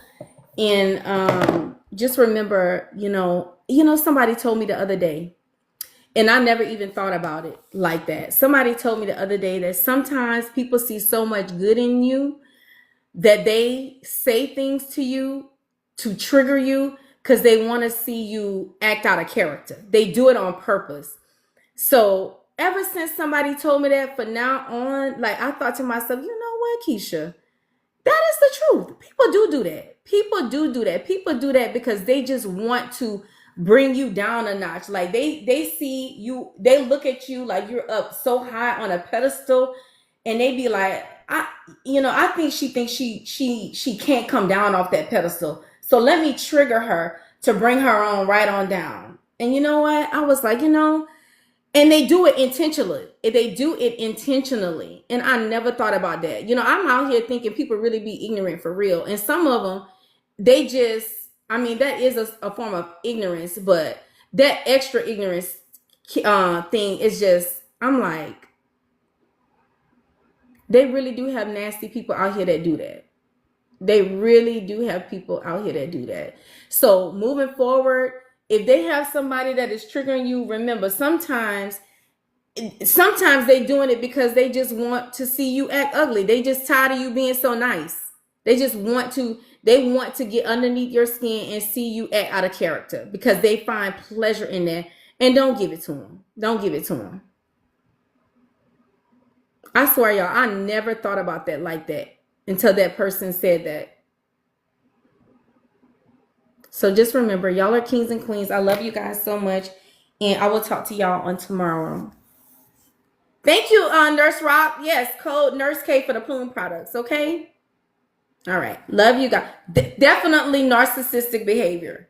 And just remember, you know, somebody told me the other day, and I never even thought about it like that. Somebody told me the other day that sometimes people see so much good in you that they say things to you to trigger you because they want to see you act out of character. They do it on purpose. So ever since somebody told me that, for now on, like, I thought to myself, you know what, Keisha? That is the truth. People do that. People do that. People do that because they just want to bring you down a notch. Like they see you, they look at you like you're up so high on a pedestal, and they be like, I think she thinks she can't come down off that pedestal. So let me trigger her to bring her on right on down. And you know what? I was like, and they do it intentionally. And I never thought about that. I'm out here thinking people really be ignorant for real. And some of them, they just, that is a form of ignorance, but that extra ignorance thing is just, I'm like, they really do have nasty people out here that do that. They really do have people out here that do that. So moving forward, if they have somebody that is triggering you, remember sometimes they doing it because they just want to see you act ugly. They just tired of you being so nice. They just want to get underneath your skin and see you act out of character because they find pleasure in that. And don't give it to them. Don't give it to them. I swear, y'all, I never thought about that like that until that person said that. So just remember, y'all are kings and queens. I love you guys so much. And I will talk to y'all on tomorrow. Thank you, Nurse Rob. Yes, code Nurse K for the Plume products, okay? All right. Love you guys. Definitely narcissistic behavior.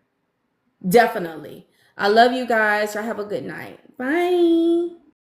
Definitely. I love you guys. Y'all have a good night. Bye.